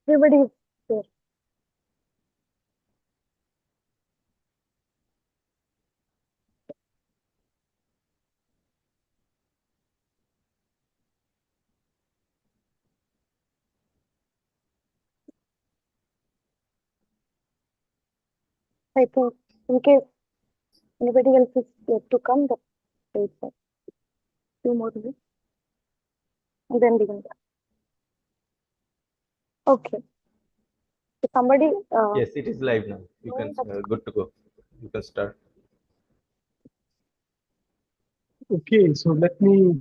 Everybody is there. I think in case anybody else is yet to come, the wait for 2 more minutes and then begin. Okay. So somebody Yes, it is live now. You can good to go. You can start. Okay, so let me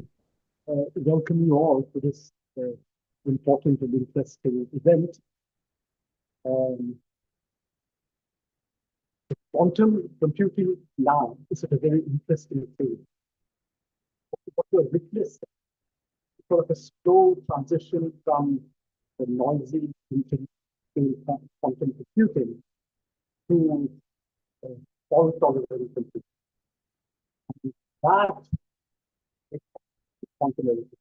welcome you all to this important and interesting event. The quantum computing lab is a very interesting thing. What you are witnessing is sort of a slow transition from the noisy quantum computing to fault tolerant computing. And that is quantum everything.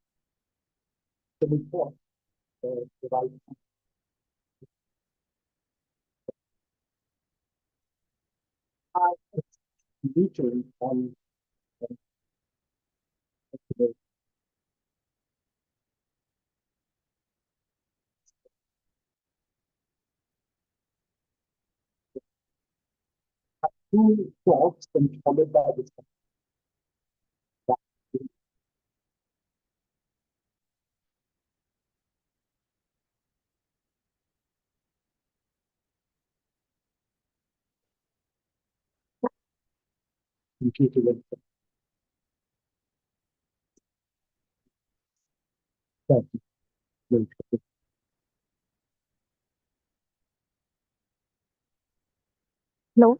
So we thought the right meeting on the two talks and followed by this. Computing. no.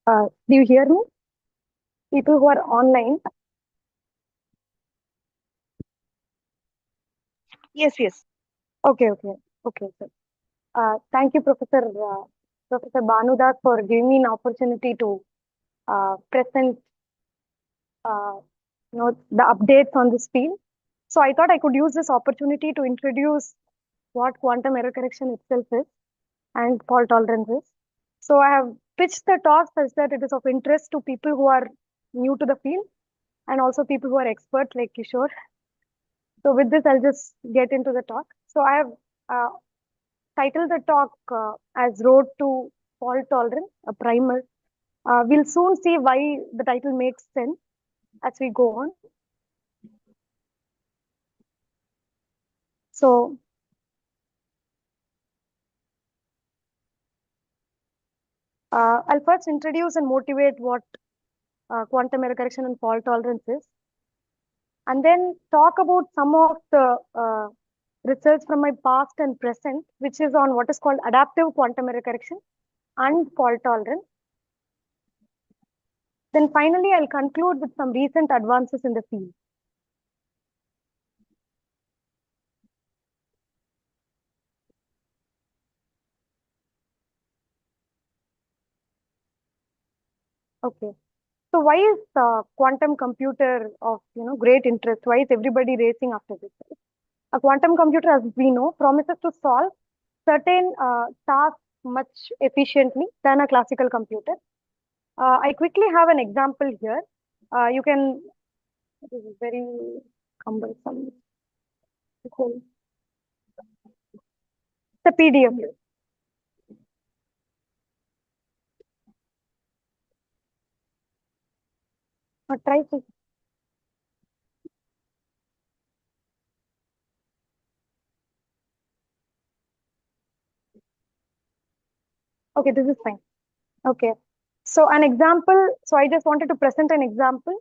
Do you hear me? People who are online. Yes, yes. Okay, okay, okay, sir. Thank you, Professor Bhanudas, for giving me an opportunity to present the updates on this field. So I thought I could use this opportunity to introduce what quantum error correction itself is and fault tolerance is. So I have pitched the talk such that it is of interest to people who are new to the field and also people who are experts like Kishore. So with this, I'll just get into the talk. So I have titled the talk as Road to Fault Tolerance, a primer. We'll soon see why the title makes sense as we go on. So I'll first introduce and motivate what quantum error correction and fault tolerance is, and then talk about some of the research from my past and present, which is on what is called adaptive quantum error correction and fault tolerance. Then finally, I'll conclude with some recent advances in the field. Okay. So why is quantum computer of great interest? Why is everybody racing after this? A quantum computer, as we know, promises to solve certain tasks much efficiently than a classical computer. I quickly have an example here. You can, this is very cumbersome. The PDF. Try to. Okay, this is fine. Okay. So an example, so I just wanted to present an example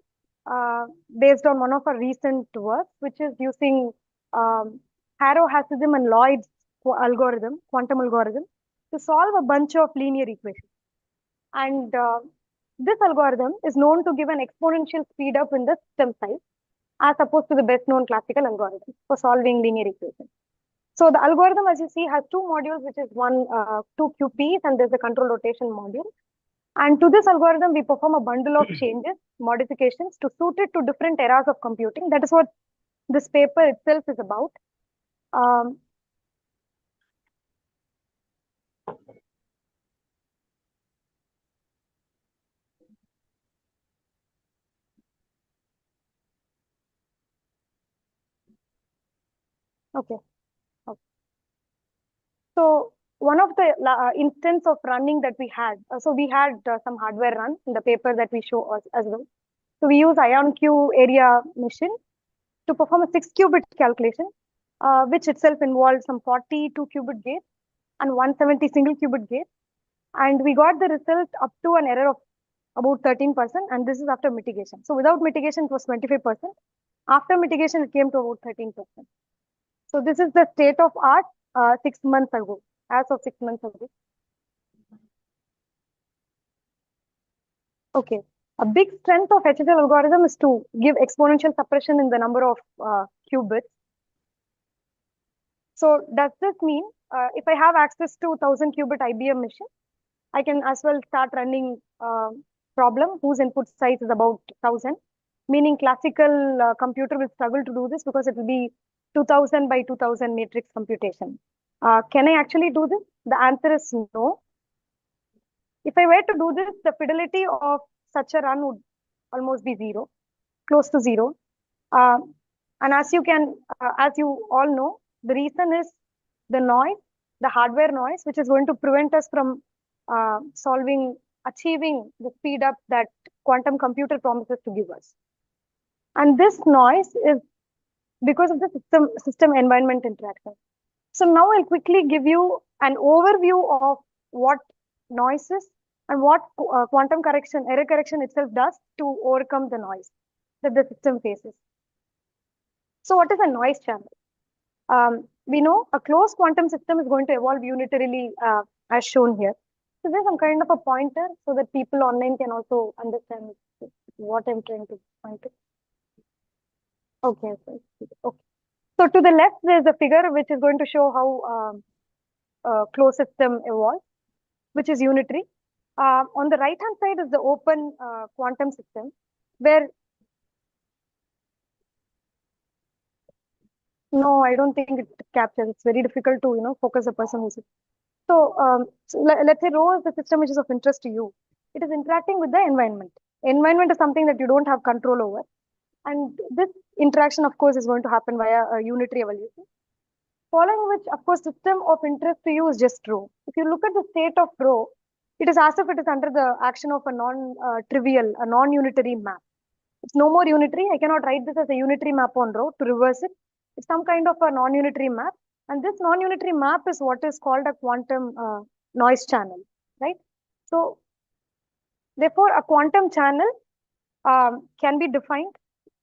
based on one of our recent works, which is using Harrow-Hassism and Lloyd's algorithm, quantum algorithm, to solve a bunch of linear equations. And this algorithm is known to give an exponential speed up in the system size, as opposed to the best known classical algorithm for solving linear equations. So the algorithm, as you see, has two modules, which is two QPs, and there's a control rotation module. And to this algorithm, we perform a bundle of changes, modifications to suit it to different eras of computing. That is what this paper itself is about. Okay. Okay. So one of the instance of running that we had, so we had some hardware run in the paper that we show as well. So we use IonQ area machine to perform a 6-qubit calculation, which itself involved some 40 2-qubit gates and 170 single qubit gates. And we got the result up to an error of about 13%, and this is after mitigation. So without mitigation, it was 25%. After mitigation, it came to about 13%. So this is the state of art 6 months ago, as of 6 months ago. Okay. A big strength of HHL algorithm is to give exponential suppression in the number of qubits. So does this mean if I have access to 1000 qubit IBM machine, I can as well start running problem whose input size is about 1000, meaning classical computer will struggle to do this because it will be 2000 by 2000 matrix computation. Can I actually do this? The answer is no. If I were to do this, the fidelity of such a run would almost be zero, close to zero. And as you all know, the reason is the noise, the hardware noise, which is going to prevent us from achieving the speed up that quantum computer promises to give us. And this noise is because of the system environment interaction. So now I'll quickly give you an overview of what noise is and what quantum error correction itself does to overcome the noise that the system faces. So what is a noise channel? We know a closed quantum system is going to evolve unitarily as shown here. So there's some kind of a pointer so that people online can also understand what I'm trying to point to. Okay. So to the left, there's a figure which is going to show how closed system evolves, which is unitary. On the right-hand side is the open quantum system, where no, I don't think it captures. It's very difficult to focus a person who's. So, let's say rho is the system which is of interest to you. It is interacting with the environment. Environment is something that you don't have control over. And this interaction, of course, is going to happen via a unitary evolution. Following which, of course, system of interest to you is just rho. If you look at the state of rho, it is as if it is under the action of a non-trivial, a non-unitary map. It's no more unitary. I cannot write this as a unitary map on rho to reverse it. It's some kind of a non-unitary map. And this non-unitary map is what is called a quantum noise channel, right? So, therefore, a quantum channel can be defined.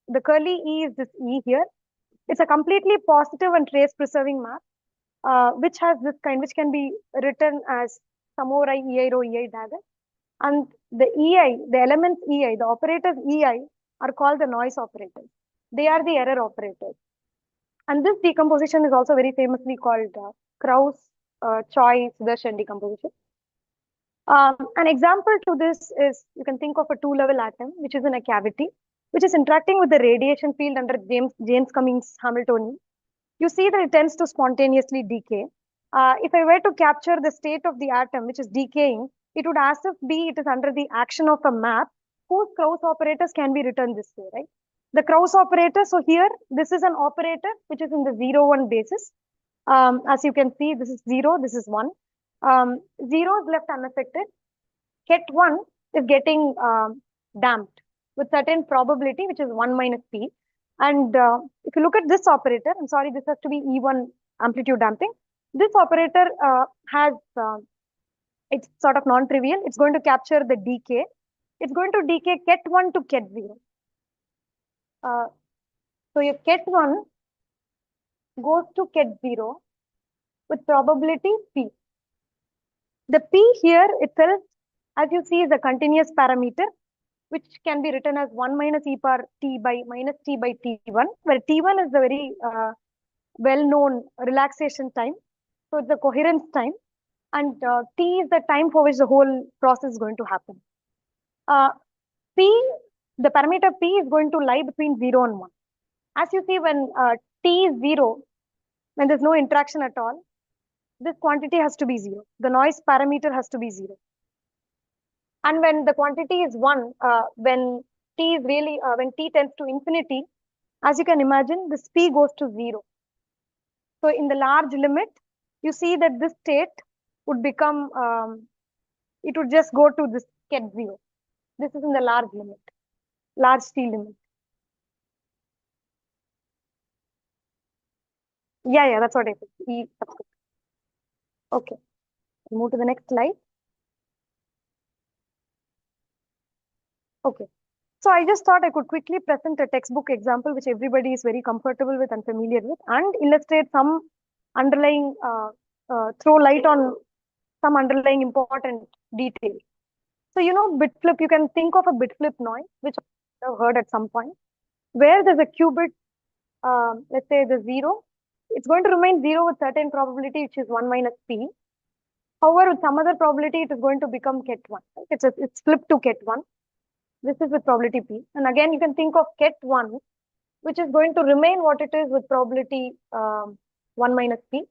The curly E is this E here. It's a completely positive and trace preserving map, which has this kind, which can be written as samurai EI rho EI dagger. And the EI, the elements EI, the operators EI are called the noise operators. They are the error operators. And this decomposition is also very famously called Krauss, Choi, Sudarshan decomposition. An example to this is, you can think of a 2-level atom, which is in a cavity, which is interacting with the radiation field under James Cummings Hamiltonian. You see that it tends to spontaneously decay. If I were to capture the state of the atom, which is decaying, it would as if it is under the action of a map whose Krauss operators can be written this way, right? The Krauss operator, so here, this is an operator which is in the 0-1 basis. As you can see, this is 0, this is 1. 0 is left unaffected. Ket 1 is getting damped with certain probability, which is 1 minus p. And if you look at this operator, I'm sorry, this has to be E1 amplitude damping. This operator it's sort of non-trivial. It's going to capture the decay. It's going to decay Ket 1 to Ket 0. So your Ket 1 goes to Ket 0 with probability p. The p here itself, as you see, is a continuous parameter, which can be written as 1 minus e power t by minus t by t1, where t1 is the very well-known relaxation time. So it's the coherence time, and t is the time for which the whole process is going to happen. The parameter p is going to lie between 0 and 1. As you see, when t is 0, when there's no interaction at all, this quantity has to be 0. The noise parameter has to be 0. And when the quantity is 1, when t tends to infinity, as you can imagine, this p goes to 0. So in the large limit, you see that this state would become, it would just go to this ket 0. This is in the large limit, large T limit. Yeah, that's what I said. E subscript. Okay, move to the next slide. Okay, so I just thought I could quickly present a textbook example which everybody is very comfortable with and familiar with, and illustrate some underlying, throw light on some underlying important detail. So, you know, bit flip, you can think of a bit flip noise, which you have heard at some point, where there's a qubit, let's say the 0, it's going to remain 0 with certain probability, which is 1 minus p. However, with some other probability, it is going to become ket 1. Right? It's flipped to ket 1. This is with probability p. And again, you can think of ket 1, which is going to remain what it is with probability 1 minus p.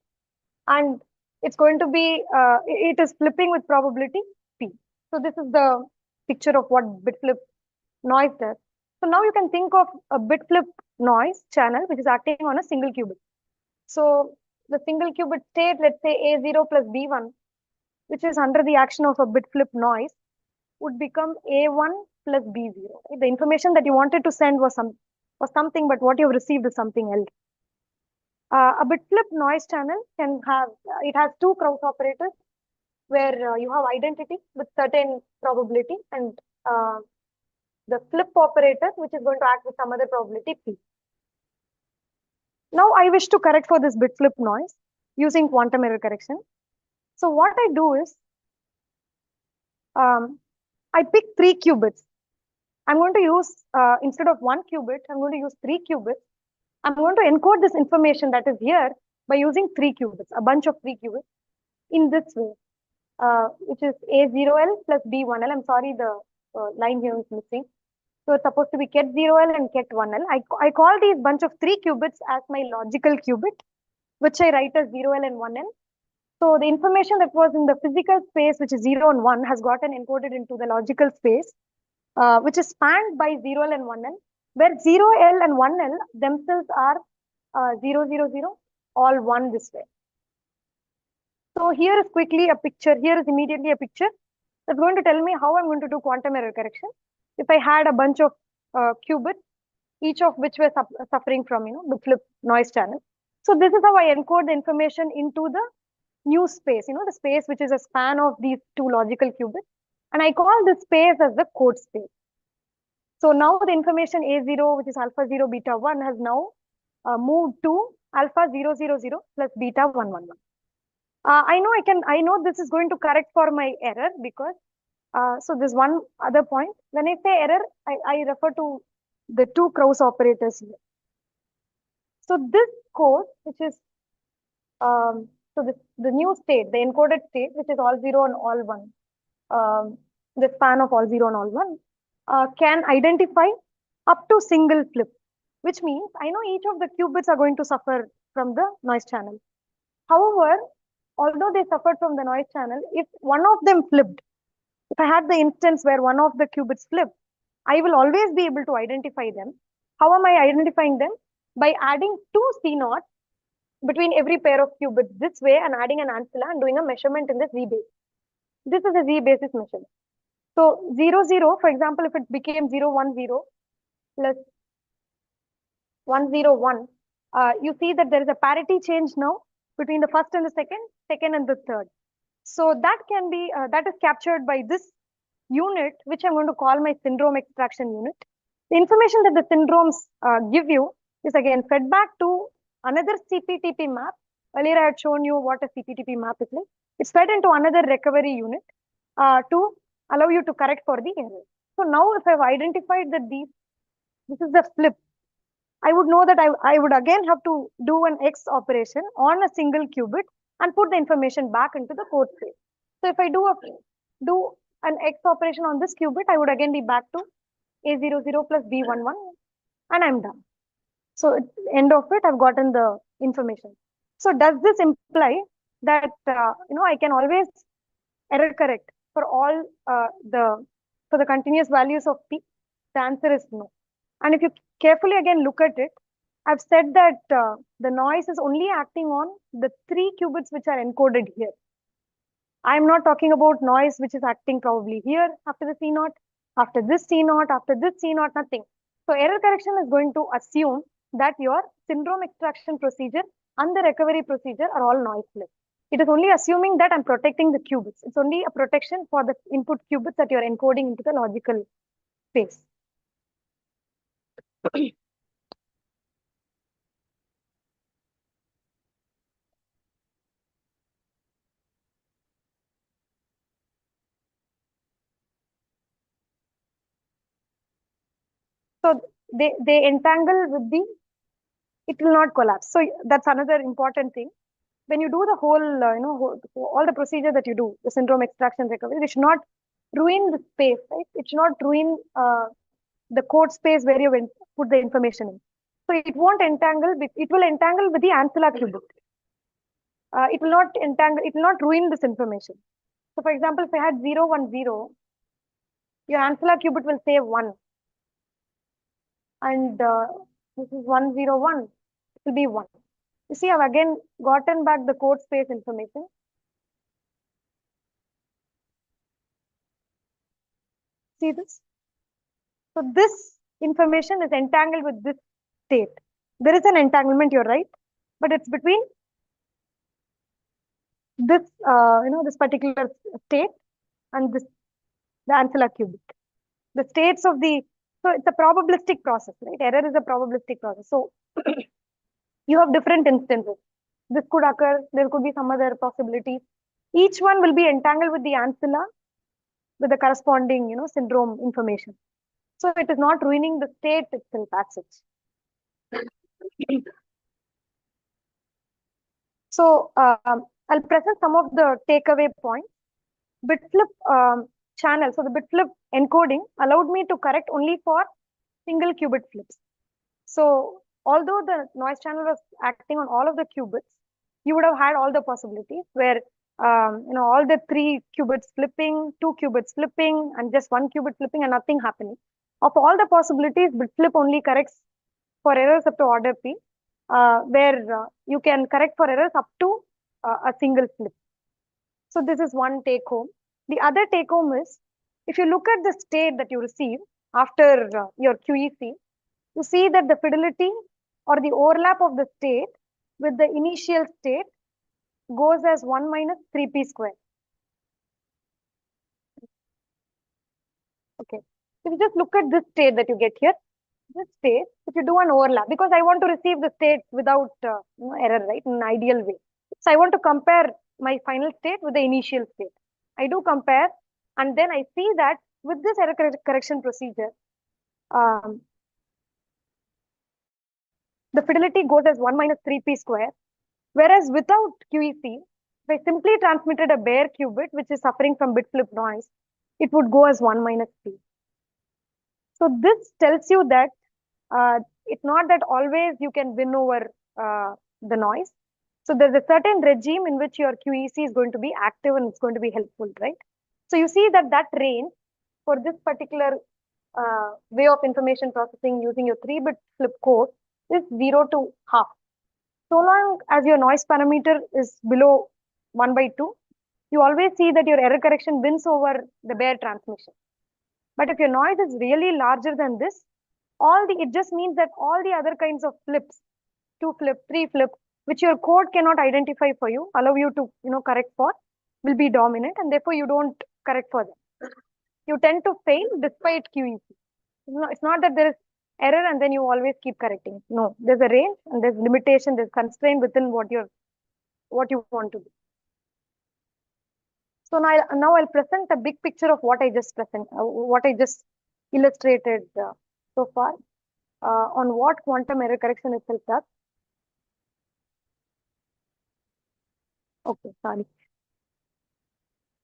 And it's going to be, it is flipping with probability p. So this is the picture of what bit flip noise does. So now you can think of a bit flip noise channel, which is acting on a single qubit. So the single qubit state, let's say A0 plus B1, which is under the action of a bit flip noise, would become A1 plus B0. Right? The information that you wanted to send was something, but what you've received is something else. A bit flip noise channel can have, it has two Krauss operators where you have identity with certain probability, and the flip operator, which is going to act with some other probability P. Now I wish to correct for this bit flip noise using quantum error correction. So what I do is, I pick 3 qubits. I'm going to use, instead of 1 qubit, I'm going to use 3 qubits. I'm going to encode this information that is here by using 3 qubits, a bunch of 3 qubits in this way, which is A0L plus B1L. I'm sorry, the line here is missing. So it's supposed to be ket 0L and ket 1L. I call these bunch of 3 qubits as my logical qubit, which I write as 0L and 1L. So the information that was in the physical space, which is 0 and 1, has gotten encoded into the logical space, which is spanned by 0L and 1L, where 0L and 1L themselves are 0, 0, 0, all 1 this way. So here is quickly a picture. Here is immediately a picture that's going to tell me how I'm going to do quantum error correction. If I had a bunch of qubits, each of which were suffering from, bit flip noise channel. So this is how I encode the information into the new space, the space which is a span of these 2 logical qubits. And I call this space as the code space. So now the information A0, which is alpha 0, beta 1, has now moved to alpha 0, 0, 0 plus beta 1, 1, 1. I know this is going to correct for my error because, so there's one other point. When I say error, I refer to the 2 Krauss operators here. So this code, which is, the new state, the encoded state, which is all 0 and all 1, the span of all 0 and all 1, can identify up to single flip, which means I know each of the qubits are going to suffer from the noise channel. However, although they suffered from the noise channel, if one of them flipped, if I had the instance where one of the qubits flipped, I will always be able to identify them. How am I identifying them? By adding 2 C0 between every pair of qubits this way and adding an ancilla and doing a measurement in the Z base. This is a Z basis measurement. So 0, 0, for example, if it became 0, 1, 0 plus 1, 0, 1, you see that there is a parity change now between the first and the second and the third. So that can be, that is captured by this unit, which I'm going to call my syndrome extraction unit. The information that the syndromes give you is again fed back to another CPTP map. Earlier I had shown you what a CPTP map is like. It's fed into another recovery unit to allow you to correct for the error. So now if I've identified that this is the flip, I would know that I would again have to do an X operation on a single qubit and put the information back into the code space. So if I do an X operation on this qubit, I would again be back to A00 plus B11 and I'm done. So at the end of it, I've gotten the information. So does this imply that, I can always error correct for all for the continuous values of P? The answer is no. And if you carefully again look at it, I've said that the noise is only acting on the 3 qubits which are encoded here. I'm not talking about noise which is acting probably here after the C0, after this C0, after this C0, nothing. So error correction is going to assume that your syndrome extraction procedure and the recovery procedure are all noiseless. It is only assuming that I'm protecting the qubits. It's only a protection for the input qubits that you're encoding into the logical space. So they entangle with the, it will not collapse. So that's another important thing. When you do the whole, all the procedure that you do, the syndrome extraction recovery, it should not ruin the space, right? It should not ruin the code space where you put the information in. So it won't entangle, it will entangle with the ancilla qubit. It will not entangle, it will not ruin this information. So for example, if I had 0, 1, 0, your ancilla qubit will say 1. And this is 1, 0, 1, it will be 1. You see, I've again gotten back the code space information. See this? So this information is entangled with this state. There is an entanglement, you're right, but it's between this, this particular state and this, the ancilla qubit. The states of the, so it's a probabilistic process, right? Error is a probabilistic process. So you have different instances. This could occur, there could be some other possibilities. Each one will be entangled with the ancilla with the corresponding, syndrome information. So it is not ruining the state itself as such. So I'll present some of the takeaway points. Bitflip channel, so the bitflip encoding allowed me to correct only for single qubit flips. So although the noise channel was acting on all of the qubits, you would have had all the possibilities where all the 3 qubits flipping, 2 qubits flipping, and just 1 qubit flipping and nothing happening. Of all the possibilities, bitflip only corrects for errors up to order P, where you can correct for errors up to a single flip. So this is one take home. The other take home is, if you look at the state that you receive after your QEC, you see that the fidelity or the overlap of the state with the initial state goes as 1 minus 3p square. Okay. If you just look at this state that you get here, this state, if you do an overlap, because I want to receive the state without error, right, in an ideal way. So I want to compare my final state with the initial state. I do compare, and then I see that with this error correction procedure, the fidelity goes as 1 minus 3p square, whereas without QEC, if I simply transmitted a bare qubit, which is suffering from bit flip noise, it would go as 1 minus p. So this tells you that it's not that always you can win over the noise. So there's a certain regime in which your QEC is going to be active and it's going to be helpful, right? So you see that range for this particular way of information processing using your 3-bit flip code is 0 to half. So long as your noise parameter is below 1/2, you always see that your error correction wins over the bare transmission. But if your noise is really larger than this, it just means that all the other kinds of flips, 2 flip, 3 flip, which your code cannot identify for you, allow you to correct for, will be dominant, and therefore you don't correct for them. You tend to fail despite QEC. It's not that there is error and then you always keep correcting. No, there's a range and there's limitation, there's constraint within what you want to do. So now I'll present a big picture of what I just illustrated so far on what quantum error correction itself does. Okay, sorry.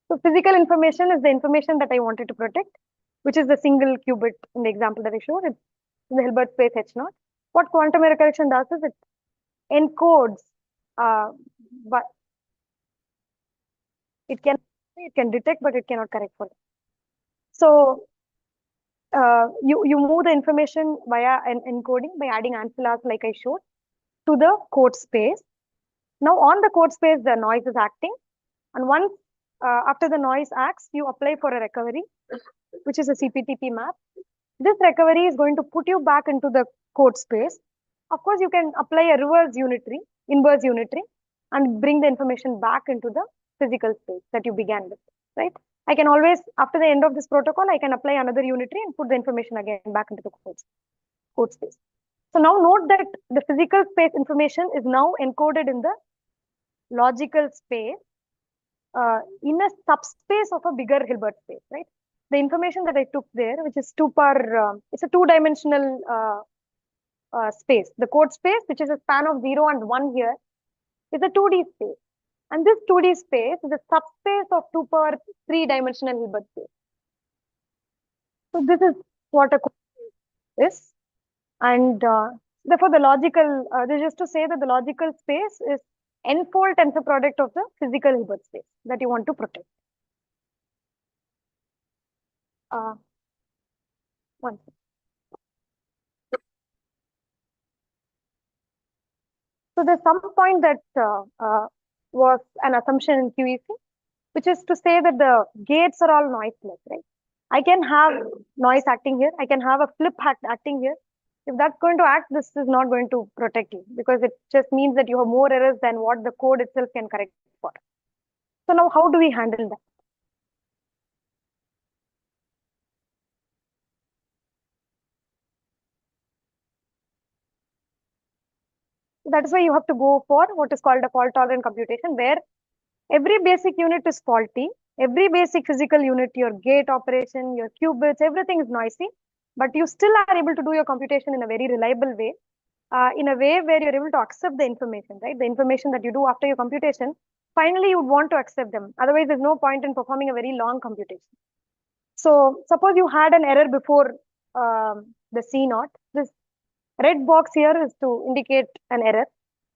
So physical information is the information that I wanted to protect, which is the single qubit in the example that I showed. It's in the Hilbert space H0. What quantum error correction does is it encodes, but it can detect, but it cannot correct for it. So you move the information via an encoding by adding ancillas like I showed to the code space. Now on the code space, the noise is acting. And once after the noise acts, you apply for a recovery, which is a CPTP map. This recovery is going to put you back into the code space. Of course, you can apply a inverse unitary, and bring the information back into the physical space that you began with, right? I can always, after the end of this protocol, I can apply another unitary and put the information again back into the code space. So now note that the physical space information is now encoded in the logical space in a subspace of a bigger Hilbert space, right? The information that I took there, which is it's a two-dimensional space. The code space, which is a span of 0 and 1 here, is a 2D space. And this 2D space is a subspace of 2 power 3-dimensional Hilbert space. So this is what a code space is. And therefore, this is just to say that the logical space is n-fold tensor product of the physical Hilbert space that you want to protect. One second. So there's some point that was an assumption in QEC, which is to say that the gates are all noiseless, right? I can have noise acting here. I can have a flip acting here. If that's going to act, this is not going to protect you, because it just means that you have more errors than what the code itself can correct for. So now how do we handle that? That is why you have to go for what is called a fault tolerant computation, where every basic unit is faulty. Every basic physical unit, your gate operation, your qubits, everything is noisy, but you still are able to do your computation in a very reliable way, in a way where you're able to accept the information, right? The information that you do after your computation, finally you would want to accept them. Otherwise, there's no point in performing a very long computation. So suppose you had an error before the C0. This red box here is to indicate an error,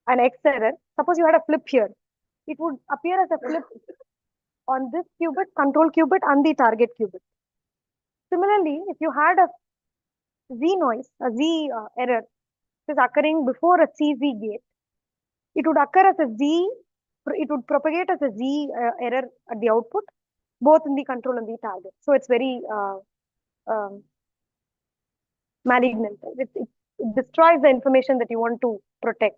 an X error. Suppose you had a flip here. It would appear as a flip on this qubit, control qubit, and the target qubit. Similarly, if you had a Z noise, a Z error, is occurring before a CZ gate, it would occur as a Z, it would propagate as a Z error at the output, both in the control and the target. So it's very malignant. It destroys the information that you want to protect.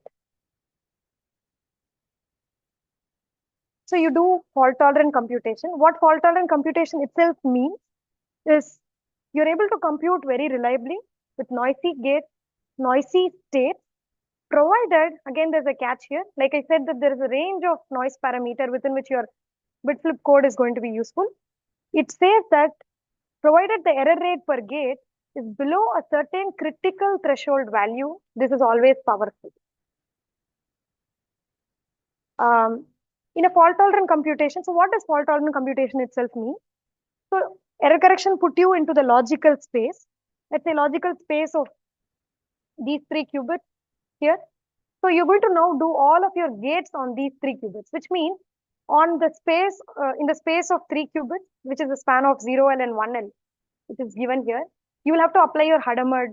So you do fault tolerant computation. What fault tolerant computation itself means is you're able to compute very reliably with noisy gates, noisy states, provided, again, there's a catch here. Like I said, that there is a range of noise parameter within which your bit flip code is going to be useful. It says that provided the error rate per gate is below a certain critical threshold value, this is always powerful. In a fault tolerant computation, so what does fault tolerant computation itself mean? So error correction put you into the logical space. Let's say logical space of these 3 qubits here. So you're going to now do all of your gates on these 3 qubits, which means on the space, in the space of 3 qubits, which is the span of 0L and 1L, which is given here, you will have to apply your Hadamard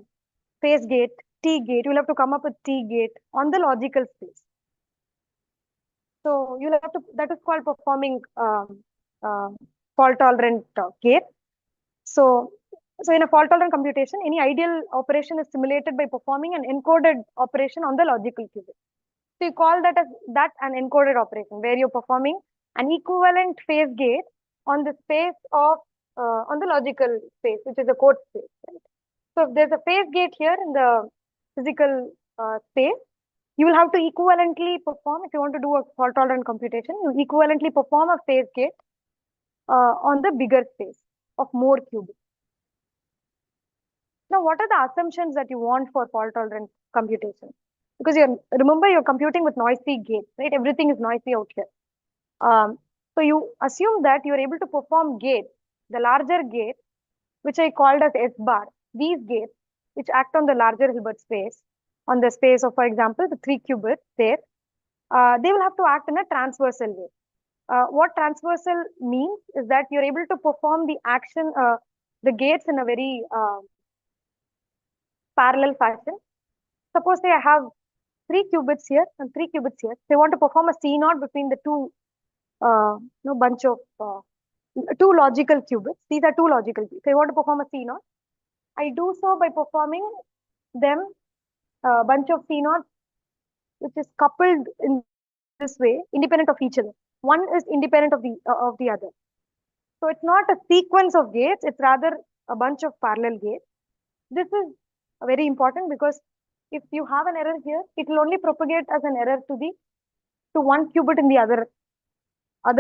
phase gate, T gate. You will have to come up with T gate on the logical space. So you'll have to, that is called performing fault tolerant gate. So in a fault tolerant computation, any ideal operation is simulated by performing an encoded operation on the logical qubit. So you call that as an encoded operation, where you're performing an equivalent phase gate on the space of on the logical space, which is the code space. Right? So if there's a phase gate here in the physical space, you will have to equivalently perform, if you want to do a fault tolerant computation, you equivalently perform a phase gate on the bigger space of more qubits. Now, what are the assumptions that you want for fault tolerant computation? Because remember, you're computing with noisy gates, right? Everything is noisy out here. So you assume that you're able to perform gates, the larger gates, which I called as S bar. These gates, which act on the larger Hilbert space, on the space of, for example, the 3 qubits there, they will have to act in a transversal way. What transversal means is that you're able to perform the action, the gates in a very parallel fashion. Suppose say I have 3 qubits here and 3 qubits here. They want to perform a CNOT between the two, bunch of two logical qubits. These are two logical qubits. They want to perform a CNOT. I do so by performing them a bunch of CNOT, which is coupled in this way, independent of each other. One is independent of the other. So it's not a sequence of gates, it's rather a bunch of parallel gates. This is very important because if you have an error here, it will only propagate as an error to one qubit in the other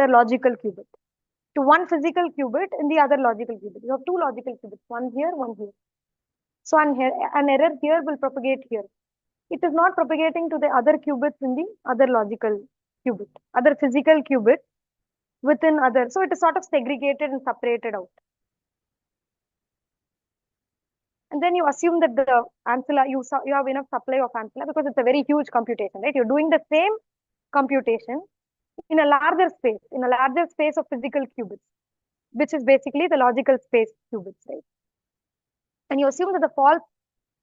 logical qubit, to one physical qubit in the other logical qubit. You have two logical qubits, one here, one here. So an error here will propagate here. It is not propagating to the other qubits in the other logical qubit, other physical qubit within other. So it is sort of segregated and separated out. And then you assume that the ancilla, you have enough supply of ancilla because it's a very huge computation, right? You're doing the same computation in a larger space of physical qubits, which is basically the logical space qubits, right? And you assume that the faults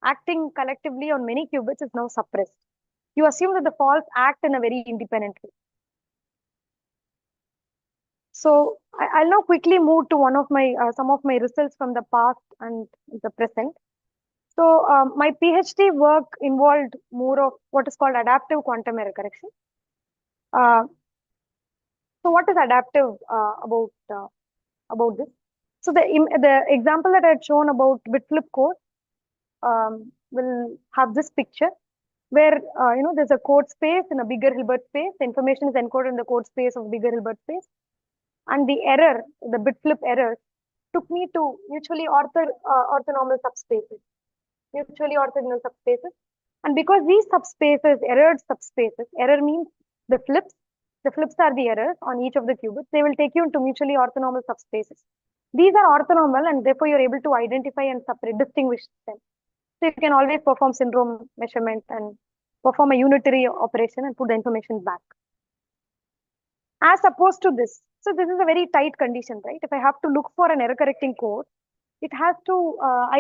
acting collectively on many qubits is now suppressed. You assume that the faults act in a very independent way. So I'll now quickly move to some of my results from the past and the present. So my PhD work involved more of what is called adaptive quantum error correction. So what is adaptive about this? So the example that I had shown about bit flip code will have this picture where there's a code space in a bigger Hilbert space. The information is encoded in the code space of bigger Hilbert space. And the error, the bit flip errors, took me to mutually orthonormal subspaces. Mutually orthogonal subspaces. And because these subspaces, errored subspaces, error means the flips are the errors on each of the qubits, they will take you into mutually orthonormal subspaces. These are orthonormal and therefore you're able to identify and distinguish them. So you can always perform syndrome measurement and perform a unitary operation and put the information back. As opposed to this, so this is a very tight condition, right? If I have to look for an error correcting code, I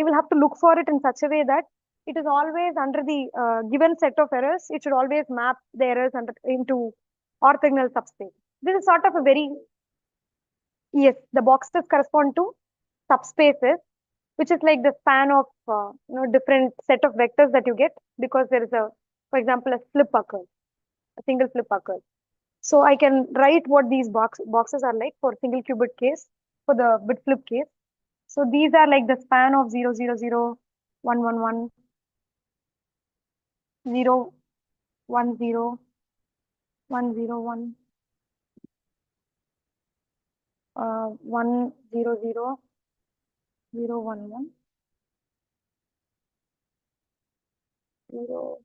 will have to look for it in such a way that it is always under the given set of errors, it should always map the errors into orthogonal subspace. This is sort of a very, yes, the boxes correspond to subspaces, which is like the span of different set of vectors that you get because there is for example, a flip occurs, a single flip occurs. So I can write what these boxes are like for single qubit case, for the bit flip case. So these are like the span of 0, 0, 0, 1, 1, 1, 0, 1, 0, 1, 0, 1, 1, 0, 0, 0, 1, 1, 0.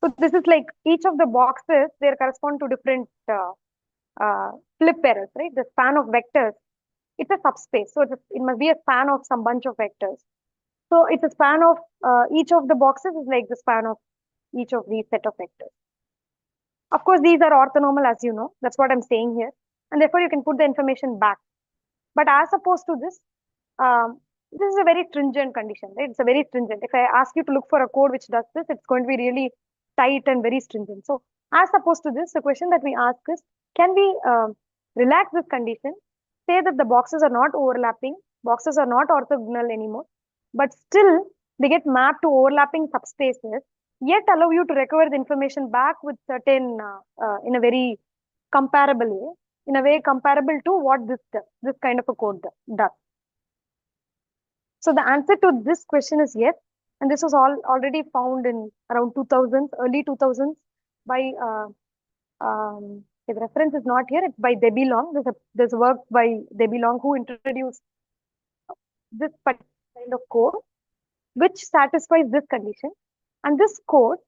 So this is like each of the boxes, they correspond to different flip errors, right? The span of vectors, it's a subspace. So it must be a span of some bunch of vectors. So it's a span of each of the boxes is like the span of each of these set of vectors. Of course, these are orthonormal, as you know. That's what I'm saying here. And therefore, you can put the information back. But as opposed to this, this is a very stringent condition, right? It's a very stringent. If I ask you to look for a code which does this, it's going to be really tight and very stringent. So as opposed to this, the question that we ask is, can we relax this condition, say that the boxes are not overlapping, boxes are not orthogonal anymore, but still they get mapped to overlapping subspaces, yet allow you to recover the information back with certain, in a very comparable way, in a way comparable to what this kind of a code does. So the answer to this question is yes. And this was already found in around 2000s, early 2000s by, the reference is not here, it's by Debbie Long. There's work by Debbie Long who introduced this kind of code, which satisfies this condition. And this code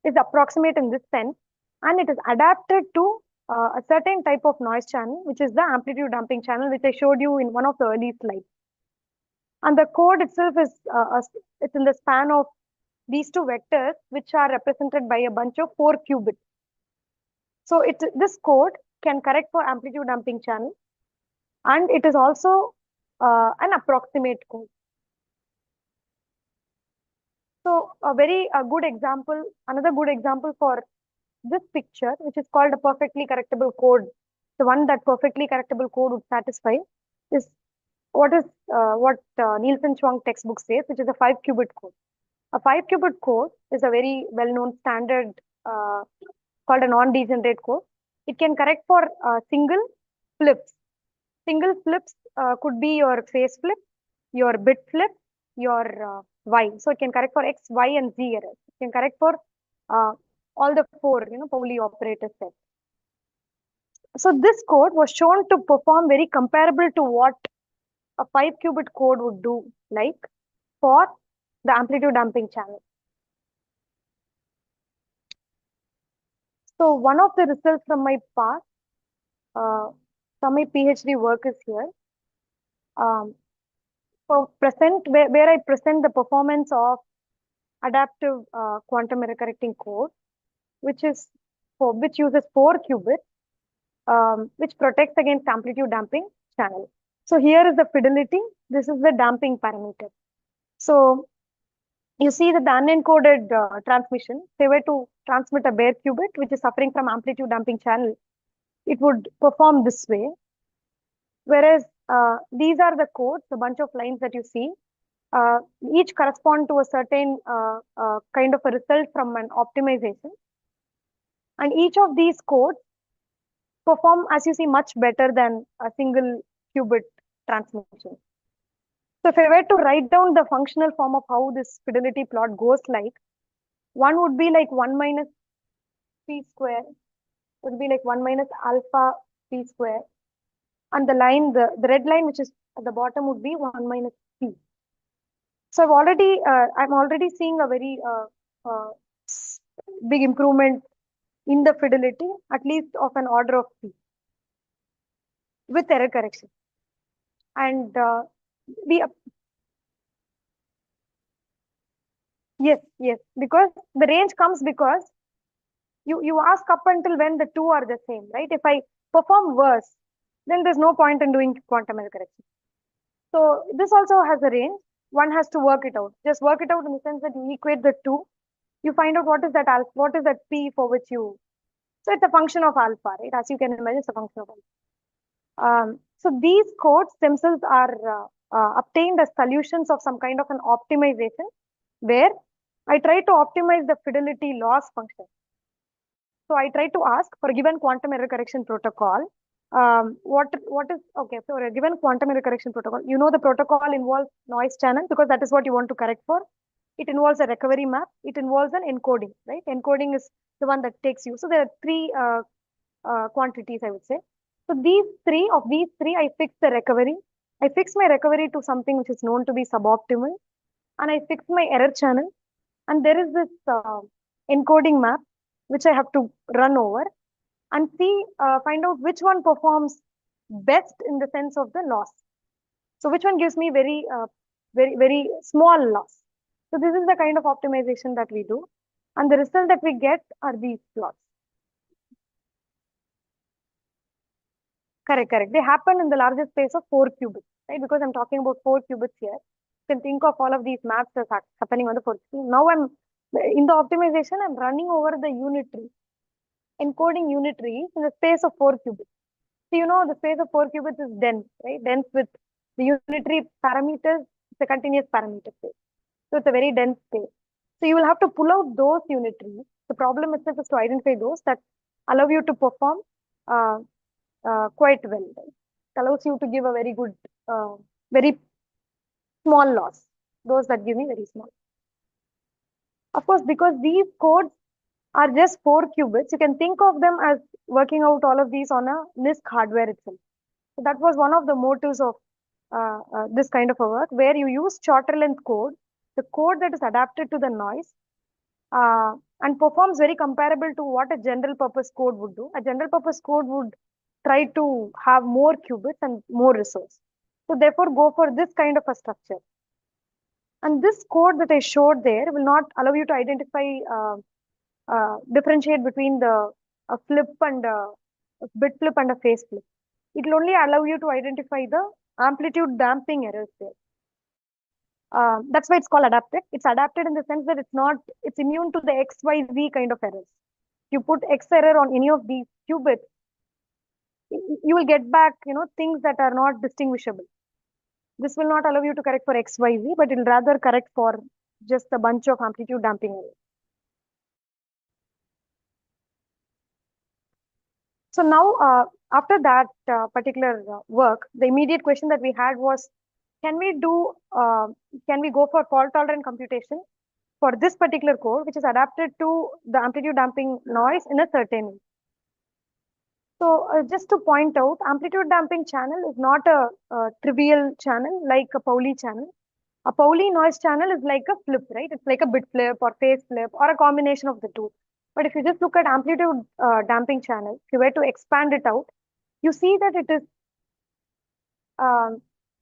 is approximate in this sense, and it is adapted to a certain type of noise channel, which is the amplitude damping channel, which I showed you in one of the early slides. And the code itself is it's in the span of these two vectors, which are represented by a bunch of 4 qubits. So this code can correct for amplitude damping channel, and it is also an approximate code. So a very good example, another good example for this picture, which is called a perfectly correctable code, the one that perfectly correctable code would satisfy, is what Nielsen Chuang textbook says, which is a 5-qubit code. A 5-qubit code is a very well-known standard called a non-degenerate code. It can correct for single flips. Single flips could be your phase flip, your bit flip, your Y. So it can correct for X, Y, and Z errors. It can correct for all the 4, Pauli operator set. So this code was shown to perform very comparable to what a 5-qubit code would do, like for the amplitude damping channel. So one of the results from my past, from my PhD work is here. For where I present the performance of adaptive quantum error correcting code, which uses 4 qubits, which protects against amplitude damping channel. So here is the fidelity. This is the damping parameter. So you see that the unencoded transmission, if they were to transmit a bare qubit, which is suffering from amplitude damping channel, it would perform this way. Whereas these are the codes, the bunch of lines that you see, each correspond to a certain kind of a result from an optimization. And each of these codes perform, as you see, much better than a single qubit transmission. So if I were to write down the functional form of how this fidelity plot goes like, one would be like 1 minus p square, would be like 1 minus alpha p square. And the line, the red line, which is at the bottom, would be 1 minus p. So I'm already seeing a very big improvement in the fidelity, at least of an order of p, with error correction. And yes, because the range comes because you ask up until when the two are the same, right? If I perform worse, then there's no point in doing quantum error correction. So this also has a range. One has to work it out. Just work it out in the sense that you equate the two. You find out what is that alpha, what is that p for which you. So it's a function of alpha, right? As you can imagine, it's a function of alpha. So these codes themselves are obtained as solutions of some kind of an optimization, where I try to optimize the fidelity loss function. So I try to ask for a given quantum error correction protocol, what is, okay, for a given quantum error correction protocol, the protocol involves noise channel because that is what you want to correct for. It involves a recovery map. It involves an encoding, right? Encoding is the one that takes you. So there are 3 quantities, I would say. So these three, I fix the recovery. I fix my recovery to something which is known to be suboptimal, and I fix my error channel. And there is this encoding map, which I have to run over and find out which one performs best in the sense of the loss. So which one gives me very, very small loss. So this is the kind of optimization that we do. And the result that we get are these plots. Correct. They happen in the largest space of 4 qubits, right? Because I'm talking about 4 qubits here. You can think of all of these maps as happening on the 4th qubit. Now I'm in the optimization, I'm running over the unitary, encoding unitaries in the space of 4 qubits. So the space of 4 qubits is dense, right? Dense with the unitary parameters, it's a continuous parameter space. So it's a very dense space. So you will have to pull out those unitaries. The problem itself is to identify those that allow you to perform quite well. Right? It allows you to give a very good, very small loss. Those that give me very small. Of course, because these codes are just 4 qubits, you can think of them as working out all of these on a NISQ hardware itself. So that was one of the motives of this kind of a work, where you use shorter length code, the code that is adapted to the noise, and performs very comparable to what a general purpose code would do. A general purpose code would try to have more qubits and more resource. So therefore, go for this kind of a structure. And this code that I showed there will not allow you to identify, differentiate between the flip and bit flip and a phase flip. It will only allow you to identify the amplitude damping errors there. That's why it's called adapted. It's adapted in the sense that it's immune to the XYZ kind of errors. You put X error on any of these qubits, you will get back, things that are not distinguishable. This will not allow you to correct for XYZ, but it will rather correct for just a bunch of amplitude damping errors. So now, after that particular work, the immediate question that we had was, can we go for fault tolerant computation for this particular code, which is adapted to the amplitude damping noise in a certain way? So just to point out, amplitude damping channel is not a trivial channel like a Pauli channel. A Pauli noise channel is like a flip, right? It's like a bit flip or phase flip or a combination of the two. But if you just look at amplitude damping channel, if you were to expand it out, you see that it is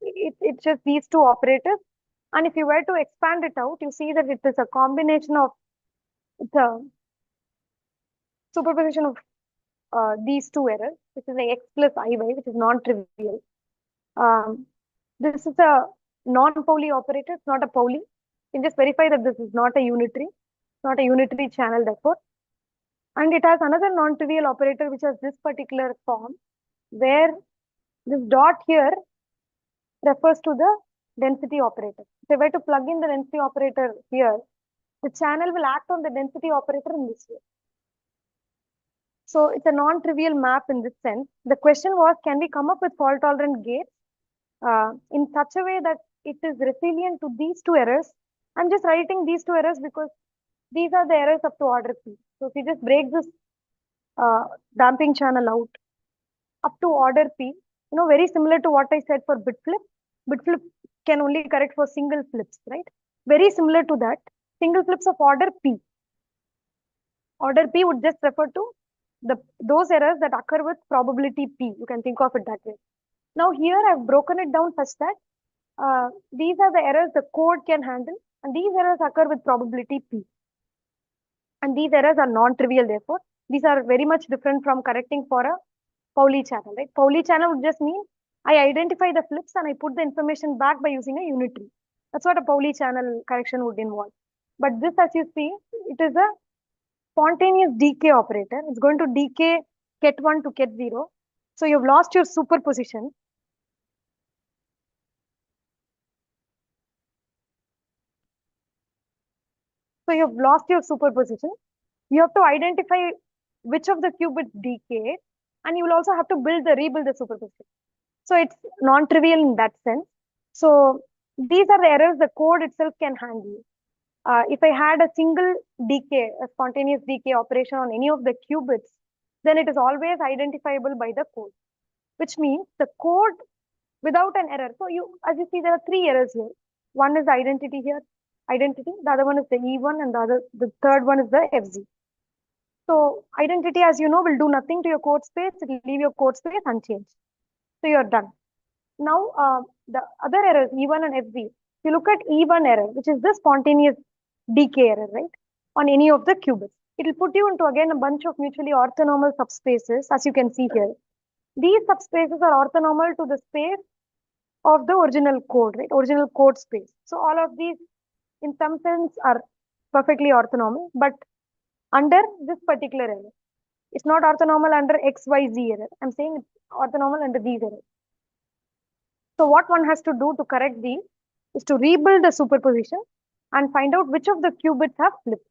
it's just these two operators. And if you were to expand it out, you see that it is a combination of the superposition of these two errors, which is like X plus Iy, which is non-trivial. This is a non-Pauli operator, it's not a Pauli. You can just verify that this is not a unitary channel, therefore. And it has another non-trivial operator, which has this particular form, where this dot here refers to the density operator. If I were to plug in the density operator here, the channel will act on the density operator in this way. So it's a non-trivial map in this sense. The question was, can we come up with fault-tolerant gates in such a way that it is resilient to these two errors? I'm just writing these two errors because these are the errors up to order P. So if you just break this damping channel out up to order P, very similar to what I said for bit flip. Bit flip can only correct for single flips, right? Very similar to that, single flips of order P. Order P would just refer to those errors that occur with probability P. You can think of it that way. Now here I've broken it down such that these are the errors the code can handle, and these errors occur with probability P. And these errors are non-trivial, therefore. These are very much different from correcting for a Pauli channel, right? Pauli channel would just mean I identify the flips and I put the information back by using a unitary. That's what a Pauli channel correction would involve. But this, as you see, it is a spontaneous decay operator. It's going to decay ket1 to ket0. So you've lost your superposition. So you've lost your superposition. You have to identify which of the qubits decay, and you will also have to rebuild the superposition. So it's non-trivial in that sense. So these are the errors the code itself can handle. If I had a single decay, a spontaneous decay operation on any of the qubits, then it is always identifiable by the code, which means the code without an error. So as you see, there are three errors here. One is identity here, the other one is the E1, and the third one is the FZ. So identity, as you know, will do nothing to your code space. It will leave your code space unchanged. So you're done. Now, the other errors, E1 and FZ, if you look at E1 error, which is the spontaneous decay error, right, on any of the qubits, it will put you into, again, a bunch of mutually orthonormal subspaces, as you can see here. These subspaces are orthonormal to the space of the original code, right, original code space. So all of these, in some sense, are perfectly orthonormal, but under this particular error. It's not orthonormal under XYZ error. I'm saying it's orthonormal under these errors. So what one has to do to correct these is to rebuild the superposition and find out which of the qubits have flipped.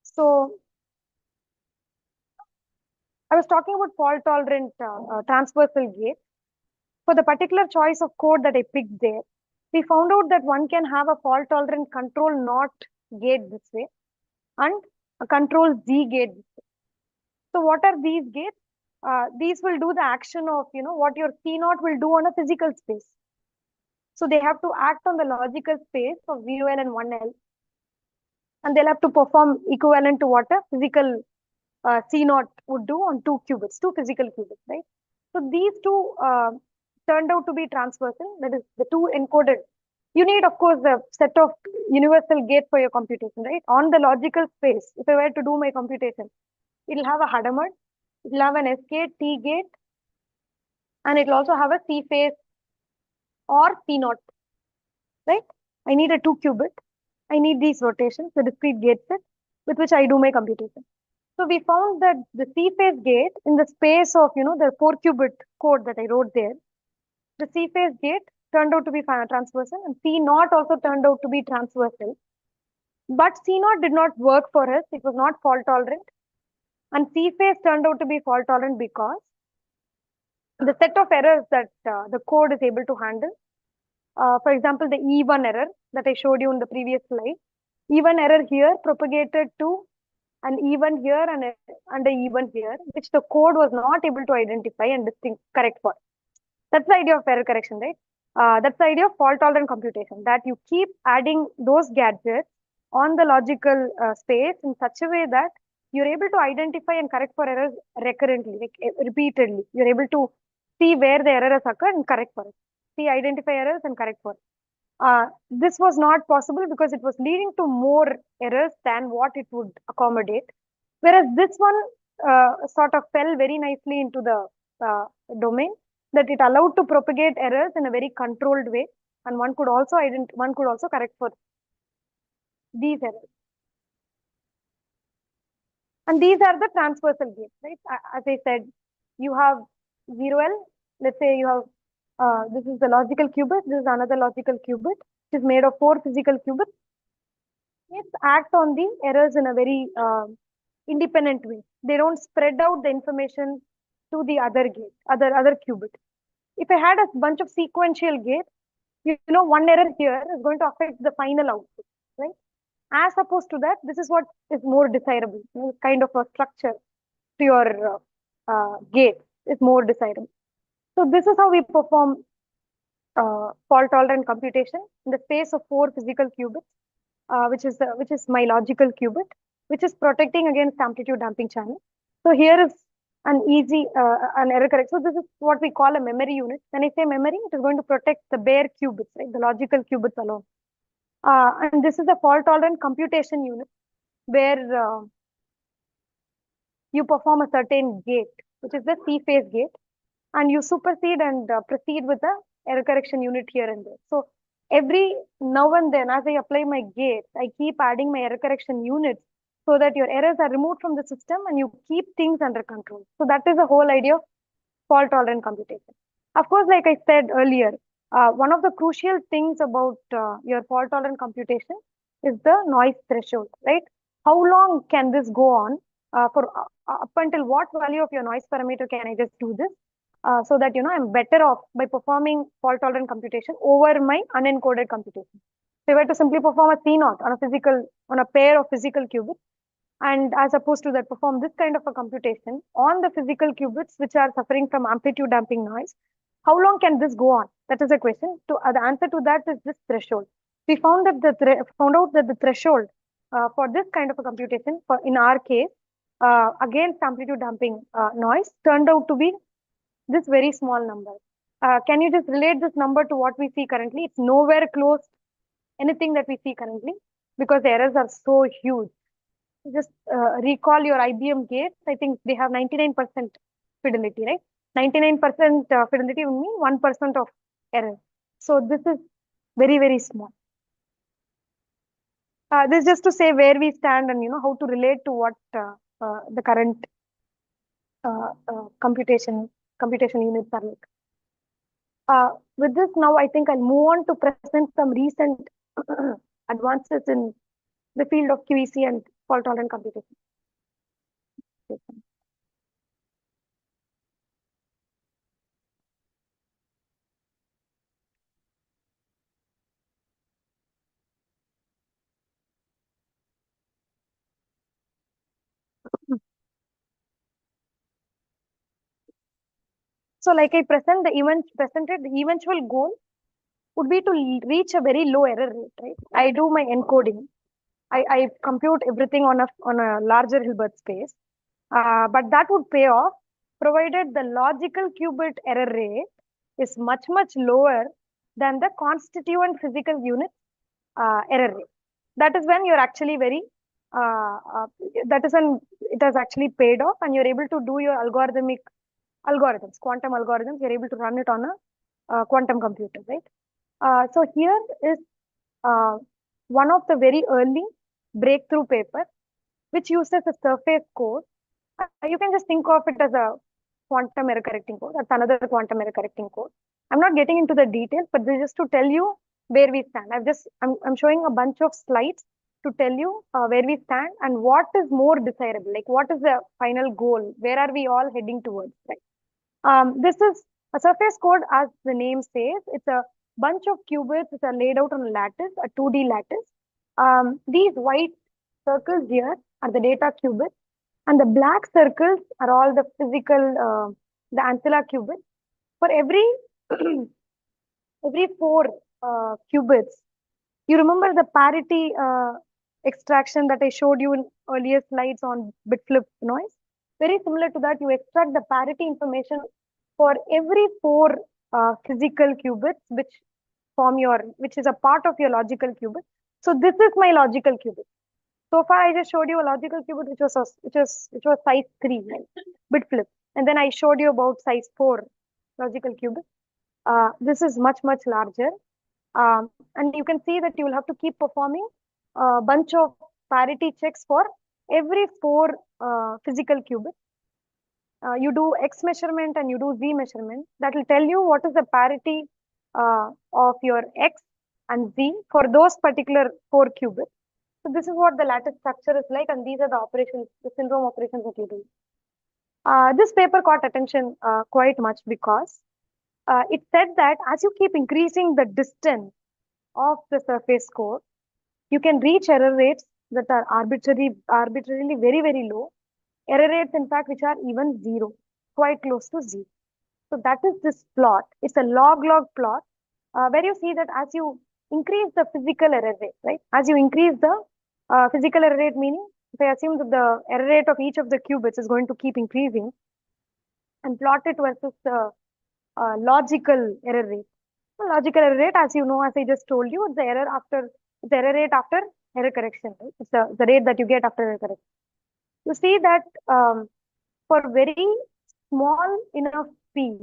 So I was talking about fault-tolerant transversal gate. For the particular choice of code that I picked there, we found out that one can have a fault-tolerant control NOT gate this way and a control Z gate this way. So what are these gates? These will do the action of, what your C0 will do on a physical space. So they have to act on the logical space of 0L and 1L. And they'll have to perform equivalent to what a physical C0 would do on two physical qubits, right? So these two turned out to be transversal, that is the two encoded. You need, of course, the set of universal gates for your computation, right? On the logical space, if I were to do my computation, It'll have a Hadamard, it'll have an S gate, T gate, and it'll also have a C phase or C naught, right? I need a 2-qubit. I need these rotations, the discrete gate set with which I do my computation. So we found that the C phase gate in the space of, the 4-qubit code that I wrote there, the C phase gate turned out to be transversal and C naught also turned out to be transversal. But C naught did not work for us. It was not fault tolerant. And C phase turned out to be fault tolerant because the set of errors that the code is able to handle, for example, the E1 error that I showed you in the previous slide, E1 error here propagated to an E1 here and an E1 here, which the code was not able to identify and correct for. That's the idea of error correction, right? That's the idea of fault tolerant computation, that you keep adding those gadgets on the logical space in such a way that you're able to identify and correct for errors recurrently, like repeatedly. You're able to see where the error has occurred and correct for it. See, identify errors and correct for it. This was not possible because it was leading to more errors than what it would accommodate. Whereas this one sort of fell very nicely into the domain, that it allowed to propagate errors in a very controlled way, and one could also correct for these errors. And these are the transversal gates, right? As I said, you have 0L. Let's say you have this is the logical qubit. This is another logical qubit, which is made of 4 physical qubits. It acts on the errors in a very independent way. They don't spread out the information to the other gate, other qubit. If I had a bunch of sequential gates, one error here is going to affect the final output, right? As opposed to that, this is what is more desirable. Kind of a structure to your gate is more desirable. So this is how we perform fault tolerant computation in the space of 4 physical qubits, which is my logical qubit, which is protecting against amplitude damping channel. So here is an easy an error correct. So this is what we call a memory unit. When I say memory, it is going to protect the bare qubits, right? The logical qubits alone. And this is a fault tolerant computation unit where you perform a certain gate, which is the C phase gate, and you supersede and proceed with the error correction unit here and there. So every now and then, as I apply my gates, I keep adding my error correction units so that your errors are removed from the system and you keep things under control. So that is the whole idea of fault tolerant computation. Of course, like I said earlier, one of the crucial things about your fault tolerant computation is the noise threshold, right? How long can this go on for up until what value of your noise parameter can I just do this? So that I'm better off by performing fault tolerant computation over my unencoded computation. So if I were to simply perform a C naught on a pair of physical qubits, and as opposed to that perform this kind of a computation on the physical qubits which are suffering from amplitude damping noise, how long can this go on? That is a question. The answer to that is this threshold. We found out that the threshold for this kind of a computation, in our case, against amplitude damping noise, turned out to be this very small number. Can you just relate this number to what we see currently? It's nowhere close to anything that we see currently because the errors are so huge. Just recall your IBM gates. I think they have 99% fidelity, right? 99% fidelity would mean 1% of error. So this is very, very small. This is just to say where we stand and how to relate to what the current computation units are like. With this now, I think I'll move on to present some recent advances in the field of QEC and fault tolerant computation. So like I presented, the eventual goal would be to reach a very low error rate, right? I do my encoding. I compute everything on a larger Hilbert space. But that would pay off provided the logical qubit error rate is much, much lower than the constituent physical unit error rate. That is when you're actually that is when it has actually paid off, and you're able to do your algorithms, quantum algorithms. You're able to run it on a quantum computer, right? So here is one of the very early breakthrough paper, which uses a surface code. You can just think of it as a quantum error correcting code. That's another quantum error correcting code. I'm not getting into the details, but this is just to tell you where we stand. I'm showing a bunch of slides to tell you where we stand and what is more desirable, like what is the final goal, where are we all heading towards, right? This is a surface code, as the name says. It's a bunch of qubits which are laid out on a lattice, a 2D lattice. These white circles here are the data qubits, and the black circles are all the physical, the ancilla qubits. For every every 4 qubits, you remember the parity extraction that I showed you in earlier slides on bit flip noise? Very similar to that, you extract the parity information for every 4 physical qubits, which is a part of your logical qubit. So this is my logical qubit. So far, I just showed you a logical qubit which was size 3, right? Bit flip, and then I showed you about size 4 logical qubit. This is much larger, and you can see that you will have to keep performing a bunch of parity checks for every 4 physical qubits. You do X measurement and you do Z measurement. That will tell you what is the parity of your X and Z for those particular 4 qubits. So this is what the lattice structure is like, and these are the operations, the syndrome operations that you do. This paper caught attention quite much because it said that as you keep increasing the distance of the surface core, you can reach error rates that are arbitrarily very low. Error rates, in fact, which are even 0, quite close to 0. So that is this plot. It's a log-log plot where you see that as you increase the physical error rate, right? As you increase the physical error rate, meaning if I assume that the error rate of each of the qubits is going to keep increasing, and plot it versus the logical error rate. The logical error rate, as you know, as I just told you, it's the error rate after error correction, right? It's the rate that you get after error correction. You see that for very small enough p,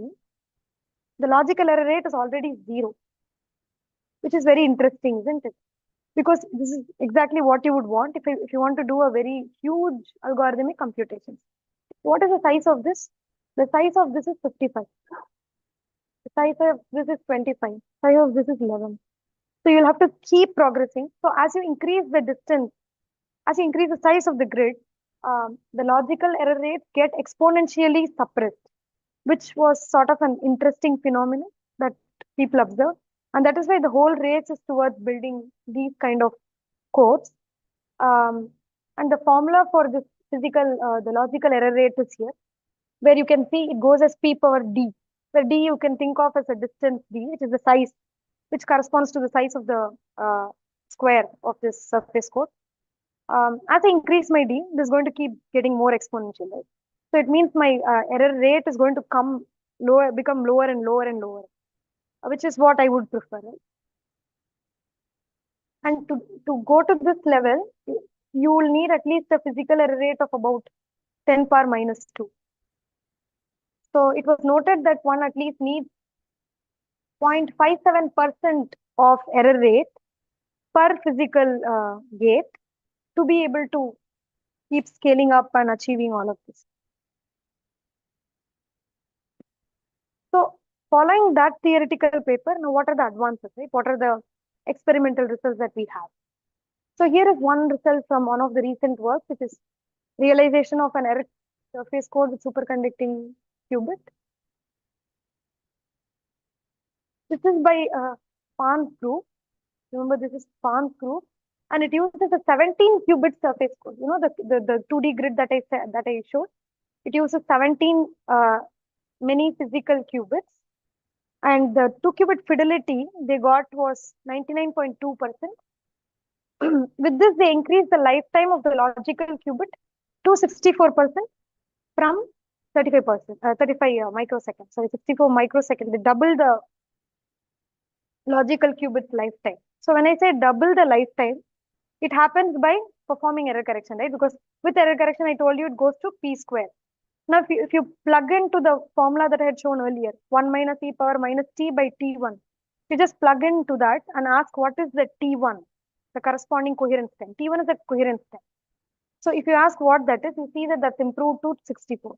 the logical error rate is already 0, which is very interesting, isn't it? Because this is exactly what you would want if you want to do a very huge algorithmic computation. What is the size of this? The size of this is 55. The size of this is 25. Size of this is 11. So you'll have to keep progressing. So as you increase the distance, as you increase the size of the grid, the logical error rates get exponentially suppressed, which was sort of an interesting phenomenon that people observe. And that is why the whole race is towards building these kind of codes. And the formula for this the logical error rate is here, where you can see it goes as p power d, where d you can think of as a distance d, which is the size, which corresponds to the size of the square of this surface code. As I increase my d, this is going to keep getting more exponential, right? So it means my error rate is going to become lower and lower and lower, which is what I would prefer, right? And to go to this level, you will need at least a physical error rate of about 10 power minus 2. So it was noted that one at least needs 0.57% of error rate per physical gate to be able to keep scaling up and achieving all of this. So following that theoretical paper, now what are the advances, right? What are the experimental results that we have? So here is one result from one of the recent works, which is realization of an error surface code with superconducting qubit. This is by Phan's group. Remember, this is Phan's group, and it uses a 17 qubit surface code. You know, the 2D grid that I showed. It uses 17 many physical qubits, and the 2 qubit fidelity they got was 99.2%. With this, they increased the lifetime of the logical qubit to 64% from 35 microseconds. Sorry, 64 microseconds. They double the logical qubit lifetime. So when I say double the lifetime, it happens by performing error correction, right? Because with error correction, I told you it goes to p square. Now, if you plug into the formula that I had shown earlier, 1 minus e power minus t by t1, you just plug into that and ask what is the t1, the corresponding coherence time. T1 is the coherence time. So if you ask what that is, you see that that's improved to 64.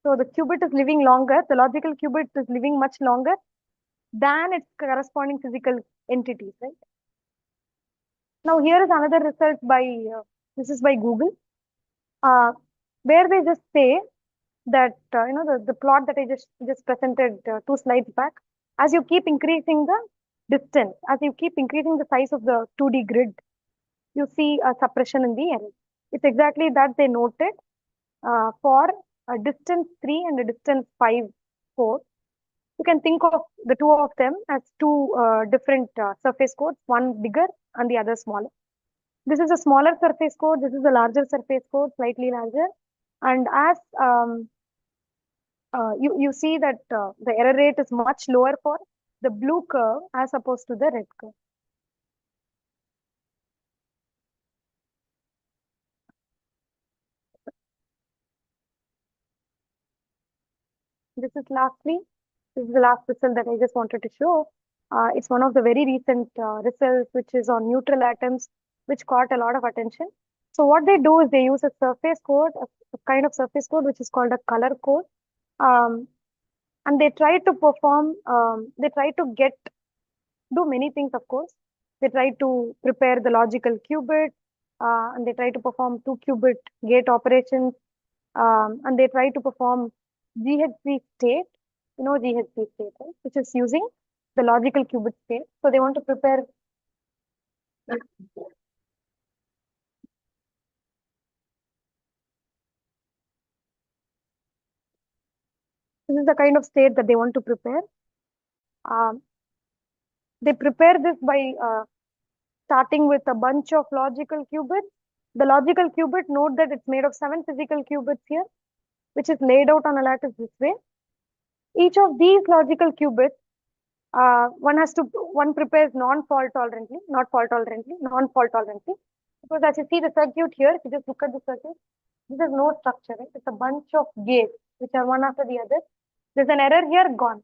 So the qubit is living longer, the logical qubit is living much longer than its corresponding physical entities, right? Now here is another result by, this is by Google, where they just say that, the plot that I just presented 2 slides back, as you keep increasing the distance, as you keep increasing the size of the 2D grid, you see a suppression in the error. It's exactly that they noted for a distance 3 and a distance 5, 4. You can think of the two of them as two different surface codes, one bigger and the other smaller. This is a smaller surface code, this is a larger surface code, slightly larger. And as you see that the error rate is much lower for the blue curve as opposed to the red curve. This is the last result that I just wanted to show. It's one of the very recent results, which is on neutral atoms, which caught a lot of attention. So what they do is they use a surface code, a kind of surface code, which is called a color code. And they try to perform, they try to do many things, of course. They try to prepare the logical qubit, and they try to perform 2-qubit gate operations, and they try to perform GHZ state, GHZ state, right? Which is using the logical qubit state. So they want to prepare. This is the kind of state that they want to prepare. They prepare this by starting with a bunch of logical qubits. The logical qubit, note that it's made of 7 physical qubits here, which is laid out on a lattice this way. Each of these logical qubits, one prepares non-fault tolerantly, non-fault tolerantly. Because as you see the circuit here, if you just look at the circuit, this is no structure, right? It's a bunch of gates, which are one after the other. There's an error here, gone.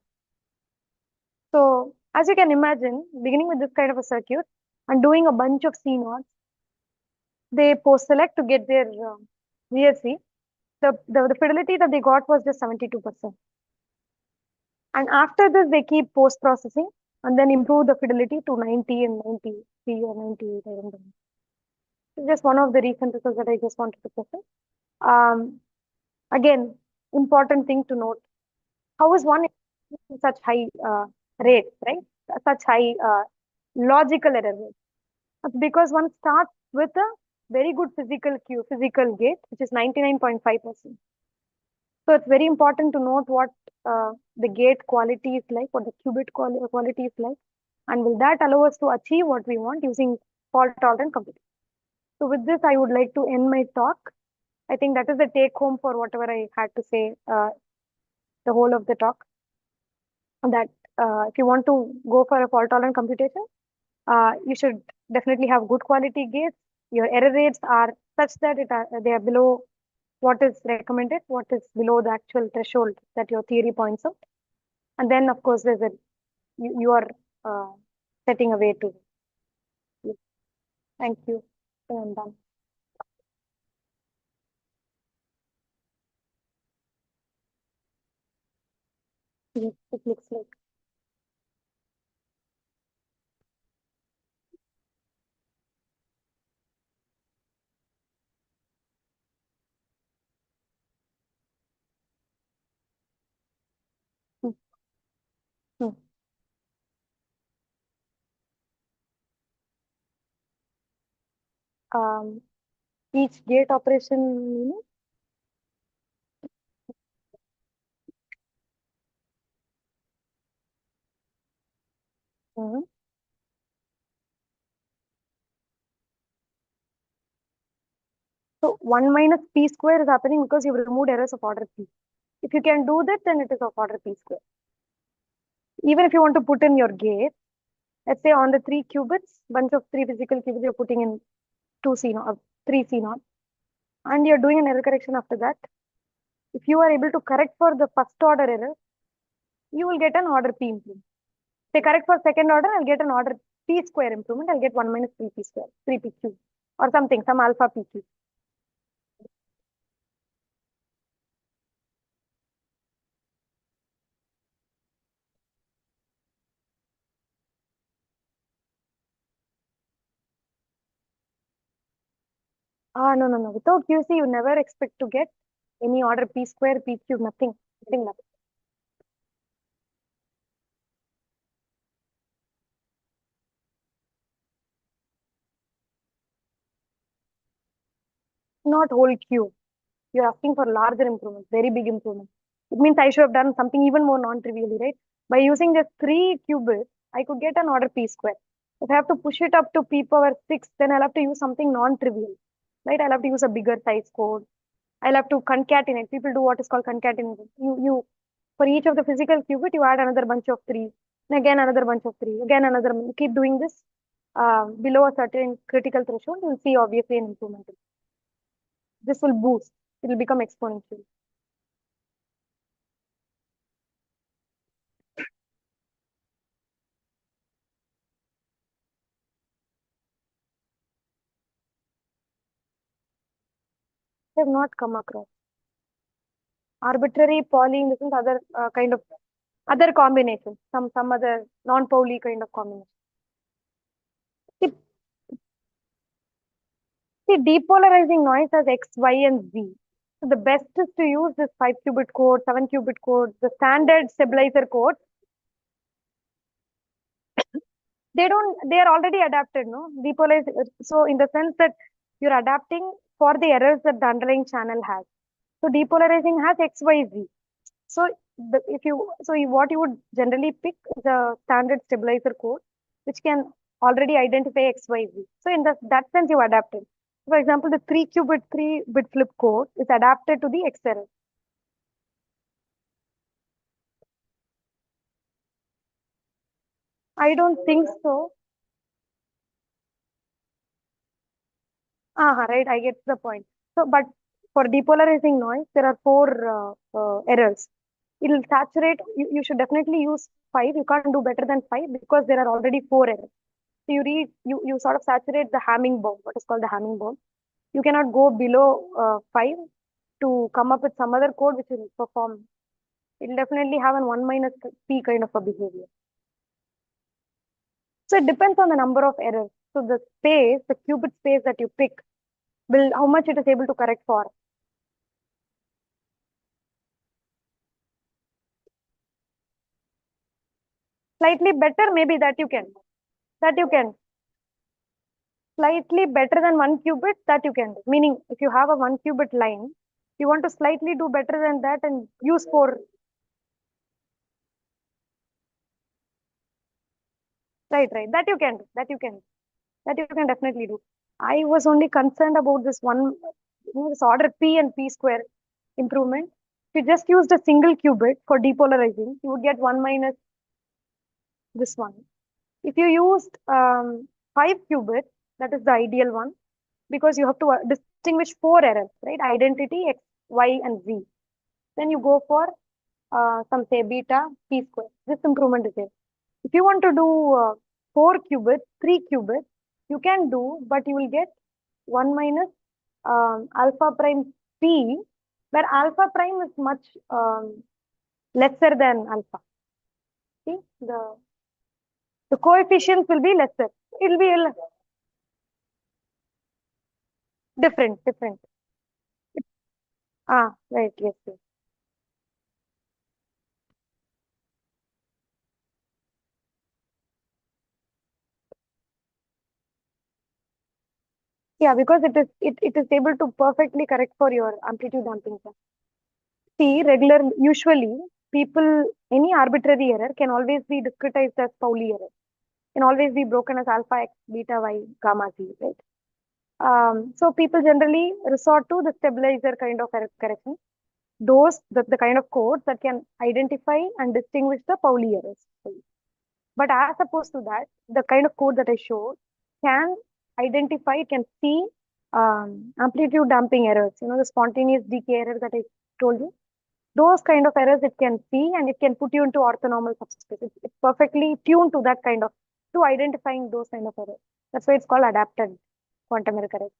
So as you can imagine, beginning with this kind of a circuit and doing a bunch of CNOTs, they post-select to get their VSC. The fidelity that they got was just 72%. And after this, they keep post-processing and then improve the fidelity to 90 and 93 or 98, I don't know. It's just one of the recent results that I just wanted to present. Again, important thing to note, how is one such high rate, right? Such high logical error rate. That's because one starts with a very good physical gate, which is 99.5%. So it's very important to note what the gate quality is like, what the qubit quality is like, and will that allow us to achieve what we want using fault-tolerant computing. So with this, I would like to end my talk. I think that is the take home for whatever I had to say, the whole of the talk. That if you want to go for a fault-tolerant computation, you should definitely have good quality gates. Your error rates are such that they are below what is recommended, what is below the actual threshold that your theory points out. And then, of course, you are setting a way to. Thank you. I'm done. Yes, it looks like. Hmm. Hmm. Each gate operation, So 1 minus p square is happening because you've removed errors of order p. If you can do that, then it is of order p square. Even if you want to put in your gate, let's say on the 3 qubits, bunch of 3 physical qubits you're putting in 2C0, 3C0, and you're doing an error correction after that. If you are able to correct for the first order error, you will get an order P improvement. Say correct for second order, I'll get an order P square improvement. I'll get 1 minus 3P square, 3PQ, or something, some alpha PQ. No. Without QC, you never expect to get any order P square, PQ, nothing like that. Not whole cube. You're asking for larger improvement, very big improvement. It means I should have done something even more non-trivially, right? By using just 3 qubits, I could get an order P square. If I have to push it up to P power 6, then I'll have to use something non-trivial, right? I'll have to use a bigger size code. I'll have to concatenate. People do what is called concatenation. You for each of the physical qubit, you add another bunch of 3, and again another bunch of 3, again another. You keep doing this below a certain critical threshold, you'll see obviously an improvement. This will boost. It will become exponential. I have not come across arbitrary Pauli in the sense other kind of other combination, some other non-Pauli kind of combination. See, depolarizing noise has X, Y, and Z. So the best is to use this 5-qubit code, 7-qubit code, the standard stabilizer code. They are already adapted, no? Depolarize. So in the sense that you're adapting for the errors that the underlying channel has. So depolarizing has X, Y, Z. So what you would generally pick is a standard stabilizer code, which can already identify X, Y, Z. So in that sense, you adapted. For example, the 3-qubit 3-bit flip code is adapted to the X error. I don't think so. Right, I get the point. So, but for depolarizing noise, there are 4 errors. It will saturate, you should definitely use 5. You can't do better than 5 because there are already 4 errors. So you sort of saturate the Hamming bound, what is called the Hamming bound. You cannot go below 5 to come up with some other code which will perform. It will definitely have an 1 minus P kind of a behavior. So it depends on the number of errors. So the qubit space that you pick will how much it is able to correct for. Slightly better, maybe that you can. Slightly better than 1 qubit, that you can do. Meaning, if you have a 1 qubit line, you want to slightly do better than that and use 4. Right. That you can do. That you can definitely do. I was only concerned about this one, this order P and P square improvement. If you just used a single qubit for depolarizing, you would get 1 minus this one. If you used 5 qubits, that is the ideal one, because you have to distinguish 4 errors, right? Identity, X, Y, and Z. Then you go for some say beta, P square. This improvement is there. If you want to do 4 qubits, 3 qubits, you can do, but you will get 1 minus alpha prime P, where alpha prime is much lesser than alpha. See, the coefficients will be lesser. It will be different. Right, yes. Yeah, because it is able to perfectly correct for your amplitude damping. See, usually people, any arbitrary error can always be discretized as Pauli error. Can always be broken as alpha X, beta Y, gamma Z, right? So people generally resort to the stabilizer kind of error correction. The kind of codes that can identify and distinguish the Pauli errors. But as opposed to that, the kind of code that I showed can identify, it can see amplitude damping errors, the spontaneous decay error that I told you. Those kind of errors it can see, and it can put you into orthonormal subspace. It's perfectly tuned to that kind of, to identifying those kind of errors. That's why it's called adapted quantum error correction.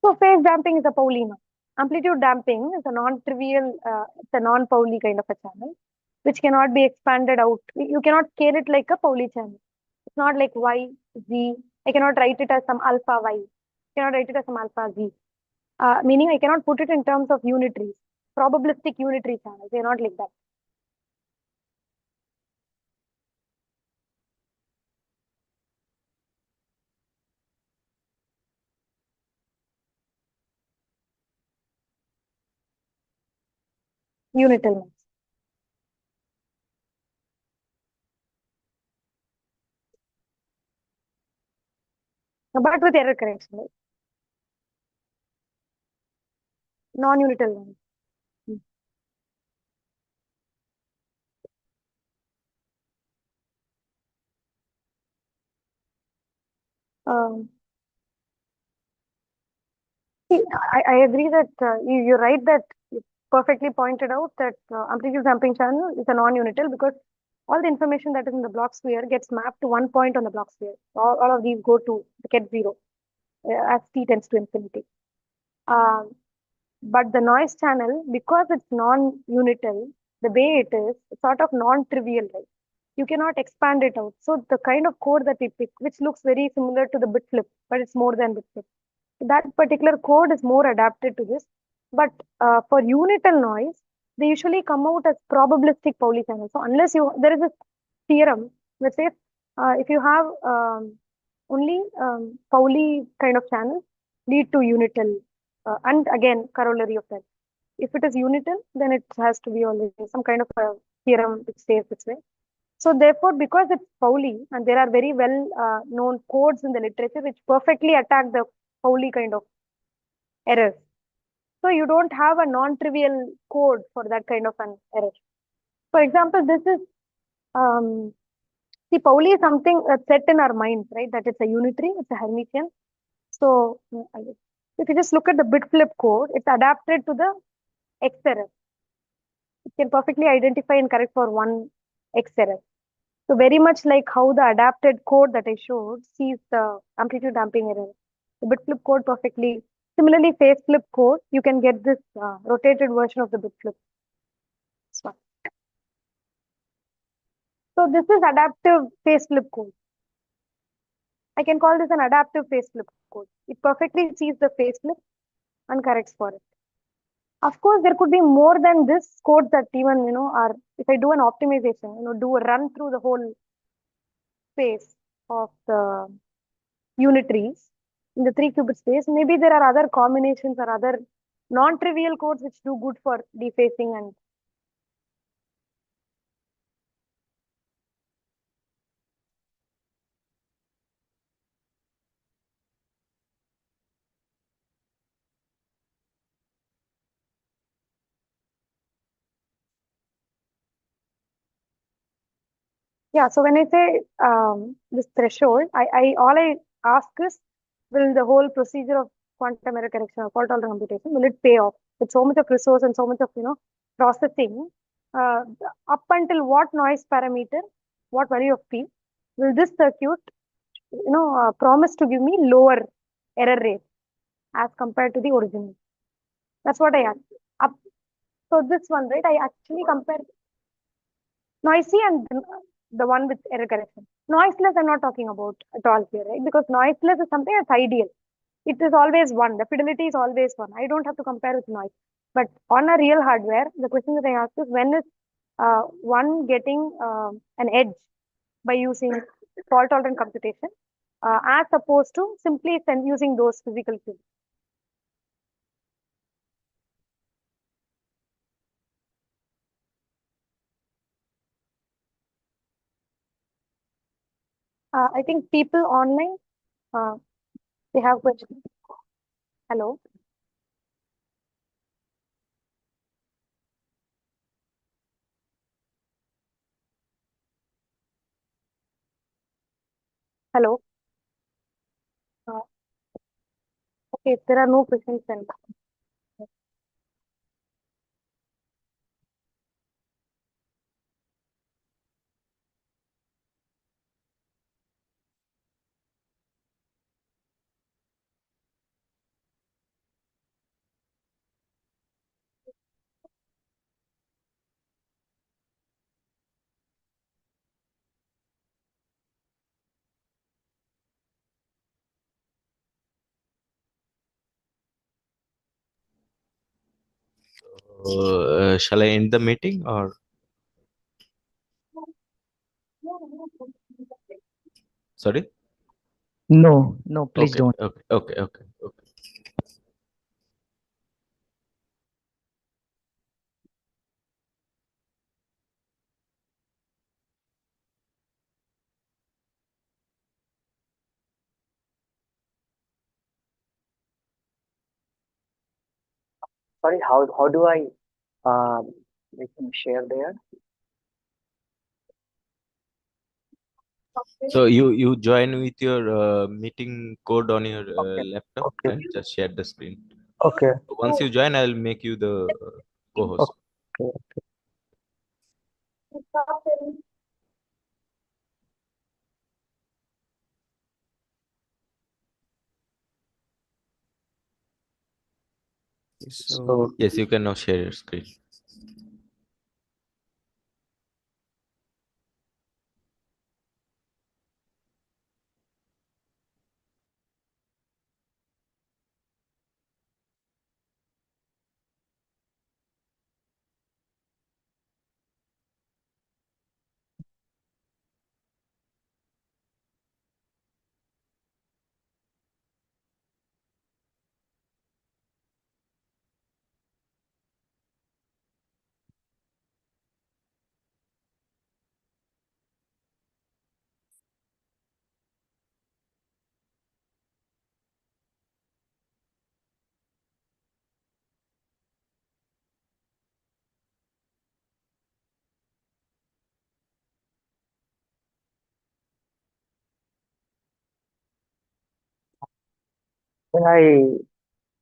So phase damping is a Pauli now. Amplitude damping is a non-trivial, it's a non-Pauli kind of a channel, which cannot be expanded out. You cannot scale it like a Pauli channel. It's not like Y, Z. I cannot write it as some alpha Y. I cannot write it as some alpha Z. Meaning I cannot put it in terms of unitaries, probabilistic unitary channels. They're not like that. Unital ones. But with error correction, right? Non-unital ones. Um, see, I agree that you're right that you perfectly pointed out that amplitude damping channel is a non-unital because all the information that is in the Bloch sphere gets mapped to one point on the Bloch sphere. All of these go to get zero as t tends to infinity. But the noise channel, because it's non-unital, the way it is, it's sort of non-trivial, right? You cannot expand it out. So the kind of code that we pick, which looks very similar to the bit flip, but it's more than bit flip. That particular code is more adapted to this. But for unital noise, they usually come out as probabilistic Pauli channels. So unless there is a theorem that says if you have only Pauli kind of channels lead to unital, and again corollary of that. If it is unital, then it has to be always some kind of a theorem which says this way. So therefore, because it's Pauli, and there are very well known codes in the literature which perfectly attack the Pauli kind of errors. So you don't have a non-trivial code for that kind of an error. For example, this is see, Pauli is something that's set in our minds, right? That it's a unitary, it's a Hermitian. So if you just look at the bit flip code, it's adapted to the X error. It can perfectly identify and correct for one X error. So very much like how the adapted code that I showed sees the amplitude damping error. The bit flip code perfectly. Similarly, phase flip code, you can get this rotated version of the bit flip. This one. So this is adaptive phase flip code. I can call this an adaptive phase flip code. It perfectly sees the phase flip and corrects for it. Of course, there could be more than this code that even, are, if I do an optimization, do a run through the whole space of the unitaries in the 3-qubit space, maybe there are other combinations or other non-trivial codes which do good for defacing and yeah. So when I say this threshold, I all I ask is, will the whole procedure of quantum error correction or fault tolerant computation, will it pay off with so much of resource and so much of processing? Uh, Up until what noise parameter, what value of p, will this circuit promise to give me lower error rate as compared to the original? That's what I asked. Up, so this one, right? I actually compare noisy and the one with error correction. Noiseless, I'm not talking about at all here, right? Because noiseless is something that's ideal. It is always one. The fidelity is always one. I don't have to compare with noise. But on a real hardware, the question that I ask is, when is one getting an edge by using fault tolerant computation as opposed to simply using those physical tools? I think people online, uh, they have questions. Hello. Hello. Okay, there are no questions then. Shall I end the meeting or sorry? No, please Okay, don't. okay. Sorry, how do I share there? So you join with your meeting code on your Okay, laptop, okay, right? Just share the screen. okay, Once you join, I'll make you the co-host. okay. So Yes, you can now share your screen. when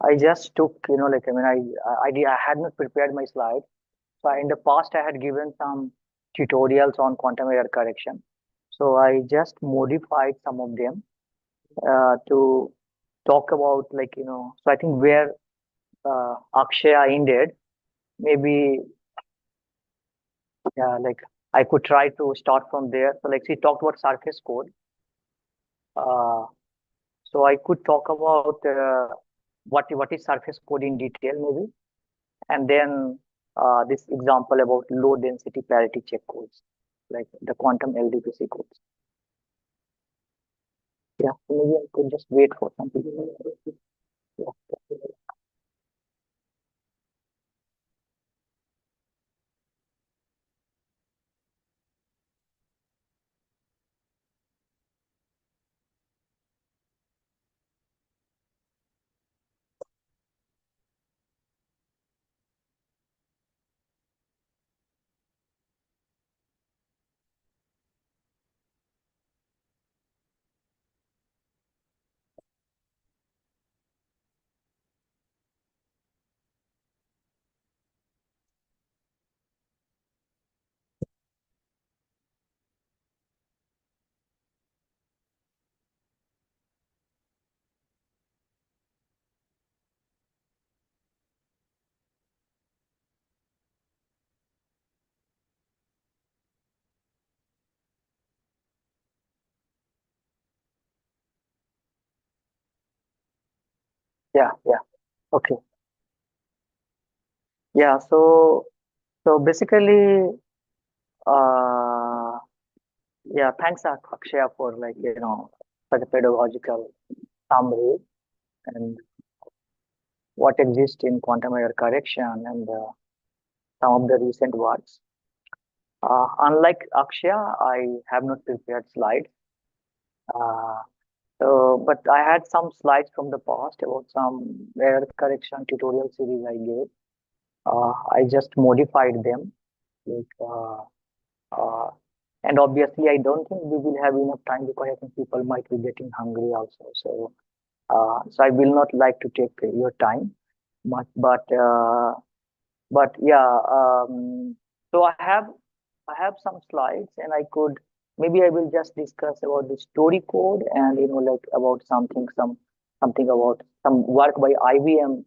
I just took, like I had not prepared my slide. So in the past I had given some tutorials on quantum error correction. So I just modified some of them to talk about So I think where Akshaya ended, maybe I could try to start from there. So like she talked about surface code. Uh, so I could talk about what is surface code in detail maybe, and then this example about low density parity check codes, like the quantum LDPC codes. Yeah, so maybe I could just wait for some people. Yeah. Yeah. Okay. Yeah. So basically, uh, yeah. Thanks, Akshaya, for such a pedagogical summary and what exists in quantum error correction and some of the recent works. Unlike Akshaya, I have not prepared slides. Uh, but I had some slides from the past about some error correction tutorial series I gave. I just modified them. Like, uh, And obviously, I don't think we will have enough time because I think people might be getting hungry also. So, so I will not like to take your time much, but yeah. So I have some slides, and I could maybe I will just discuss about the story code and like about something about some work by IBM,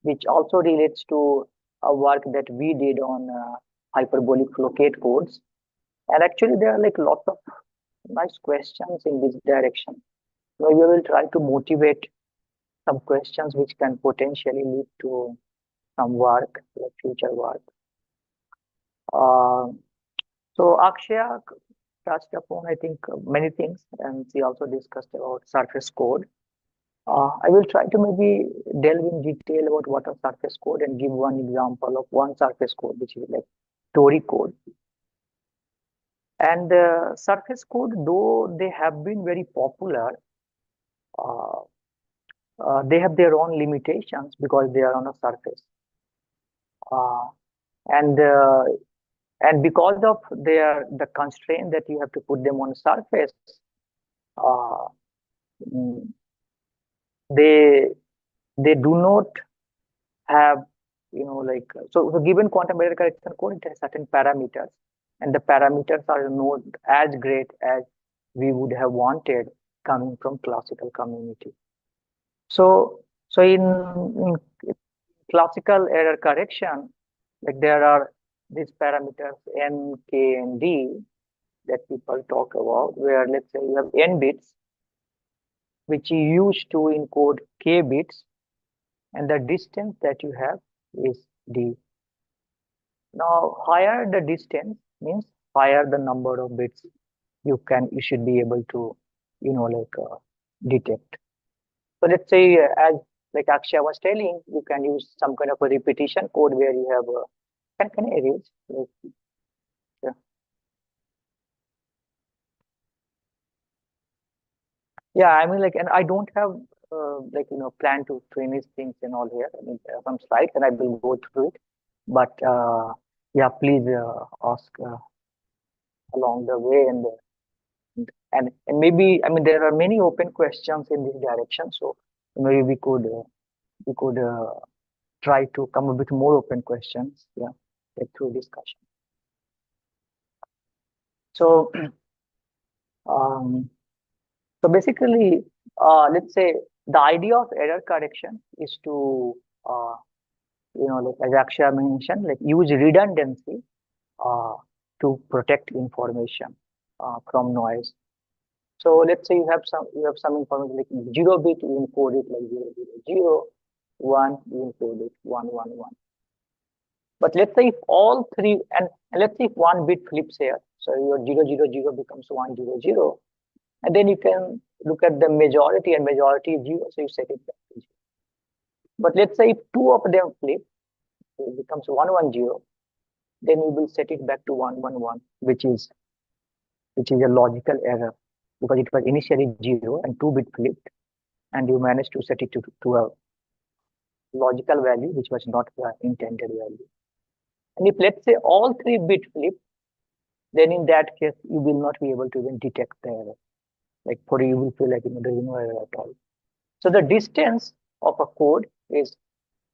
which also relates to a work that we did on hyperbolic flocate codes. And actually, there are like lots of nice questions in this direction. Maybe we will try to motivate some questions which can potentially lead to some work, like future work. So Akshaya touched upon, I think, many things, and she also discussed about surface code. I will try to maybe delve in detail about what a surface code and give one example of one surface code, which is like Tori code. And surface code, though they have been very popular, they have their own limitations because they are on a surface. And because of the constraint that you have to put them on a surface, uh, mm, they do not have like so given quantum error correction code, it has certain parameters, and the parameters are not as great as we would have wanted coming from classical community. So in classical error correction, like there are these parameters n, k, and d that people talk about, where let's say you have n bits, which you use to encode k bits, and the distance that you have is d. Now, higher the distance means higher the number of bits you should be able to, detect. So let's say, as like Akshaya was telling, you can use some kind of a repetition code where you have a, can I erase? Like, yeah. Yeah, I mean, like, and I don't have like plan to finish things and all here. I mean, some slides, and I will go through it. But yeah, please ask along the way, and maybe, I mean, there are many open questions in this direction, so maybe we could try to come up with more open questions, yeah, like through discussion. So so basically, let's say the idea of error correction is to like as Akshaya mentioned, like use redundancy to protect information from noise. So let's say you have some information like 0 bit, you encode it like 0, 0, 0, 1, you encode it 1, 1, 1. But let's say if all three, and let's say if one bit flips here, so your 0, 0, 0 becomes 1, 0, 0, and then you can look at the majority, and majority is 0, so you set it back to 0. But let's say if two of them flip, it becomes 1, 1, 0, then you will set it back to 1, 1, 1, which is a logical error, because it was initially 0 and 2 bit flipped, and you managed to set it to a logical value which was not the intended value. And if let's say all 3 bit flip, then in that case you will not be able to even detect the error. Like for you will feel like there is no error at all. So the distance of a code is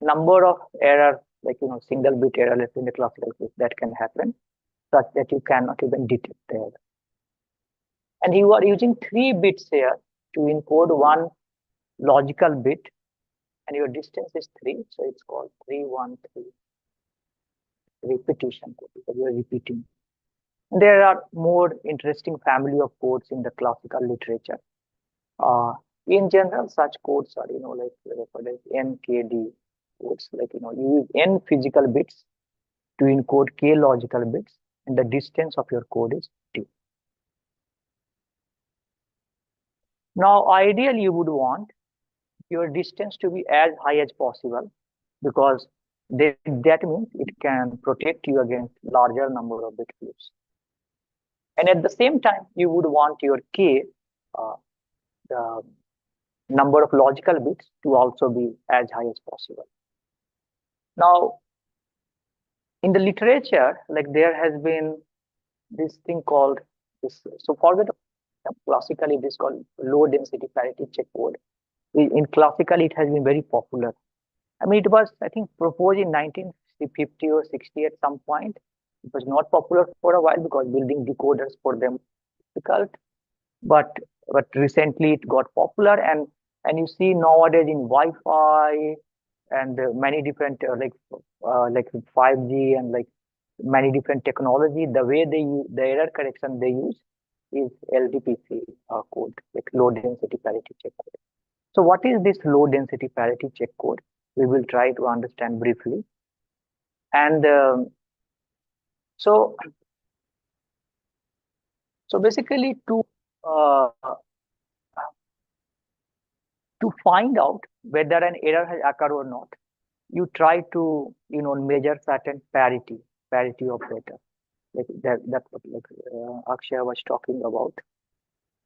number of error, like single bit error, let's say in the classical case, that can happen, such that you cannot even detect the error. And you are using 3 bits here to encode one logical bit, and your distance is 3, so it's called 313 repetition code, because you are repeating. There are more interesting family of codes in the classical literature. In general, such codes are like referred as NKD codes, like you use n physical bits to encode k logical bits, and the distance of your code is d. Now, ideally, you would want your distance to be as high as possible, because that means it can protect you against larger number of bit flips. And at the same time, you would want your k, the number of logical bits, to also be as high as possible. Now, in the literature, like there has been this thing called So forget classically it is called low density parity check code. In classical it has been very popular. I mean, it was, I think, proposed in 1950 or 60 at some point. It was not popular for a while because building decoders for them difficult. But recently it got popular, and you see nowadays in Wi-Fi and many different like 5G and like many different technology, the way they use the error correction they use is LDPC code, like low density parity check code. So what is this low density parity check code? We will try to understand briefly. And so basically uh, to find out whether an error has occurred or not, you try to measure certain parity operator. Like that's what Akshay was talking about.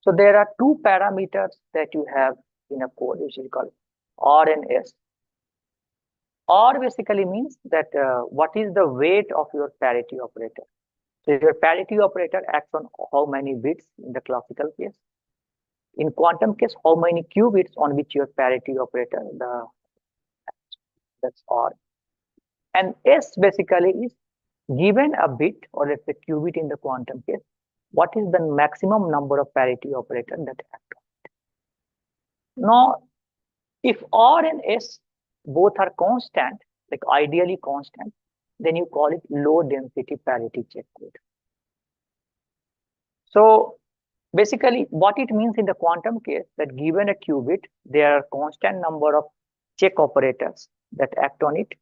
So there are two parameters that you have in a code, which is called R and S. R basically means that what is the weight of your parity operator. So your parity operator acts on how many bits in the classical case. In quantum case, how many qubits on which your parity operator, that's R. And S basically is given a bit, or let's say qubit in the quantum case, what is the maximum number of parity operator that act on it. Now, if R and S both are constant, like ideally constant, then you call it low density parity check code. So basically what it means in the quantum case, that given a qubit, there are constant number of check operators that act on it,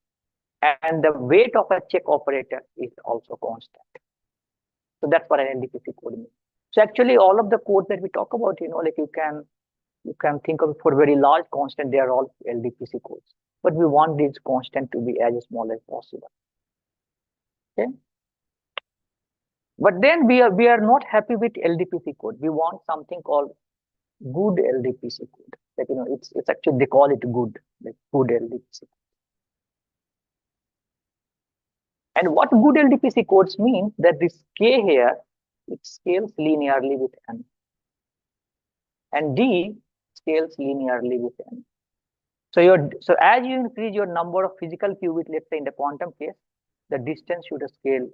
and the weight of a check operator is also constant. So that's what an LDPC code means. So actually all of the codes that we talk about, like you can think of for very large constant, they are all LDPC codes. But we want this constant to be as small as possible. Okay. But then we are not happy with LDPC code. We want something called good LDPC code. Like it's actually they call it good, like good LDPC. And what good LDPC codes mean that this K here, it scales linearly with N. And D scales linearly with N. So as you increase your number of physical qubits, let's say in the quantum case, the distance should scale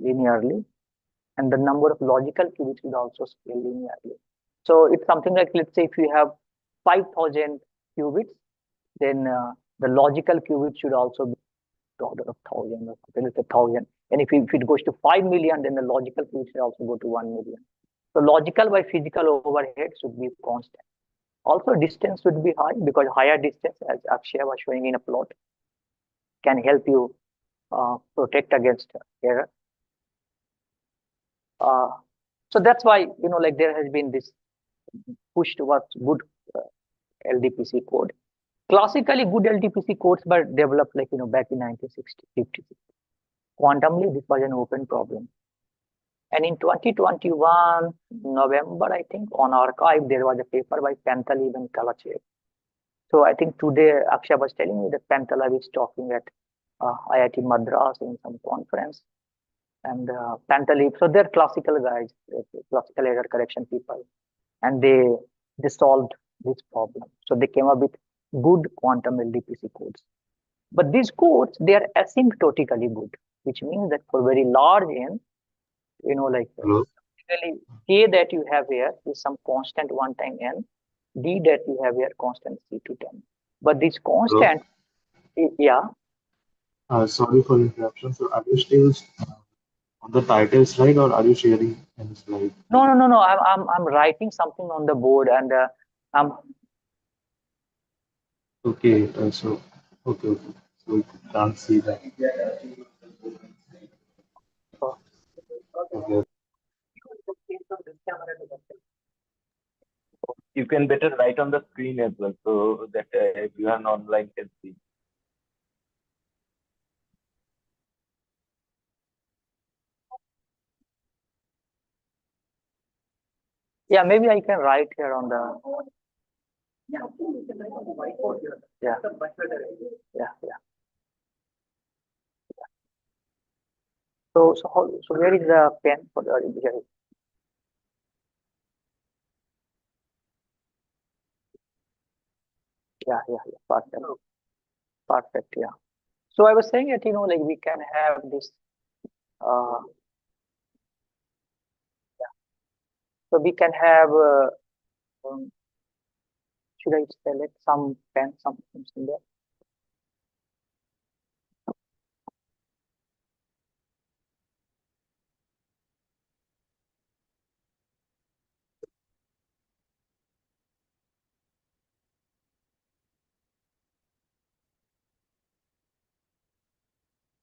linearly, and the number of logical qubits should also scale linearly. So it's something like, let's say if you have 5,000 qubits, then the logical qubit should also be the order of 1,000 or something, let's say 1,000. And if it goes to 5 million, then the logical qubit should also go to 1 million. So logical by physical overhead should be constant. Also distance should be high, because higher distance, as Akshay was showing in a plot, can help you protect against error. So that's why, like there has been this push towards good LDPC code. Classically, good LDPC codes were developed like, back in 1960, 50. Quantumly, this was an open problem. And in 2021, November, I think, on arXiv, there was a paper by Pantalev and Kalachev. So I think today, Akshay was telling me that Pantalev is talking at IIT Madras in some conference. And Pantalev, so they're classical guys, classical error correction people. And they solved this problem. So they came up with good quantum LDPC codes. But these codes, they are asymptotically good, which means that for very large N, like K that you have here is some constant 1 time N, D that you have here constant C210. But this constant, yeah. Sorry for interruption. So are you still on the title slide, or are you sharing any slide? No. I'm writing something on the board, and I'm. Okay. Okay. So we can't see that. Okay. You can better write on the screen as well, so that everyone online can see. Yeah, maybe I can write here on the. Yeah. So where is the pen for the here? Perfect. Yeah. So I was saying that, like we can have this, so we can have, should I select some pen, something in there?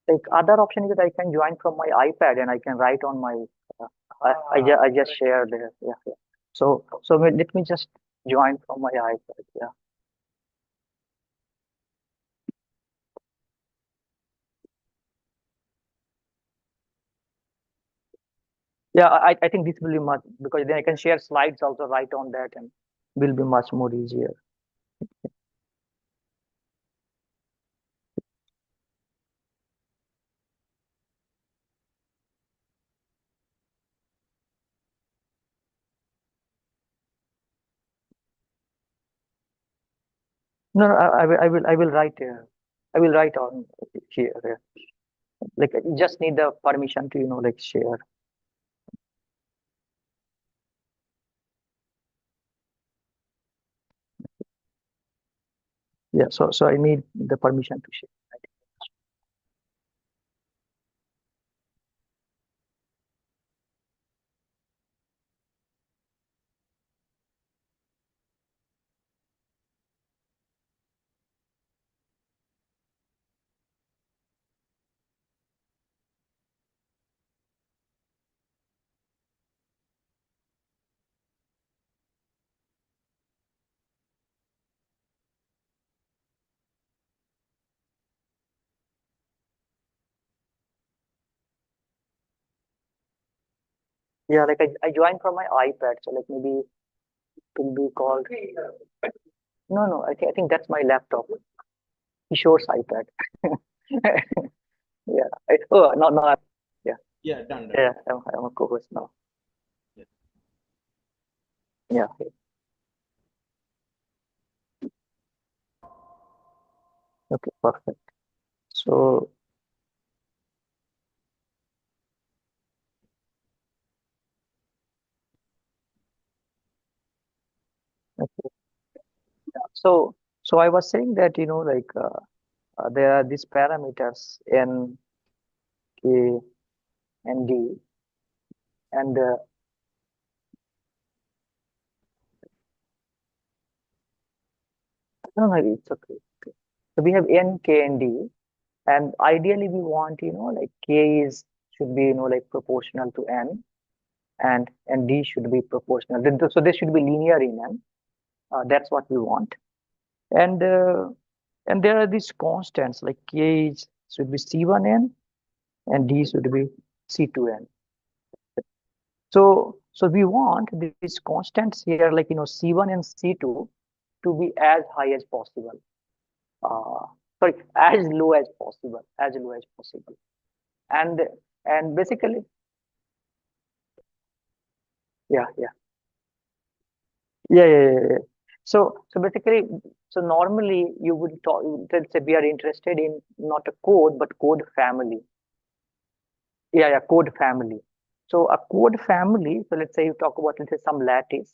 Like other option is that I can join from my iPad and I can write on my, I just shared there. Yeah, yeah. So let me just join from my iPad. Yeah. Yeah, I think this will be much, because then I can share slides also right on that and will be much more easier. No, no, I will write here. I will write on here. Yeah. Like I just need the permission to, like share. Yeah, so I need the permission to share. Yeah, like I joined from my iPad, so like maybe it will be called. No, I think that's my laptop. Kishore's iPad. Yeah. Oh, no. Yeah. Yeah, done. Yeah, I'm a co-host now. Yeah. Yeah. Okay, perfect. So okay. So I was saying that, like there are these parameters N, K, and D, and no, it's okay. Okay. So we have N, K, and D, and ideally we want, like K should be, like proportional to N, and D should be proportional. So they should be linear in N. That's what we want. And there are these constants like K should be C1N and D should be C2N. So we want these constants here, like, C1 and C2 to be as high as possible. Sorry, as low as possible, And basically, yeah. Yeah. So basically, so normally you would talk, let's say we are interested in not a code, but code family. Yeah, code family. So a code family, so let's say you talk about, let's say some lattice.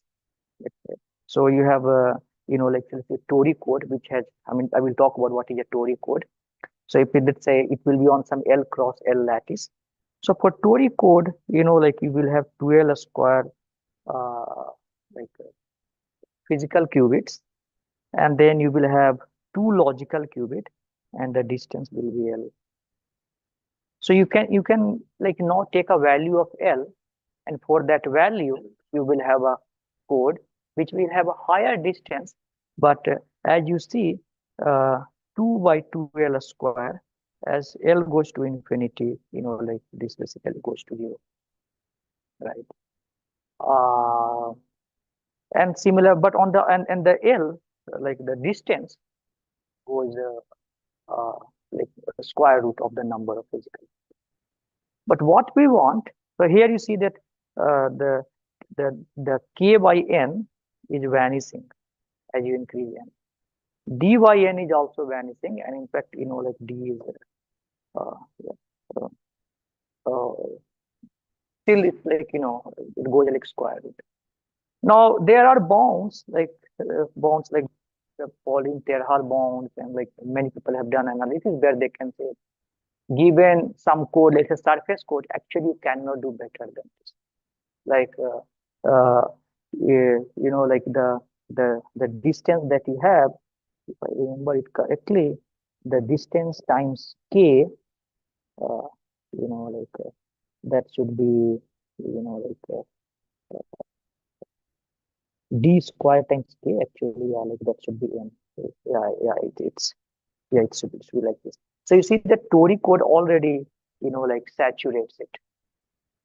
Let's say. So you have a, like let's say Tori code, which has, I will talk about what is a Tori code. So if let's say it will be on some L cross L lattice. So for Tori code, like you will have 2L square, like physical qubits, and then you will have 2 logical qubit, and the distance will be L. So you can like now take a value of L, and for that value you will have a code which will have a higher distance, but as you see, 2 by 2L square, as L goes to infinity, like this basically goes to 0, right? And similar, but on the and the L, like the distance goes like the square root of the number of physical. But what we want, so here you see that the K by N is vanishing as you increase N. dyn is also vanishing, and in fact, like d is yeah, uh, still it's like it goes like square root. Now there are bounds like the Pauline Terhar bounds, and like many people have done analysis where they can say, given some code, like a surface code, actually you cannot do better than this. Like like the distance that you have, if I remember it correctly, the distance times k, that should be d square times k. Actually, yeah, like that should be n. It should be like this. So you see the Tori code already like saturates it.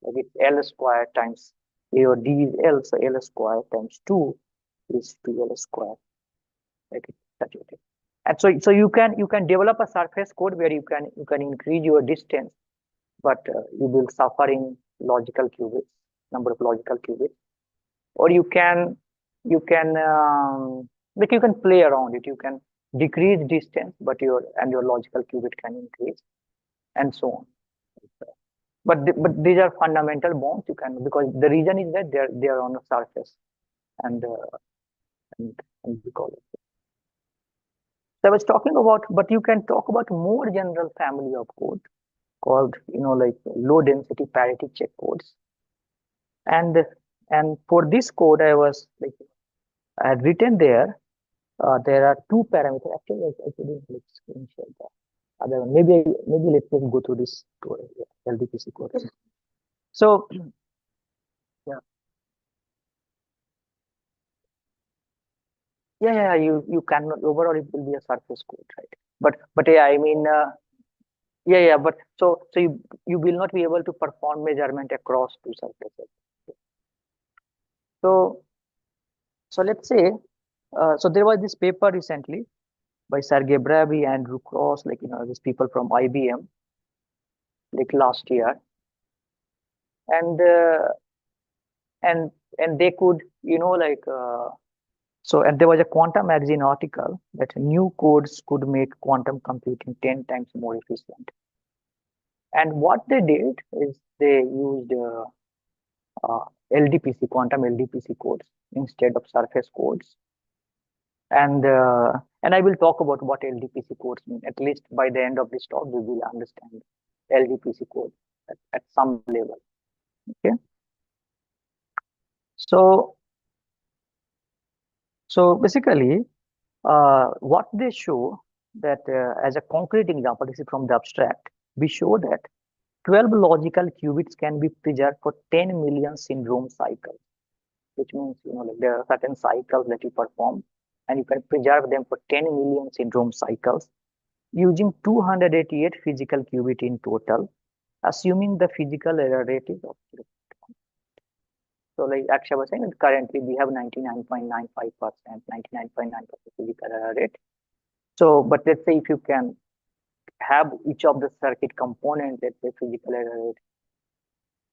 Like it's L square times A, or D is L, so L square times 2 is 2L square. Like it's saturated. And so you can develop a surface code where you can increase your distance, but you will suffer in logical qubits, number of logical qubits. Or you can like you can play around it. You can decrease distance, but your logical qubit can increase, and so on. But these are fundamental bonds you can, because the reason is that they're on the surface, and we call it. So I was talking about, but you can talk about more general family of code called like low density parity check codes. And for this code, I had written there. There are two parameters. Actually, I didn't like screen share that. Other maybe let's just go through this code, LDPC code. So yeah, you cannot, overall it will be a surface code, right? But yeah, I mean but so you will not be able to perform measurement across two surfaces. So let's say so there was this paper recently by Sergey Bravy and Drew Cross, like these people from IBM, like last year, and they could so, and there was a Quantum Magazine article that new codes could make quantum computing 10 times more efficient. And what they did is they used LDPC, quantum LDPC codes instead of surface codes. And I will talk about what LDPC codes mean. At least by the end of this talk, we will understand LDPC code at some level. Okay. So basically, what they show that as a concrete example, this is from the abstract, we show that 12 logical qubits can be preserved for 10 million syndrome cycles, which means like there are certain cycles that you perform, and you can preserve them for 10 million syndrome cycles using 288 physical qubits in total, assuming the physical error rate is of 0.1. So like Akshay was saying, currently we have 99.95%, 99.9% physical error rate. So, but let's say if you can have each of the circuit components, let's say physical error rate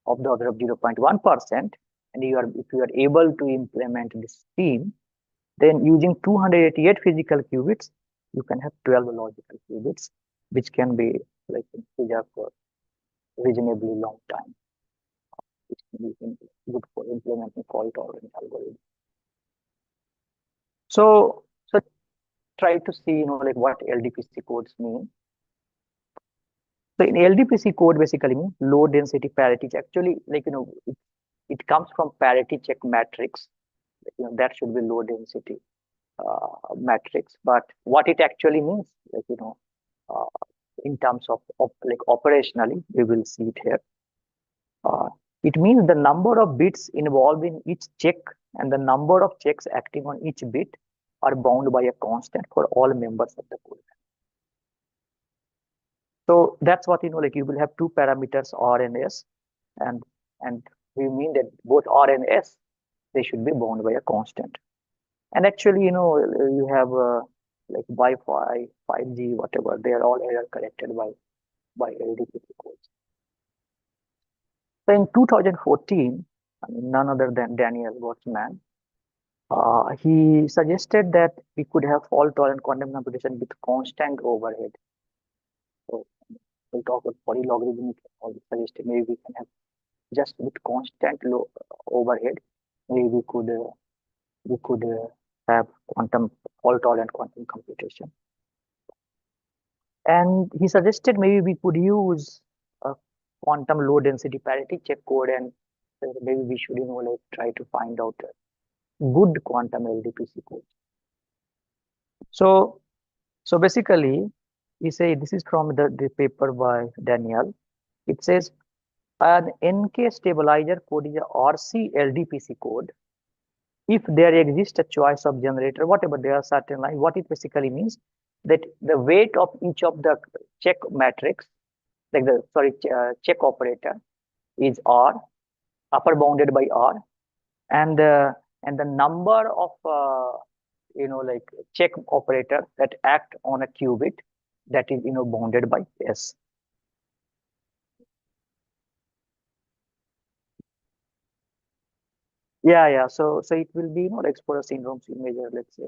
of the order of 0.1%, and if you are able to implement this scheme, then using 288 physical qubits, you can have 12 logical qubits, which can be like preserved for reasonably long time. Which can be good for implementing fault tolerant algorithm. So try to see like what LDPC codes mean. So in LDPC code basically means low density parity. Actually, like it comes from parity check matrix. That should be low density matrix. But what it actually means, like in terms of like operationally, we will see it here. It means the number of bits involved in each check and the number of checks acting on each bit are bound by a constant for all members of the code. So that's what like you will have two parameters R and S, and we mean that both R and S, they should be bound by a constant. And actually, you have like Wi-Fi, 5G, whatever, they are all error corrected by LDPC codes. So in 2014, I mean, none other than Daniel Gottman He suggested that we could have fault-tolerant quantum computation with constant overhead. So we'll talk about polylogarithmic, or suggested maybe we can have just with constant low overhead. Maybe we could have quantum fault-tolerant quantum computation. And he suggested maybe we could use a quantum low density parity check code, and maybe we should like try to find out a good quantum LDPC code. So basically, he say this is from the paper by Daniel. It says an NK stabilizer code is a RC LDPC code. If there exists a choice of generator, whatever, there are certain lines. What it basically means that the weight of each of the check matrix, like the check operator, is R, upper bounded by R, and the number of like check operator that act on a qubit, that is bounded by S. Yeah. So it will be like for a syndrome you measure, let's say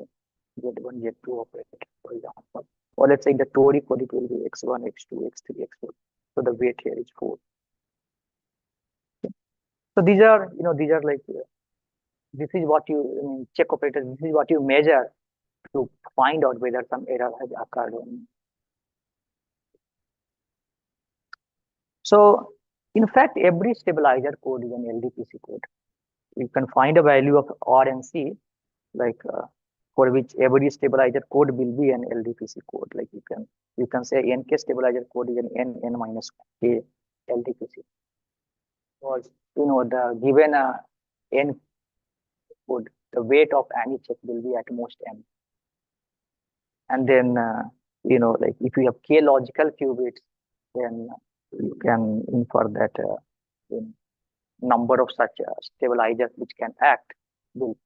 Z1, Z2 operator, for example, or let's say the toric code, it will be X1, X2, X3, X4. So the weight here is 4. So these are like this is what you check operators. This is what you measure to find out whether some error has occurred or not. So in fact, every stabilizer code is an LDPC code. You can find a value of R and C, like for which every stabilizer code will be an LDPC code. Like you can say NK stabilizer code is an N minus K LDPC. Because the given N code, the weight of any check will be at most M. And then like if you have K logical qubits, then you can infer that number of such stabilizers which can act will.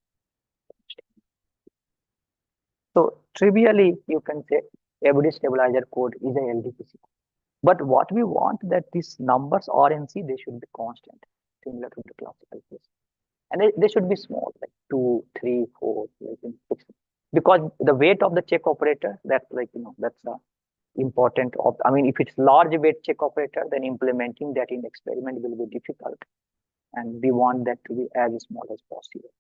So trivially, you can say every stabilizer code is a LDPC code. But what we want that these numbers R and C, they should be constant, similar to the classical case. And they should be small, like 2, 3, 4, like 6. Because the weight of the check operator, that's like, that's important. I mean, if it's large weight check operator, then implementing that in experiment will be difficult. And we want that to be as small as possible.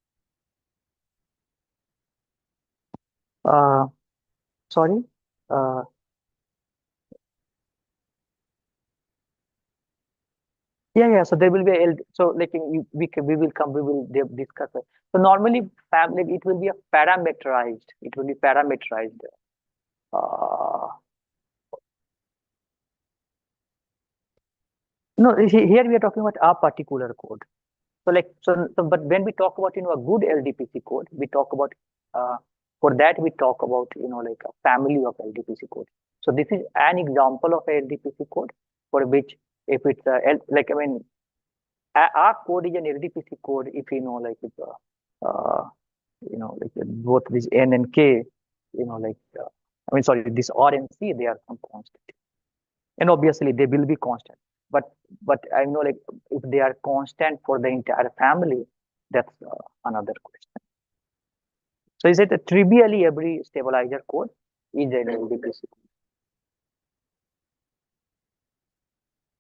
Sorry. Yeah. So there will be a so like we will discuss it. So normally it will be a parameterized. It will be parameterized. No, here we are talking about a particular code. So but when we talk about a good LDPC code, we talk about for that we talk about like a family of LDPC code. So this is an example of a LDPC code for which if it's like I mean our code is an LDPC code if like it's like both this N and K like I mean sorry, this R and C, they are some constant, and obviously they will be constant. But I know like if they are constant for the entire family, that's another question. So is it that trivially every stabilizer code is an LDPC code?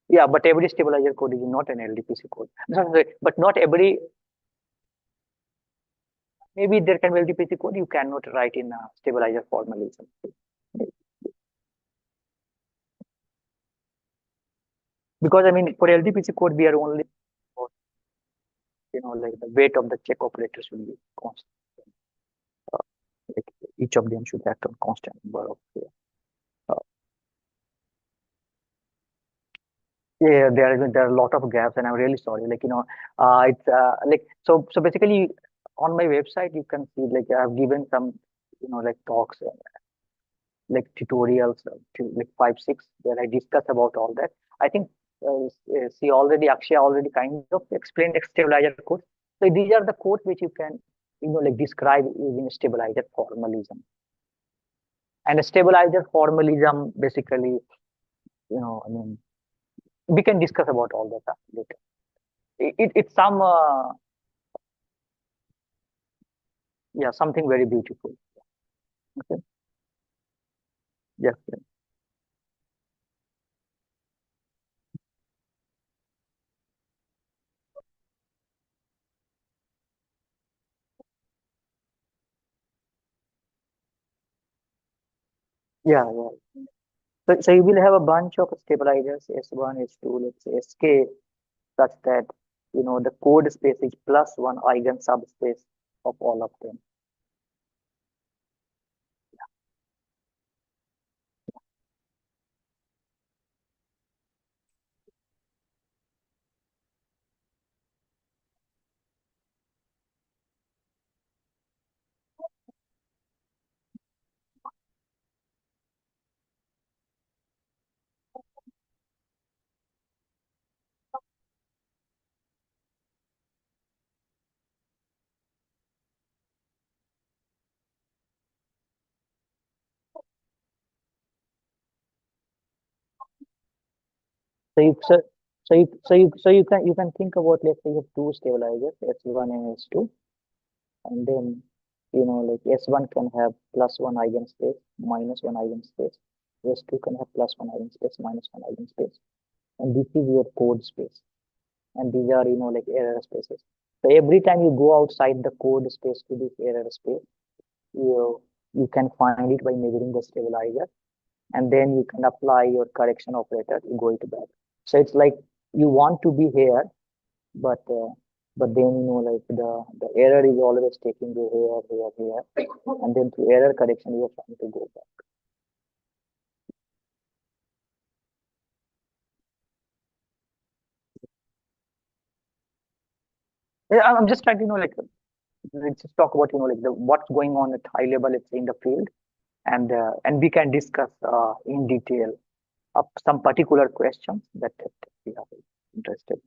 Yeah, but every stabilizer code is not an LDPC code. But not every. Maybe there can be LDPC code you cannot write in a stabilizer formalism. Because I mean, for LDPC code, we are only, like the weight of the check operator should be constant. Like each of them should act on constant number of. Yeah, there are a lot of gaps, and I'm really sorry. Like it's like so basically on my website you can see like I've given some like talks, like tutorials, like 5, 6 where I discuss about all that. I think Akshay already kind of explained stabilizer code. So these are the codes which you can like describe using stabilizer formalism. And a stabilizer formalism basically, I mean, we can discuss about all that later. It's some Yeah, something very beautiful. Okay. Yeah. Yeah, yeah. So you will have a bunch of stabilizers, S1, S2, let's say Sk, such that the code space is plus one eigen subspace of all of them. So you so you can think about, let's say you have two stabilizers, S1 and S2, and then like S1 can have plus one eigenspace, minus one eigenspace. S2 can have plus one eigenspace, minus one eigenspace. And this is your code space. And these are like error spaces. So every time you go outside the code space to this error space, you can find it by measuring the stabilizer, and then you can apply your correction operator to go it back. So it's like you want to be here, but then like the error is always taking you here, and then through error correction you are trying to go back. Yeah, I'm just trying to like let's just talk about like what's going on at high level, let's say in the field, and we can discuss in detail some particular questions that we are interested in.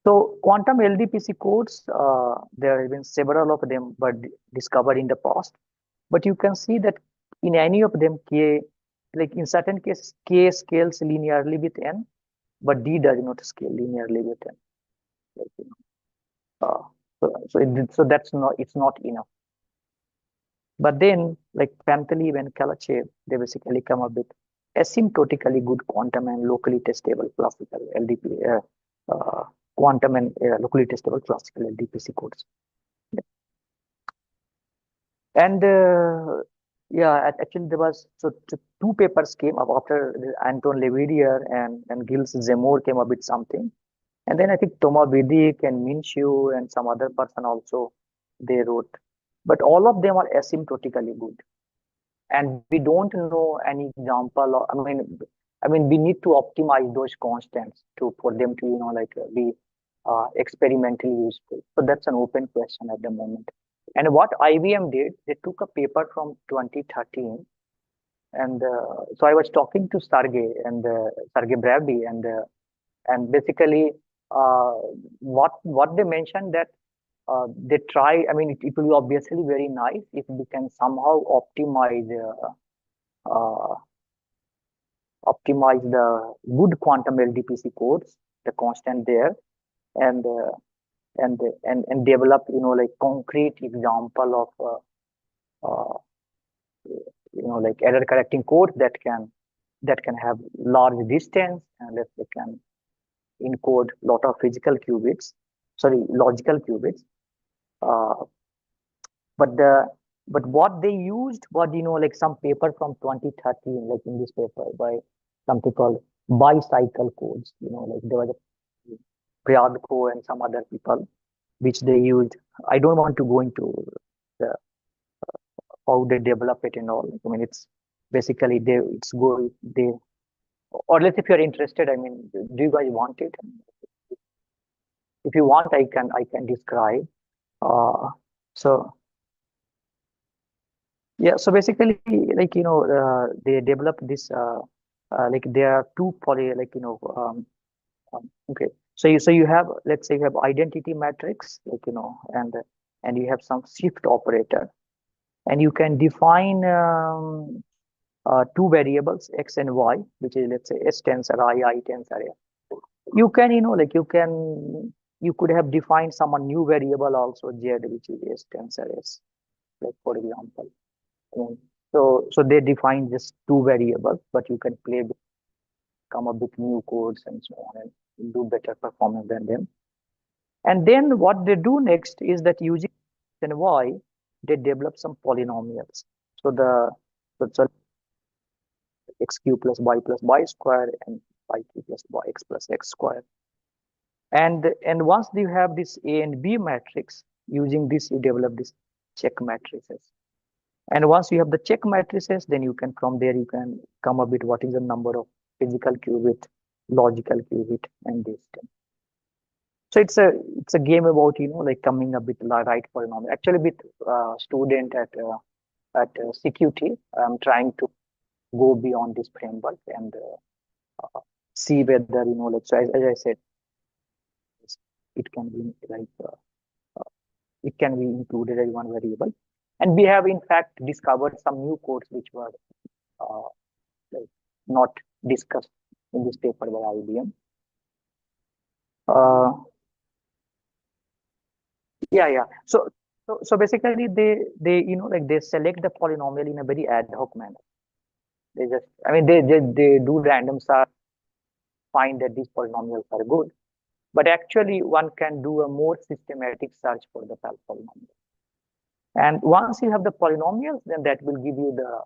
So quantum LDPC codes, there have been several of them, but discovered in the past. But you can see that in any of them, like in certain cases, K scales linearly with N, but D does not scale linearly with N. Like, so that's not, it's not enough. But then, like Panteleev and Kalachev, they basically come up with asymptotically good quantum and locally testable classical LDP, quantum and locally testable classical LDPC codes. And actually there was, so two papers came up after Anton Leverrier and Gilles Zemmour came up with something. And then I think Thomas Vidic and Minshew and some other person also, they wrote. But all of them are asymptotically good. And we don't know any example. I mean, we need to optimize those constants for them to, like be experimentally useful. So that's an open question at the moment. And what IBM did, they took a paper from 2013, and so I was talking to Sergey and Sergey Bravdy, and basically what they mentioned that they try. I mean, it will be obviously very nice if we can somehow optimize the good quantum LDPC codes, the constant there, and develop like concrete example of like error correcting code that can have large distance, and that they can encode lot of logical qubits. But what they used was like some paper from 2013, like in this paper by something called bicycle codes. Like there was a Priadko and some other people which they used. I don't want to go into the how they develop it and all. I mean, it's basically or let's, if you're interested, I mean, do you guys want it? If you want, I can describe. So yeah, so basically, like they developed this. Like there are two poly, like okay. So you have, let's say you have identity matrix, like and you have some shift operator, and you can define two variables x and y, which is, let's say, S tensor I tensor A. You can like you could have defined some new variable also Z, which is S tensor S. like for example. So they define just two variables, but you can come up with new codes and so on and do better performance than them. And then what they do next is that using X and Y, they develop some polynomials. So x cube plus y square and y cube plus x plus x square. And once you have this A and B matrix, using this you develop this check matrices. And once you have the check matrices, then you can from there you can come up with what is the number of physical qubit, logical qubit, and this thing. So it's a game about like coming up with the right polynomial. Actually, with student at CQT, I'm trying to go beyond this framework and see whether like so as I said, it can be like it can be included as one variable. And we have in fact discovered some new codes which were like not discussed in this paper by IBM. Yeah. So basically they like they select the polynomial in a very ad hoc manner. They just they do random search, find that these polynomials are good, but actually one can do a more systematic search for the polynomial. And once you have the polynomials, then that will give you the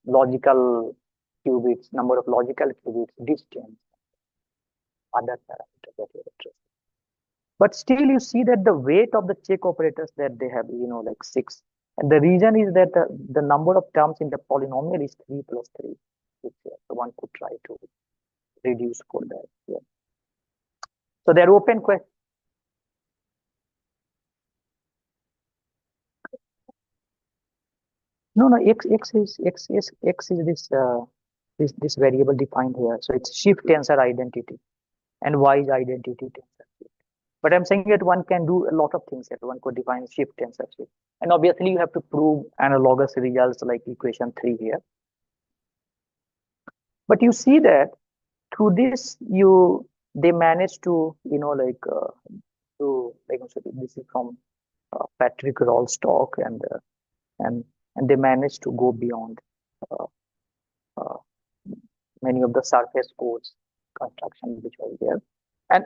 logical qubits, number of logical qubits, distance, other parameters that you're interested. But still you see that the weight of the check operators that they have, like 6. And the reason is that the number of terms in the polynomial is 3 plus 3. So one could try to reduce for that. Yeah. So they're open questions. No, x is this variable defined here. So it's shift tensor identity, and y is identity tensor shift. But I'm saying that one can do a lot of things here. One could define shift tensor shift, and obviously you have to prove analogous results like equation 3 here. But you see that through this they manage to so this is from Patrick Rollstock and they managed to go beyond many of the surface codes construction which was there. And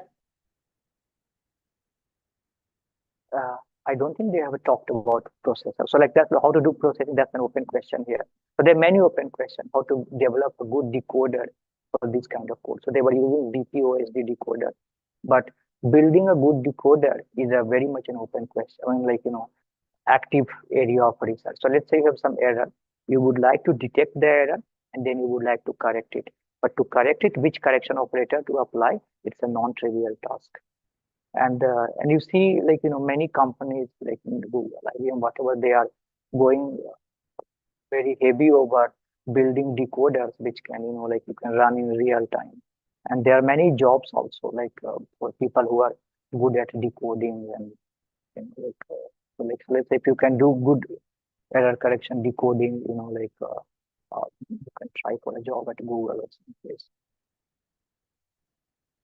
I don't think they have talked about processor. So like that, how to do processing, that's an open question here. So there are many open questions, how to develop a good decoder for this kind of code. So they were using DPoSD decoder, but building a good decoder is a very much an open question. Active area of research. So let's say you have some error, you would like to detect the error and then you would like to correct it. But to correct it, which correction operator to apply, it's a non-trivial task. And you see many companies like Google, IBM, whatever, they are going very heavy over building decoders which can you can run in real time. And there are many jobs also for people who are good at decoding and so let's say if you can do good error correction decoding, you can try for a job at Google or some place.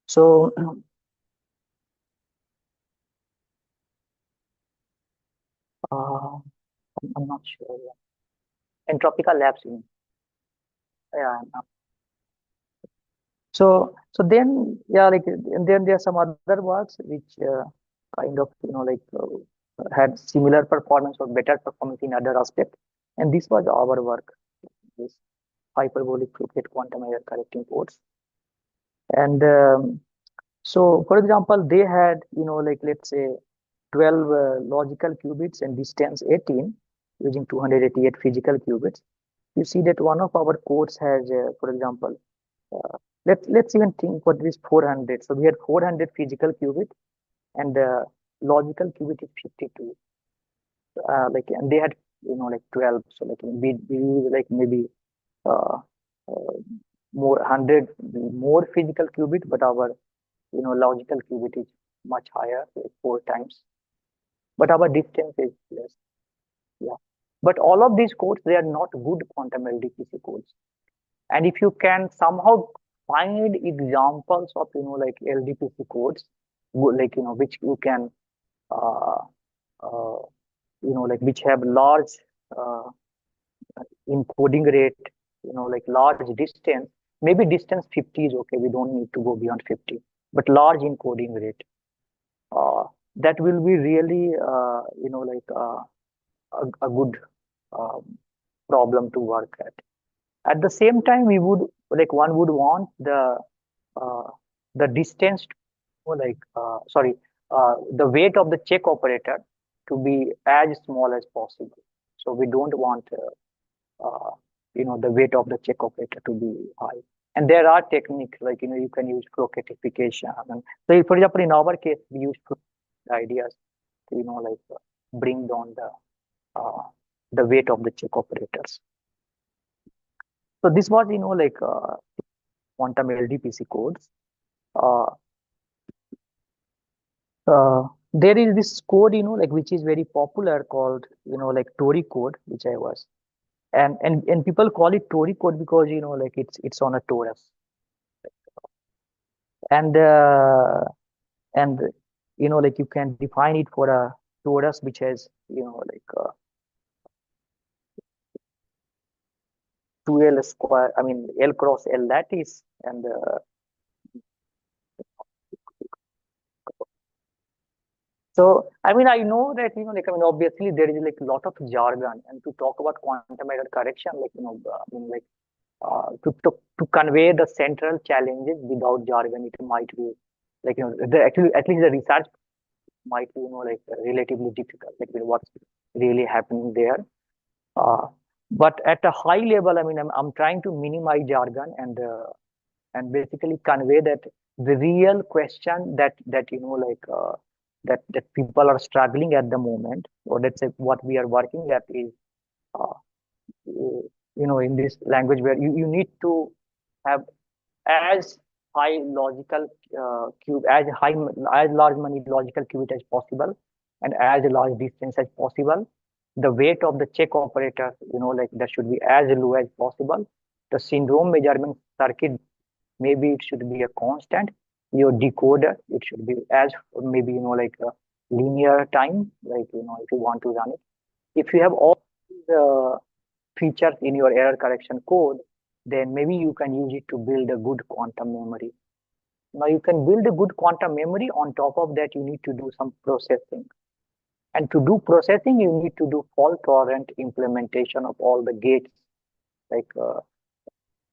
So I'm not sure. Yeah. Entropical Labs. Yeah. So then and then there are some other works which kind of had similar performance or better performance in other aspects, and this was our work, this hyperbolic Crooked quantum error correcting codes. And so for example, they had let's say 12 logical qubits and distance 18 using 288 physical qubits. You see that one of our codes has for example let's even think what is 400. So we had 400 physical qubit and logical qubit is 52. And they had 12. So we maybe more 100 more physical qubit, but our logical qubit is much higher, 4 times. But our distance is less. Yeah. But all of these codes, they are not good quantum LDPC codes. And if you can somehow find examples of LDPC codes, which you can like which have large encoding rate, like large distance. Maybe distance 50 is okay. We don't need to go beyond 50, but large encoding rate. That will be really, like a good problem to work at. At the same time, we would one would want the distance, the weight of the check operator to be as small as possible. So we don't want the weight of the check operator to be high. And there are techniques like you can use croquetification. And so, for example, in our case, we use ideas to bring down the weight of the check operators. So this was quantum LDPC codes. There is this code which is very popular called Tori code, which I was, and people call it Tori code because it's on a torus, and you can define it for a torus which has 2L square, I mean L cross L lattice, and so I mean I know that obviously there is a lot of jargon, and to talk about quantum error correction, to convey the central challenges without jargon, it might be actually at least the research might be relatively difficult, what's really happening there. But at a high level, I mean, I'm trying to minimize jargon and basically convey that the real question that that people are struggling at the moment, or let's say what we are working at is in this language where you need to have as high logical as large many logical qubit as possible, and as large distance as possible. The weight of the check operator, that should be as low as possible. The syndrome measurement circuit, maybe it should be a constant. Your decoder, it should be as maybe a linear time, if you want to run it. If you have all the features in your error correction code, then maybe you can use it to build a good quantum memory. Now you can build a good quantum memory. On top of that, you need to do some processing. And to do processing, you need to do fault tolerant implementation of all the gates, like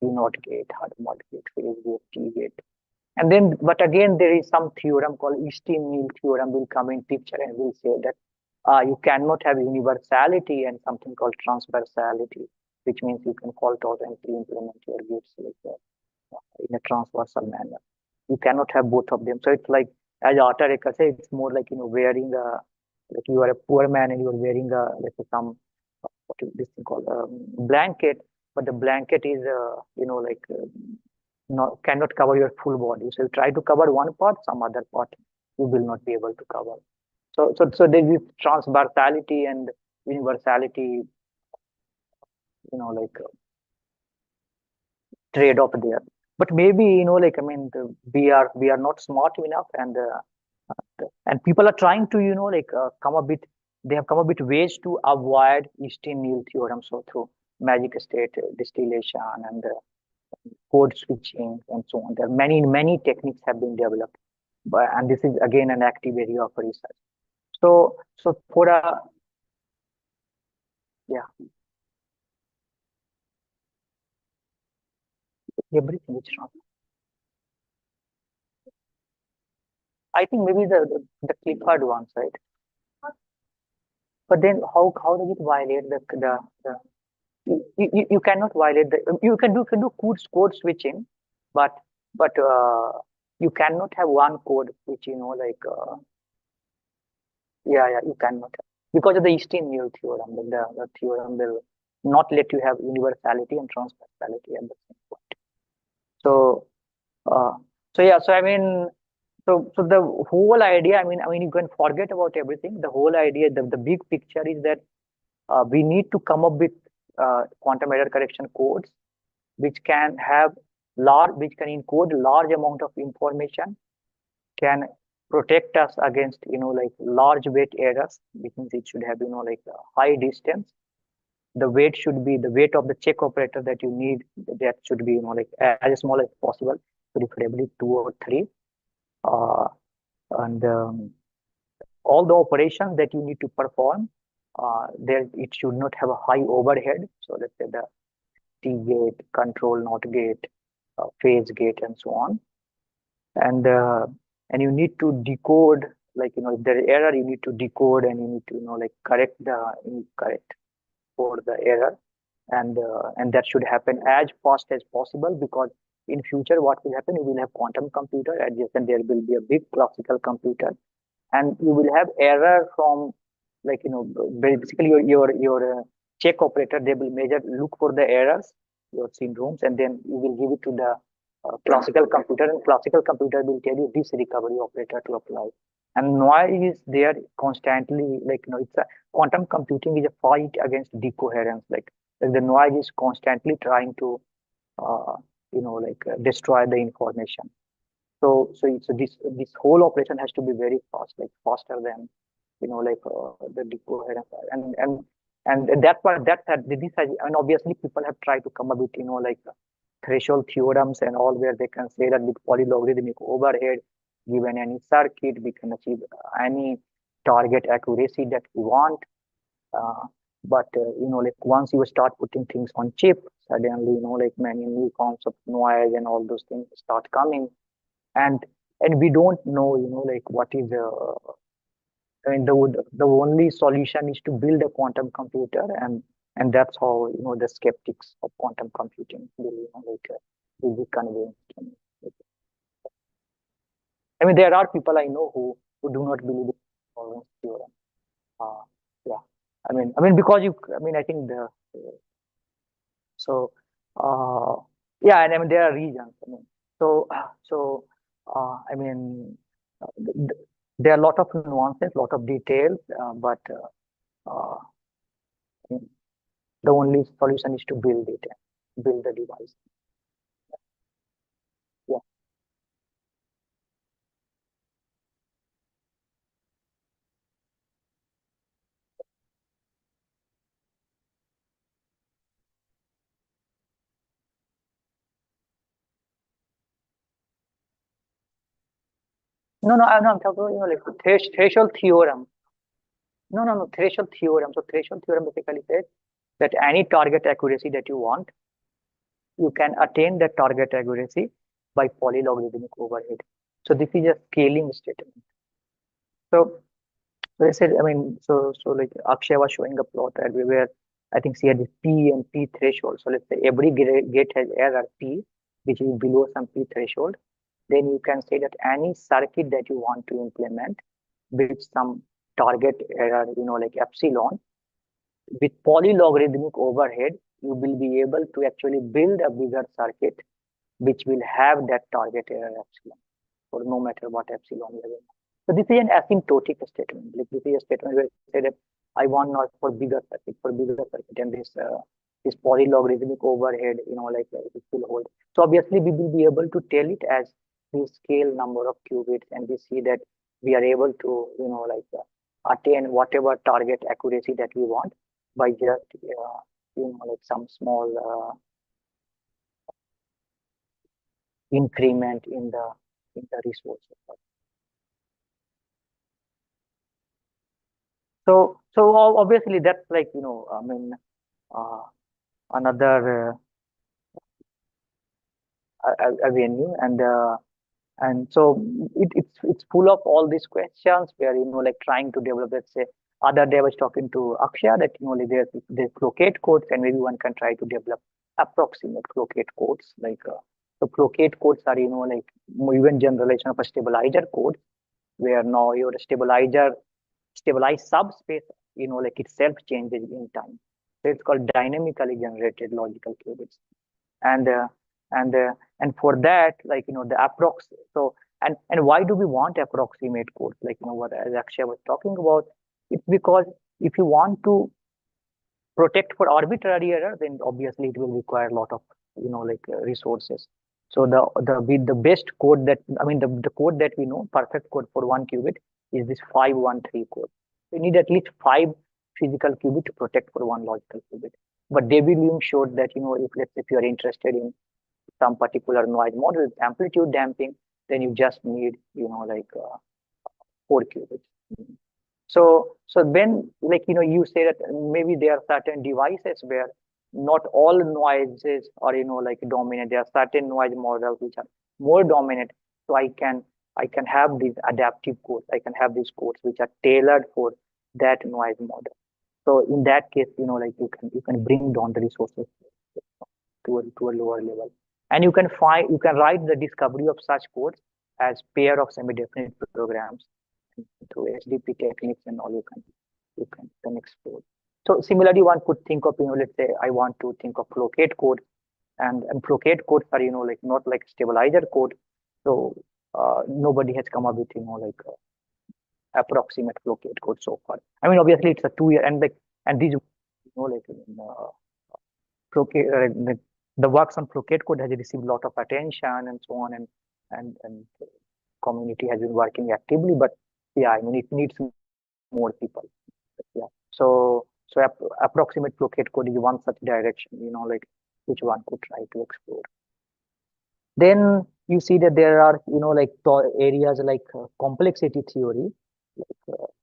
T0 gate, Hadamard gate, phase gate, T gate. And then, but again, there is some theorem called Easton-Neal theorem will come in picture, and will say that you cannot have universality and something called transversality, which means you can fault tolerantly implement your gates in a transversal manner. You cannot have both of them. So it's like, as Arthur Aker said, it's more like wearing a, like you are a poor man and you are wearing a, let's say, some what is this thing called blanket, but the blanket is cannot cover your full body. So you try to cover one part, some other part you will not be able to cover. So there is transversality and universality, trade-off there. But maybe we are not smart enough, and people are trying to come a bit. They have come up with ways to avoid Easton-Neal theorem. So through magic state distillation and code switching and so on. There are many techniques have been developed, and this is again an active area of research. So for a everything is wrong. I think maybe the Clifford ones, right? But then how does it violate the you cannot violate the you can do code switching, but you cannot have one code which you cannot have, because of the Easton-Neal theorem. The theorem will not let you have universality and transversality at the same point. So I mean, so the whole idea, I mean you can forget about everything. The whole idea, the big picture is that we need to come up with quantum error correction codes which can encode large amount of information, can protect us against, like large weight errors, which means it should have, like a high distance. The weight should be the weight of the check operator that you need, that should be, like as small as possible, preferably 2 or 3. And all the operations that you need to perform, there it should not have a high overhead. So let's say the T gate, control not gate, phase gate, and so on. And you need to decode, like, if there is error, you need to decode, and you need to, like correct for the error. And that should happen as fast as possible, because in future what will happen, you will have quantum computer adjacent, there will be a big classical computer, and you will have error from, like, basically your check operator, they will look for the errors, your syndromes, and then you will give it to the classical computer, and classical computer will tell you this recovery operator to apply. And noise is there constantly, like, it's a quantum computing is a fight against decoherence, like the noise is constantly trying to destroy the information. So this whole operation has to be very fast, like faster than, the decoherence. And that part, this has, and obviously people have tried to come up with, like threshold theorems and all, where they can say that with polylogarithmic overhead, given any circuit, we can achieve any target accuracy that we want. But like once you start putting things on chip, suddenly, like many new forms of noise and all those things start coming, and we don't know, like what is I mean, the only solution is to build a quantum computer, and that's how, the skeptics of quantum computing will be convinced. I mean, there are people I know who do not believe in Lorentz theorem. Yeah, I mean, because I think yeah, and I mean, there are reasons. I mean, I mean, there are a lot of nuances, a lot of details, but the only solution is to build it, build the device. Yeah. No, I'm talking, like threshold theorem. No, threshold theorem. So threshold theorem basically says that any target accuracy that you want, you can attain that target accuracy by polylogarithmic overhead. So this is a scaling statement. So I said, I mean, so like Akshay was showing a plot where I think she had this P and P threshold. So let's say every gate has error P, which is below some P threshold. Then you can say that any circuit that you want to implement with some target error, like epsilon, with polylogarithmic overhead, you will be able to actually build a bigger circuit which will have that target error epsilon, or no matter what epsilon level. So this is an asymptotic statement. Like this is a statement where I say that I want not for bigger circuit, and this polylogarithmic overhead, like it will hold. So obviously we will be able to tell it as the scale number of qubits, and we see that we are able to, attain whatever target accuracy that we want by just, like some small increment in the resources. So obviously that's like, I mean, another avenue, and so it's full of all these questions where, like trying to develop. Let's say other day I was talking to Akshay that, like there's Clocate codes, and maybe one can try to develop approximate Clocate codes. Like so Clocate codes are, like even generalization of a stabilizer code, where now your stabilized subspace, like itself changes in time. So it's called dynamically generated logical qubits. And for that, like, the approx. So, and why do we want approximate codes? Like, what Akshay was talking about, it's because if you want to protect for arbitrary error, then obviously it will require a lot of, like resources. So with the best code that, I mean, the code that we know, perfect code for 1 qubit is this 513 code. We need at least 5 physical qubit to protect for 1 logical qubit. But David Lium showed that, if you are interested in some particular noise model, amplitude damping, then you just need, 4 qubits. So when, you say that maybe there are certain devices where not all noises are, dominant. There are certain noise models which are more dominant. So I can have these adaptive codes. I can have these codes which are tailored for that noise model. So in that case, you can bring down the resources to a lower level. And you can write the discovery of such codes as pair of semi-definite programs through SDP techniques and all. You can explore. So similarly, one could think of, let's say I want to think of Floquet code, and Floquet codes are, not like stabilizer code. So nobody has come up with, approximate Floquet code so far. I mean, obviously it's a 2-year, and these, Floquet, the works on Floquet code has received a lot of attention and so on, and community has been working actively. But yeah, I mean, it needs more people. Yeah. So approximate Floquet code is one such direction, which one could try to explore. Then you see that there are, areas like complexity theory.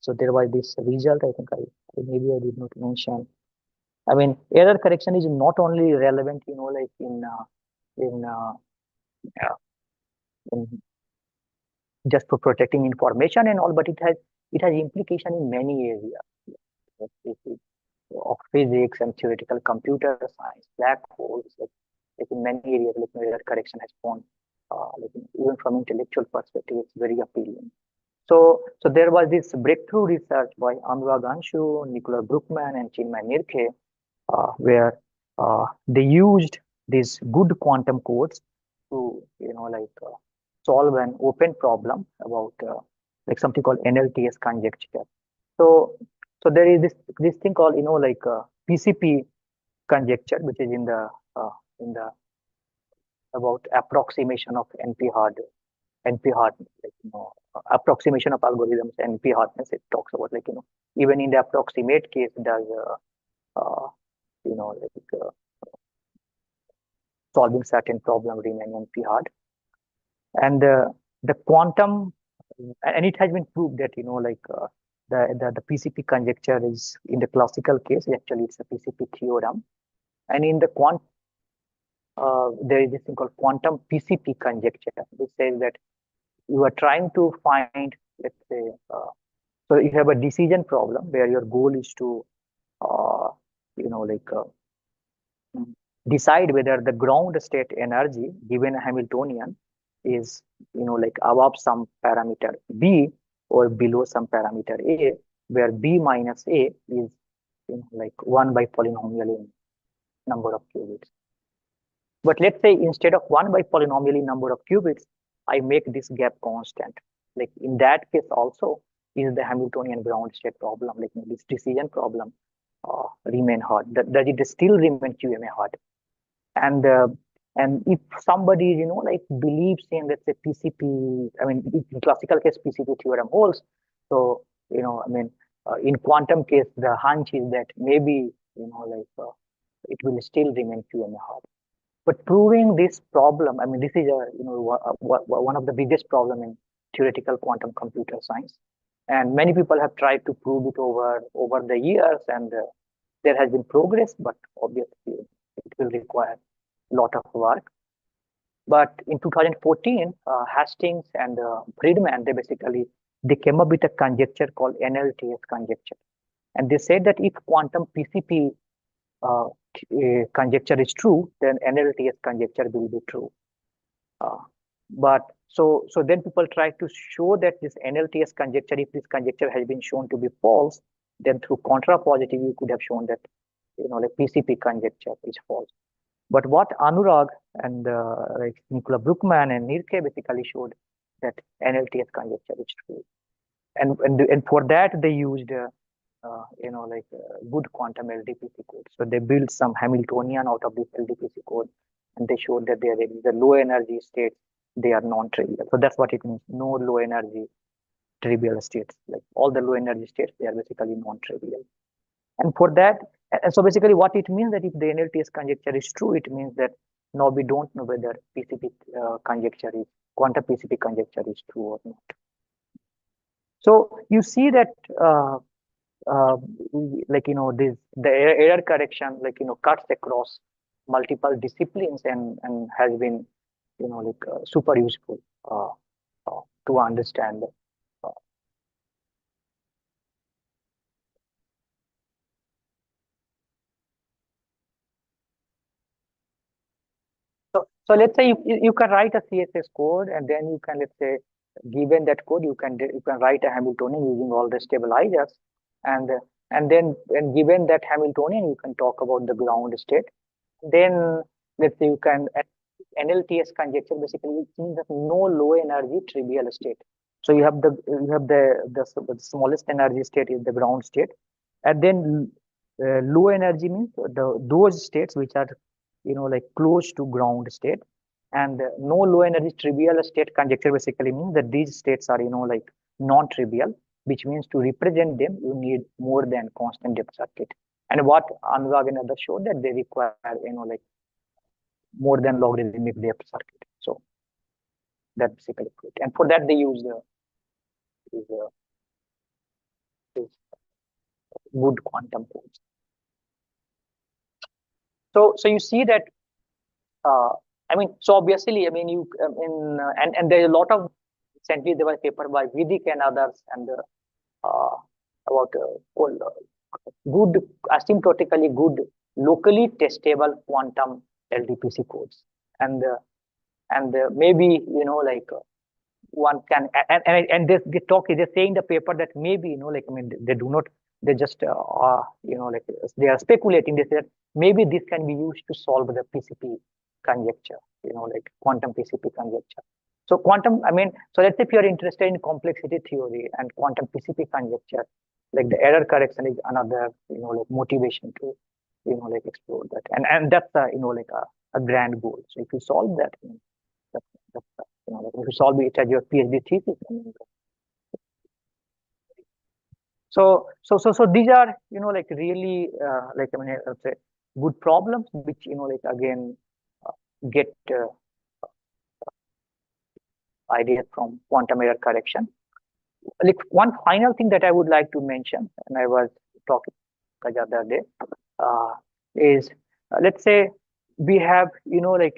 So there was this result, I think maybe I did not mention. I mean, error correction is not only relevant, in just for protecting information and all, but it has implication in many areas of physics and theoretical computer science, black holes, like in many areas, error correction has found, even from intellectual perspective, it's very appealing. So there was this breakthrough research by Anurag Anshu, Nicolas Bruckmann, and Chinmay Nirkhe, where they used these good quantum codes to, solve an open problem about something called NLTS conjecture. So there is this thing called, PCP conjecture, which is in the about approximation of NP hardness, approximation of algorithms, NP hardness. It talks about, even in the approximate case, does solving certain problem remain NP hard. And the quantum, and it has been proved that, the PCP conjecture is, in the classical case, actually it's a PCP theorem. And in the there is this thing called quantum PCP conjecture, which says that you are trying to find, let's say, so you have a decision problem where your goal is to, decide whether the ground state energy given a Hamiltonian is, above some parameter B or below some parameter A, where B minus A is, 1 by polynomial in number of qubits. But let's say instead of 1 by polynomial in number of qubits, I make this gap constant. Like in that case also, is the Hamiltonian ground state problem, this decision problem, remain hard? Does it still remain QMA hard? And if somebody, believes in, let's say, PCP, I mean, in classical case, PCP theorem holds. So, in quantum case, the hunch is that maybe, it will still remain QMA hard. But proving this problem, I mean, this is one of the biggest problem in theoretical quantum computer science. And many people have tried to prove it over the years, and there has been progress, but obviously it will require a lot of work. But in 2014, Hastings and Friedman, they came up with a conjecture called NLTS conjecture. And they said that if quantum PCP conjecture is true, then NLTS conjecture will be true. But so then people try to show that this NLTS conjecture, if this conjecture has been shown to be false, then through contrapositive, you could have shown that, PCP conjecture is false. But what Anurag and Nicolas Bruckmann and Nirkhe basically showed that NLTS conjecture is true. And for that, they used, good quantum LDPC code. So they built some Hamiltonian out of this LDPC code. and they showed that there is the low energy states, they are non-trivial. So that's what it means. No low energy trivial states. Like all the low energy states, they are basically non-trivial. And for that, so basically what it means that if the NLTS conjecture is true, it means that now we don't know whether PCP conjecture is, quantum PCP conjecture is true or not. So you see that like, the error correction, like, cuts across multiple disciplines and has been, super useful to understand. So let's say you can write a CSS code, and then you can, let's say, given that code, you can write a Hamiltonian using all the stabilizers, and then given that Hamiltonian, you can talk about the ground state. Then let's say you can NLTS conjecture basically means that no low energy trivial state. So you have the smallest energy state is the ground state, and then low energy means those states which are like close to ground state, and no low energy trivial state conjecture basically means that these states are like non-trivial, which means to represent them you need more than constant depth circuit. And what Anurag and others showed that they require like more than logarithmic depth circuit. So that's basically it. And for that they use good quantum codes. So you see that I mean, so obviously, I mean, and there's a lot of, recently there was a paper by Vidic and others, and about good, asymptotically good, locally testable quantum LDPC codes, and maybe like one can, and they're saying in the paper that maybe like, I mean, they do not, they just like they are speculating. They said maybe this can be used to solve the PCP conjecture, like quantum PCP conjecture. So quantum, I mean, so let's say if you're interested in complexity theory and quantum PCP conjecture, like the error correction is another, like motivation to, like explore that. And that's like a grand goal. So if you solve that, that's like if you solve it as your PhD thesis. So these are, like really, like, I mean, I'd say good problems, which, like again, get ideas from quantum error correction. Like one final thing that I would like to mention, and I was talking the other day, is let's say we have, like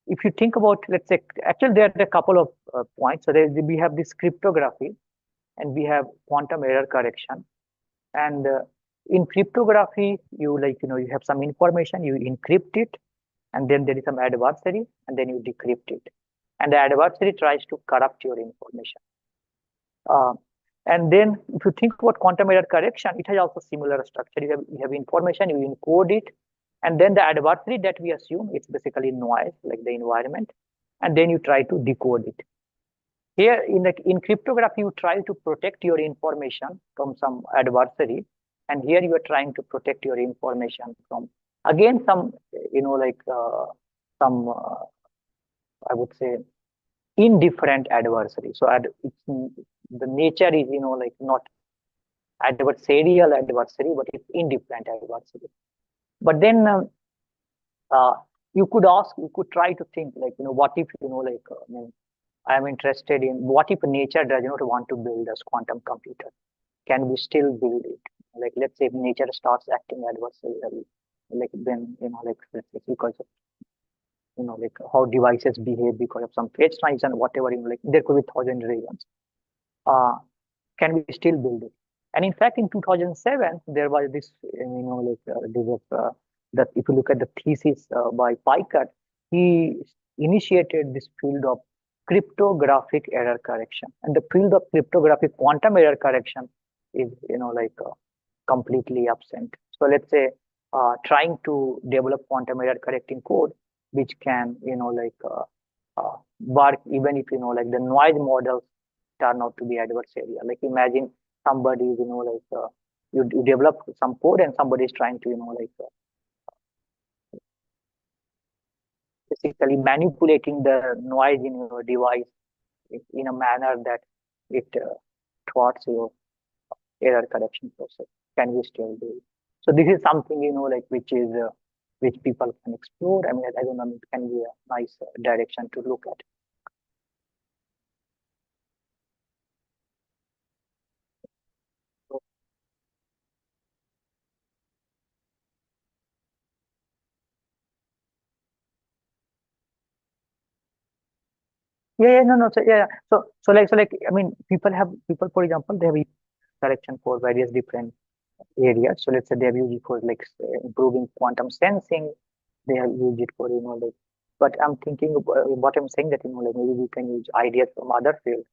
if you think about, let's say, actually there are a couple of points. So we have this cryptography, and we have quantum error correction. And in cryptography, you you have some information, you encrypt it, and then there is some adversary, and then you decrypt it. And the adversary tries to corrupt your information. And then if you think about quantum error correction, it has also similar structure. You have information, you encode it, and then the adversary that we assume it's basically noise, like the environment, and then you try to decode it. Here in cryptography, you try to protect your information from some adversary, and here you are trying to protect your information from, again, some like some I would say indifferent adversary. So the nature is like not adversarial adversary, but it's indifferent adversary. But then you could try to think like, what if like I mean, I'm interested in what if nature does not want to build a quantum computer? Can we still build it? Like, let's say if nature starts acting adversarially, like then like let's say because of like how devices behave because of some phase transition, whatever, like there could be 1,000 reasons. Can we still build it? And in fact, in 2007, there was this, that if you look at the thesis by Picard, he initiated this field of cryptographic error correction, and the field of cryptographic quantum error correction is like completely absent. So let's say trying to develop quantum error correcting code which can like work even if like the noise models turn out to be adversarial. Like imagine somebody is like you develop some code and somebody is trying to like basically manipulating the noise in your device in a manner that it thwarts your error correction process. Can we still do it? So this is something, like which is which people can explore. I mean, I don't know, it can be a nice direction to look at. No, no. So yeah, yeah. So, I mean, people, for example, they have used correction for various different areas. So let's say they have used it for like improving quantum sensing. They have used it for like. But I'm thinking what I'm saying that like maybe we can use ideas from other fields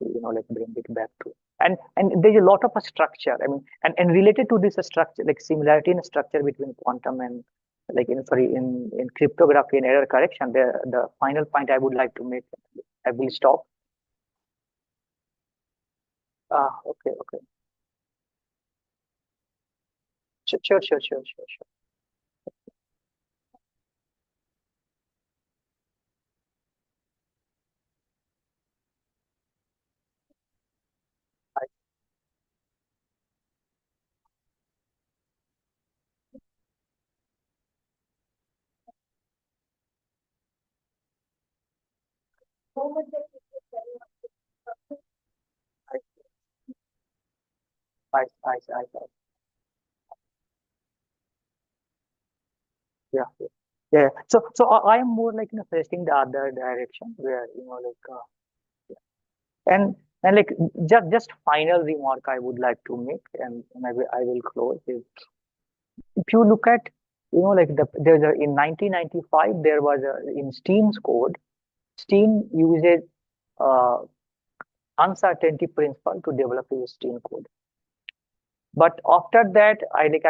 to like bring it back to. And there's a lot of a structure. I mean, and related to this structure, like similarity in structure between quantum and like in cryptography and error correction. The final point I would like to make. I will stop. Okay, okay. Sure. I yeah, yeah, yeah. So I am more like suggesting the other direction where like and like just final remark I would like to make, and I will close is if you look at like there's a in 1995 there was a in Steam's code. Steam uses uh, uncertainty principle to develop a Steam code. But after that, I mean,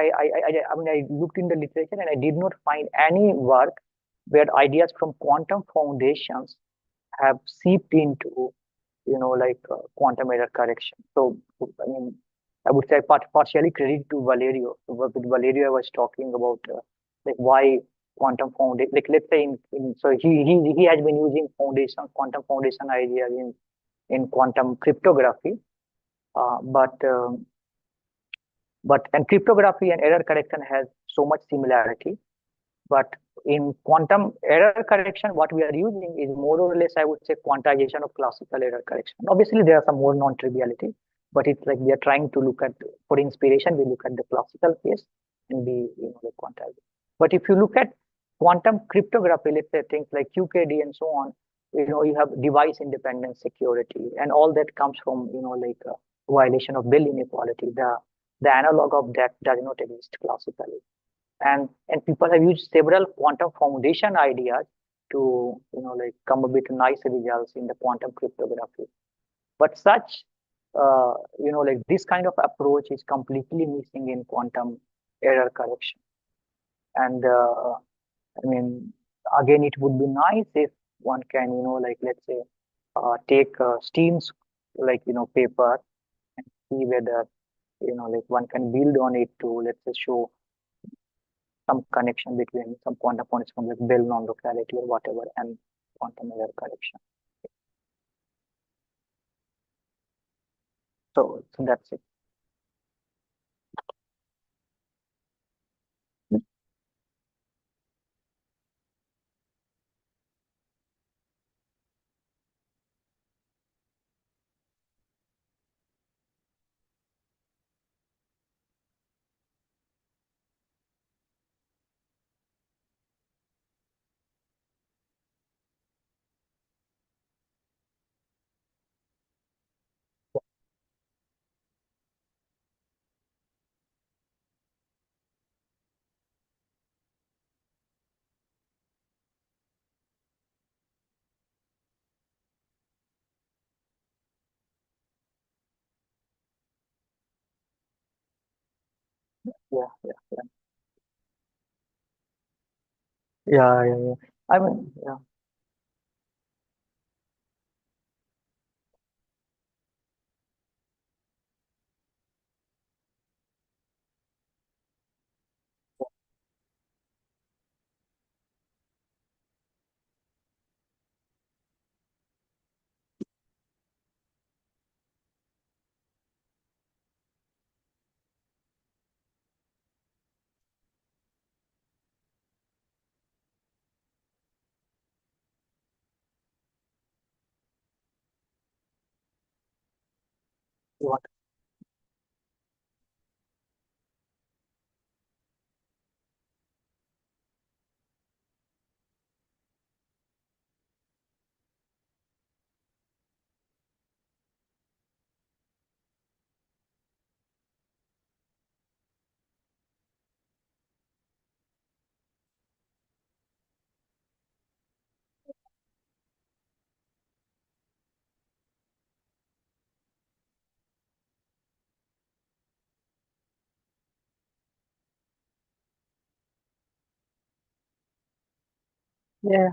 I looked in the literature and I did not find any work where ideas from quantum foundations have seeped into, like quantum error correction. So, I mean, I would say partially credit to Valerio. So with Valerio, I was talking about like why quantum foundation, like let's say so he has been using quantum foundation ideas in quantum cryptography, but and cryptography and error correction has so much similarity. But in quantum error correction, what we are using is more or less, I would say, quantization of classical error correction. Obviously, there are some more non-triviality, but it's like we are trying to look at, for inspiration, we look at the classical case and we, like quantize it. But if you look at quantum cryptography, let's say things like QKD and so on, you have device independent security, and all that comes from, like violation of Bell inequality. The analog of that does not exist classically. And people have used several quantum foundation ideas to like come up with nice results in the quantum cryptography. But such like this kind of approach is completely missing in quantum error correction. And I mean, again, it would be nice if one can like let's say take Steam's like paper and see whether like one can build on it to let's say show some connection between some quantum points from like Bell non-locality or whatever and quantum error correction. So that's it. Yeah. Yeah. I mean, yeah. You want? Yeah.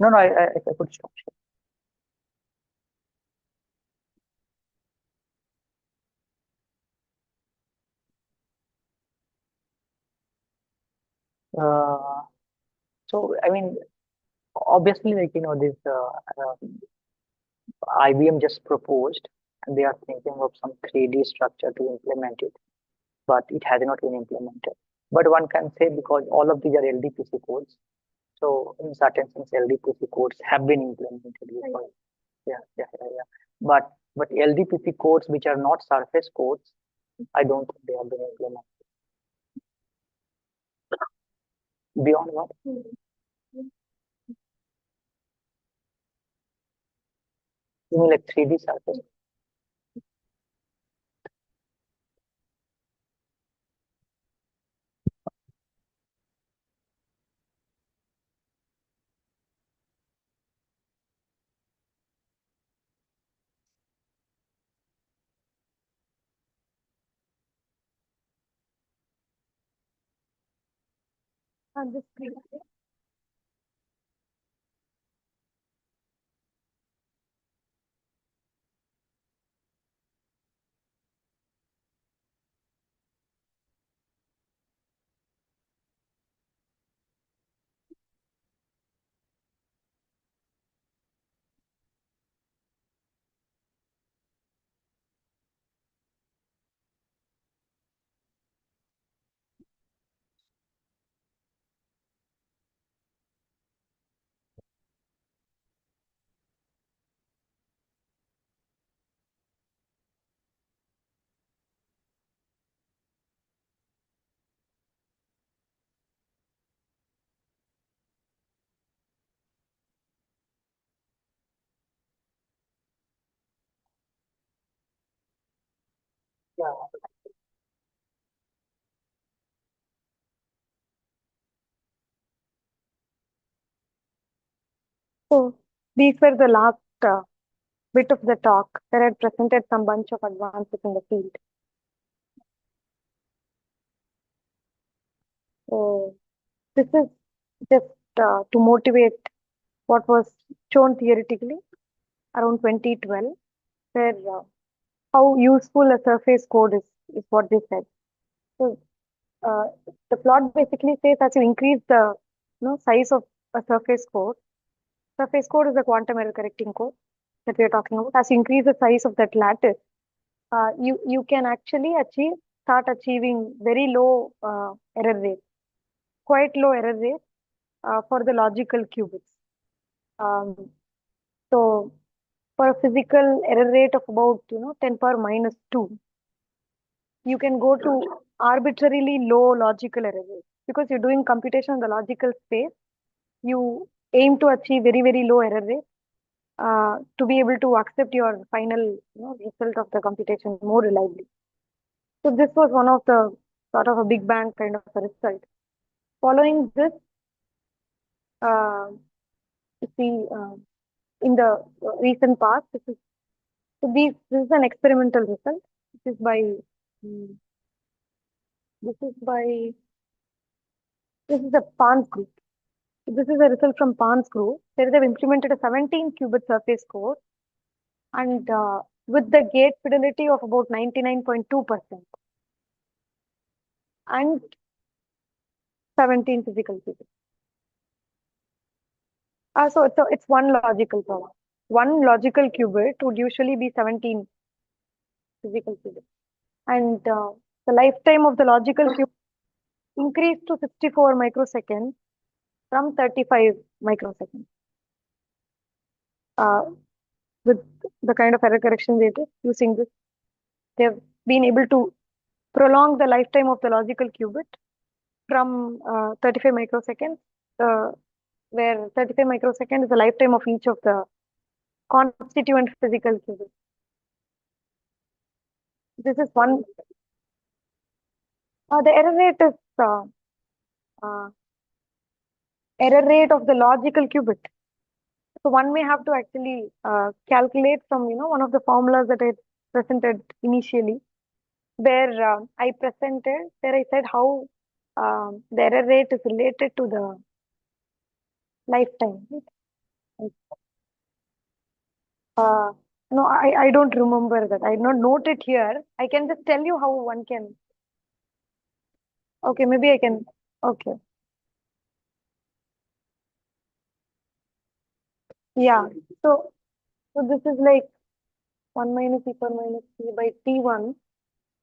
No, no, I could stop. Uh, so I mean, obviously, like this IBM just proposed, and they are thinking of some 3D structure to implement it, but it has not been implemented. But one can say because all of these are LDPC codes, so in certain sense, LDPC codes have been implemented before. Yeah. But LDPC codes which are not surface codes, I don't think they have been implemented. Beyond what? You mean like 3D surface? On the screen. Yeah. So these were the last bit of the talk that had presented some bunch of advances in the field. So this is just to motivate what was shown theoretically around 2012, where how useful a surface code is what they said. So uh, the plot basically says as you increase the size of a surface code is a quantum error correcting code that we are talking about. As you increase the size of that lattice, you can actually start achieving very low error rate, quite low error rate for the logical qubits. So for a physical error rate of about 10 power minus 2, you can go to arbitrarily low logical error rate because you're doing computation in the logical space. You aim to achieve very, very low error rate to be able to accept your final result of the computation more reliably. So this was one of the sort of a big bang kind of a result. Following this, you see in the recent past, this is an experimental result. This is by mm, this is by this is a Pans group. So this is a result from Pans group. There they have implemented a 17 qubit surface core and with the gate fidelity of about 99.2% and 17 physical qubits. So it's one logical power. One logical qubit would usually be 17 physical qubits. And the lifetime of the logical qubit increased to 64 microseconds from 35 microseconds. with the kind of error correction they did using this. They've been able to prolong the lifetime of the logical qubit from 35 microseconds, where 35 microseconds is the lifetime of each of the constituent physical qubits. This is one. The error rate is error rate of the logical qubit. So one may have to actually calculate from one of the formulas that I presented initially, where I said how the error rate is related to the lifetime. No, I don't remember that. I did not note it here. I can just tell you how one can. Okay, maybe I can. Okay. Yeah. So this is like 1 minus e power minus t by t1.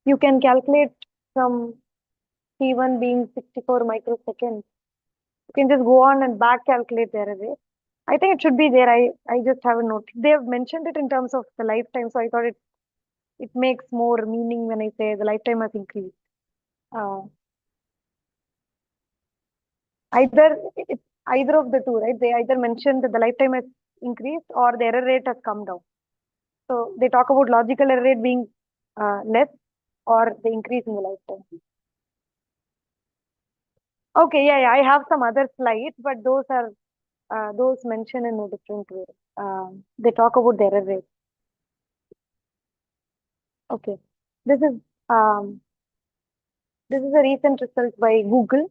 You can calculate from t1 being 64 microseconds. You can just go on and back calculate the error rate. I think it should be there. I just haven't noted. They have mentioned it in terms of the lifetime, so I thought it makes more meaning when I say the lifetime has increased. Either of the two, right? They either mentioned that the lifetime has increased or the error rate has come down. So they talk about logical error rate being less or the increase in the lifetime. Okay, yeah, I have some other slides, but those are those mentioned in a different way. They talk about the error rate. Okay, this is a recent result by Google,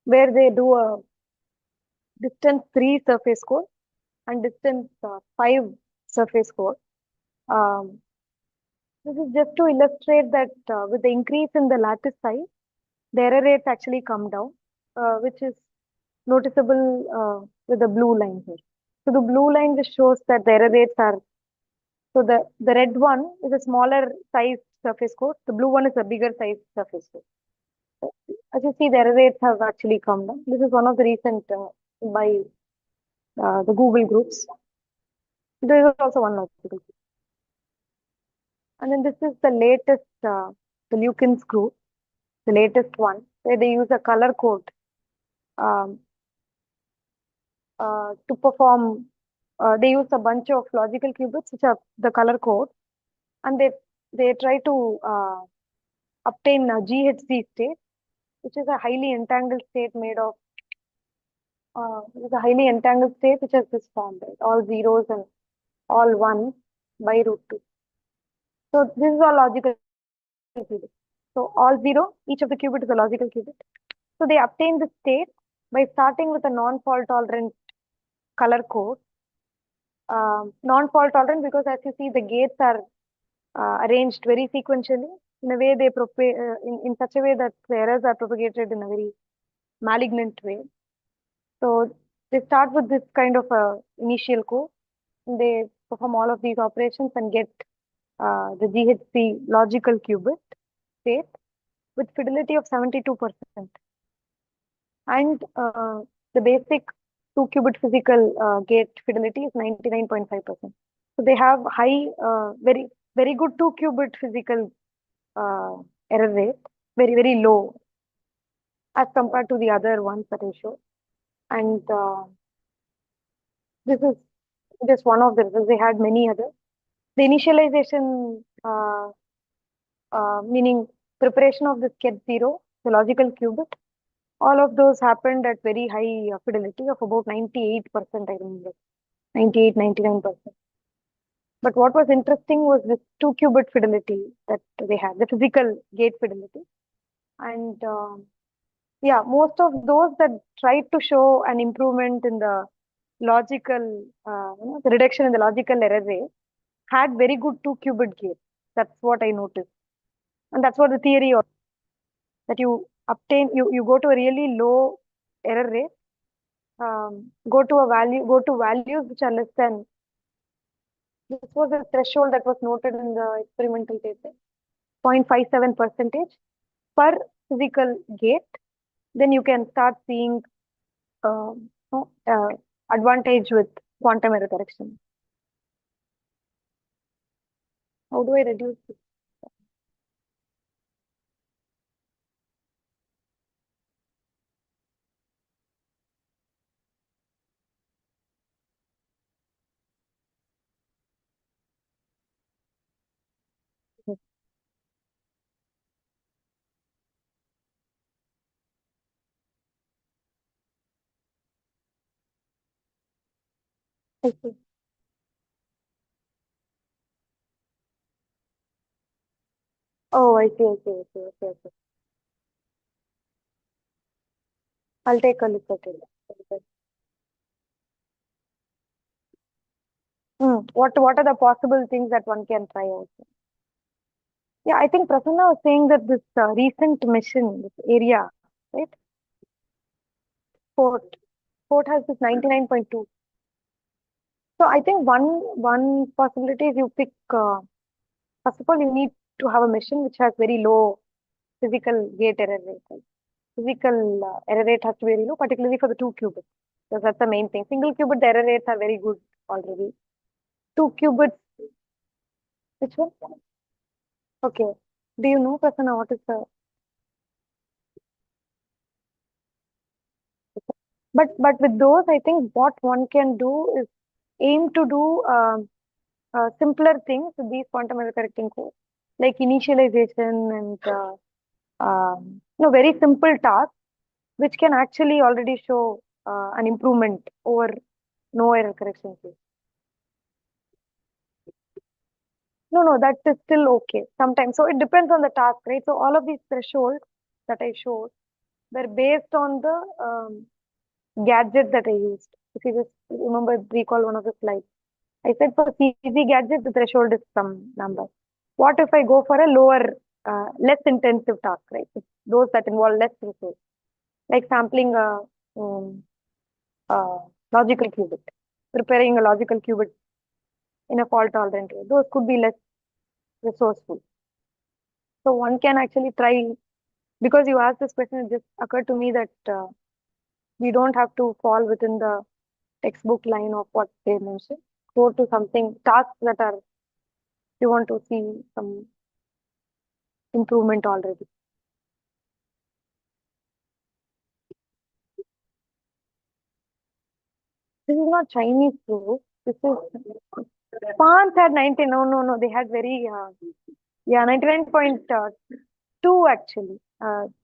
where they do a distance 3 surface core and distance 5 surface core. This is just to illustrate that with the increase in the lattice size, the error rates actually come down, which is noticeable with the blue line here. So the blue line just shows that the error rates are, so the red one is a smaller sized surface core, the blue one is a bigger sized surface core. So, as you see, the error rates have actually come down. This is one of the recent by the Google groups. There is also one logical group. And then this is the latest, the Lukens group, the latest one, where they use a color code to perform. They use a bunch of logical qubits, which are the color code, and they try to obtain a GHZ state, which is a highly entangled state made of. It is a highly entangled state which has this form, right? All zeros and all ones by √2. So this is a logical qubit. So all 0, each of the qubit is a logical qubit. So they obtain the state by starting with a non-fault tolerant color code. Non-fault tolerant because, as you see, the gates are arranged very sequentially in a way they in such a way that the errors are propagated in a very malignant way. So they start with this kind of a initial code. They perform all of these operations and get the GHZ logical qubit state with fidelity of 72%. And the basic 2-qubit physical gate fidelity is 99.5%. So they have high, very good 2-qubit physical error rate, very low as compared to the other ones that I showed. And this is just one of the results. They had many others. The initialization, meaning preparation of this Ket0, the logical qubit, all of those happened at very high fidelity of about 98%, I remember, 98, 99%. But what was interesting was this 2-qubit fidelity that they had, the physical gate fidelity. And yeah, most of those that tried to show an improvement in the logical, the reduction in the logical error rate had very good 2-qubit gates. That's what I noticed. And that's what the theory of that you obtain, you go to a really low error rate, go to values which are less than, this was a threshold that was noted in the experimental data, 0.57% per physical gate. Then you can start seeing advantage with quantum error correction. How do I reduce this? I see. Oh, I see, I see, I see, okay, okay. I'll take a look at it. Okay. What are the possible things that one can try out? Yeah, I think Prasanna was saying that this recent mission, this area, right? Fort has this 99.2. So I think one possibility is you pick, first of all, you need to have a mission which has very low physical gate error rate. Right? Physical error rate has to be very low, particularly for the 2 qubits. Because that's the main thing. Single qubit, the error rates are very good already. 2 qubits, which one? Okay. Do you know, Prasanna, what is the... But with those, I think what one can do is aim to do simpler things with these quantum error correcting codes, like initialization and very simple tasks, which can actually already show an improvement over no error correction case. No, that is still okay sometimes. So it depends on the task, right? So all of these thresholds that I showed were based on the gadget that I used. If you just remember, recall one of the slides. I said for easy gadget, the threshold is some number. What if I go for a lower, less intensive task, right? Those that involve less resource, like sampling um, a logical qubit, preparing a logical qubit in a fault tolerant way. Those could be less resourceful. So one can actually try, because you asked this question, it just occurred to me that we don't have to fall within the textbook line of what they mentioned. Go to something, tasks that are, you want to see some improvement already. This is not Chinese proof. This is France had 90. No. They had very, 99.2 actually. 1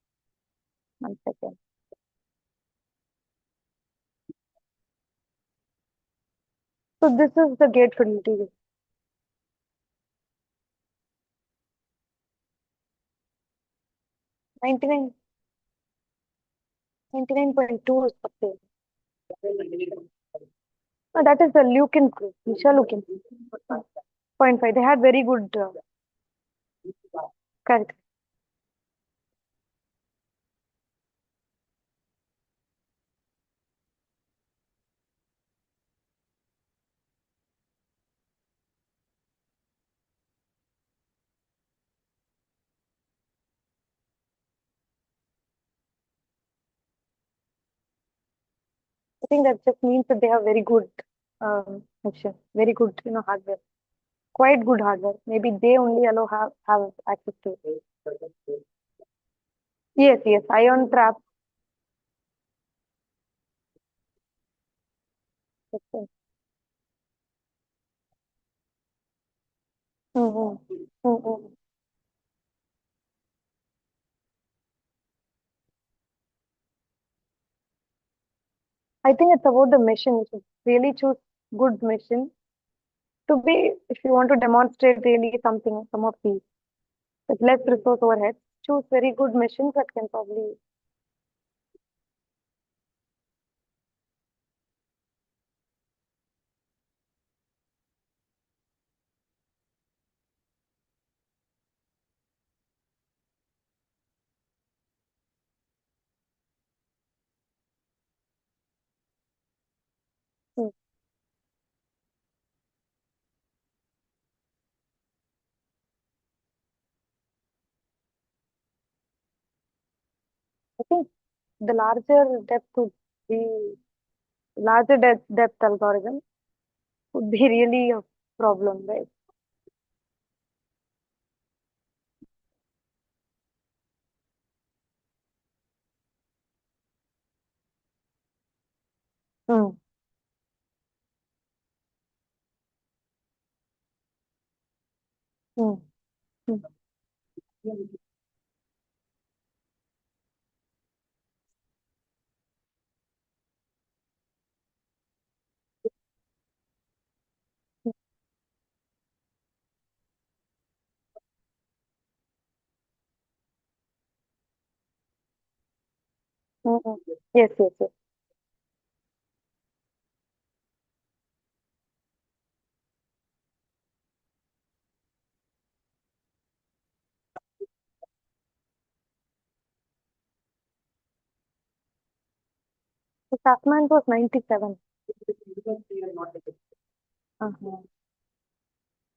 second. So this is the gate fidelity. 99.2 is the same. That is the Lukin proof. Misha Lukin. 0.5. They had very good. Correct. I think that just means that they have very good function, very good, hardware, quite good hardware. Maybe they only allow have access to it. Yes, ion trap. Okay. Mm-hmm. Mm-hmm. I think it's about the mission. You should really choose good mission to be, if you want to demonstrate really something, some of these, with less resource overhead, choose very good missions that can probably. Hmm. I think the larger depth algorithm would be really a problem, right? Mm. Mm. Mm. Mm. Mm. Yes, yes, yes. So Kathmandu was 97. Uh-huh.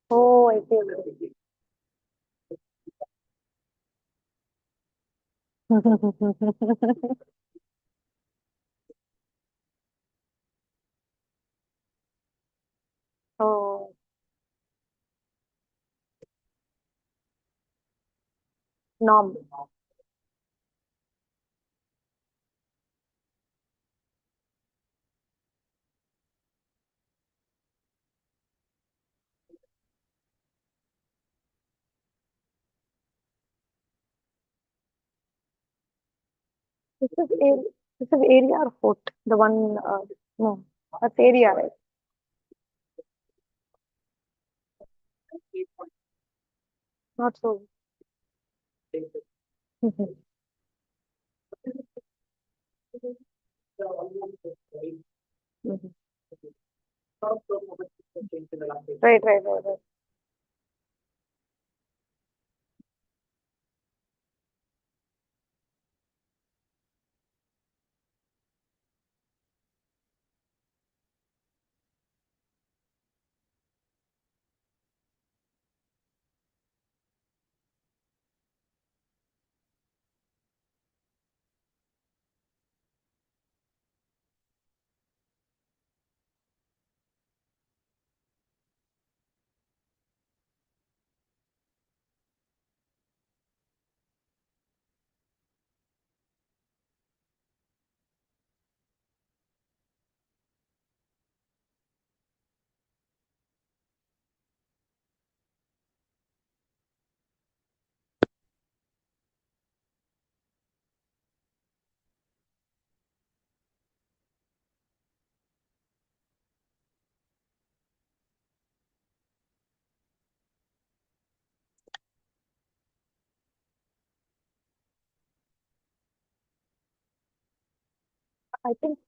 Oh, I see. Oh, norm. This is area. This is area or fort? The one. No, that's area, right? Not so. Mhm. Mhm. Right, right, right, right. I think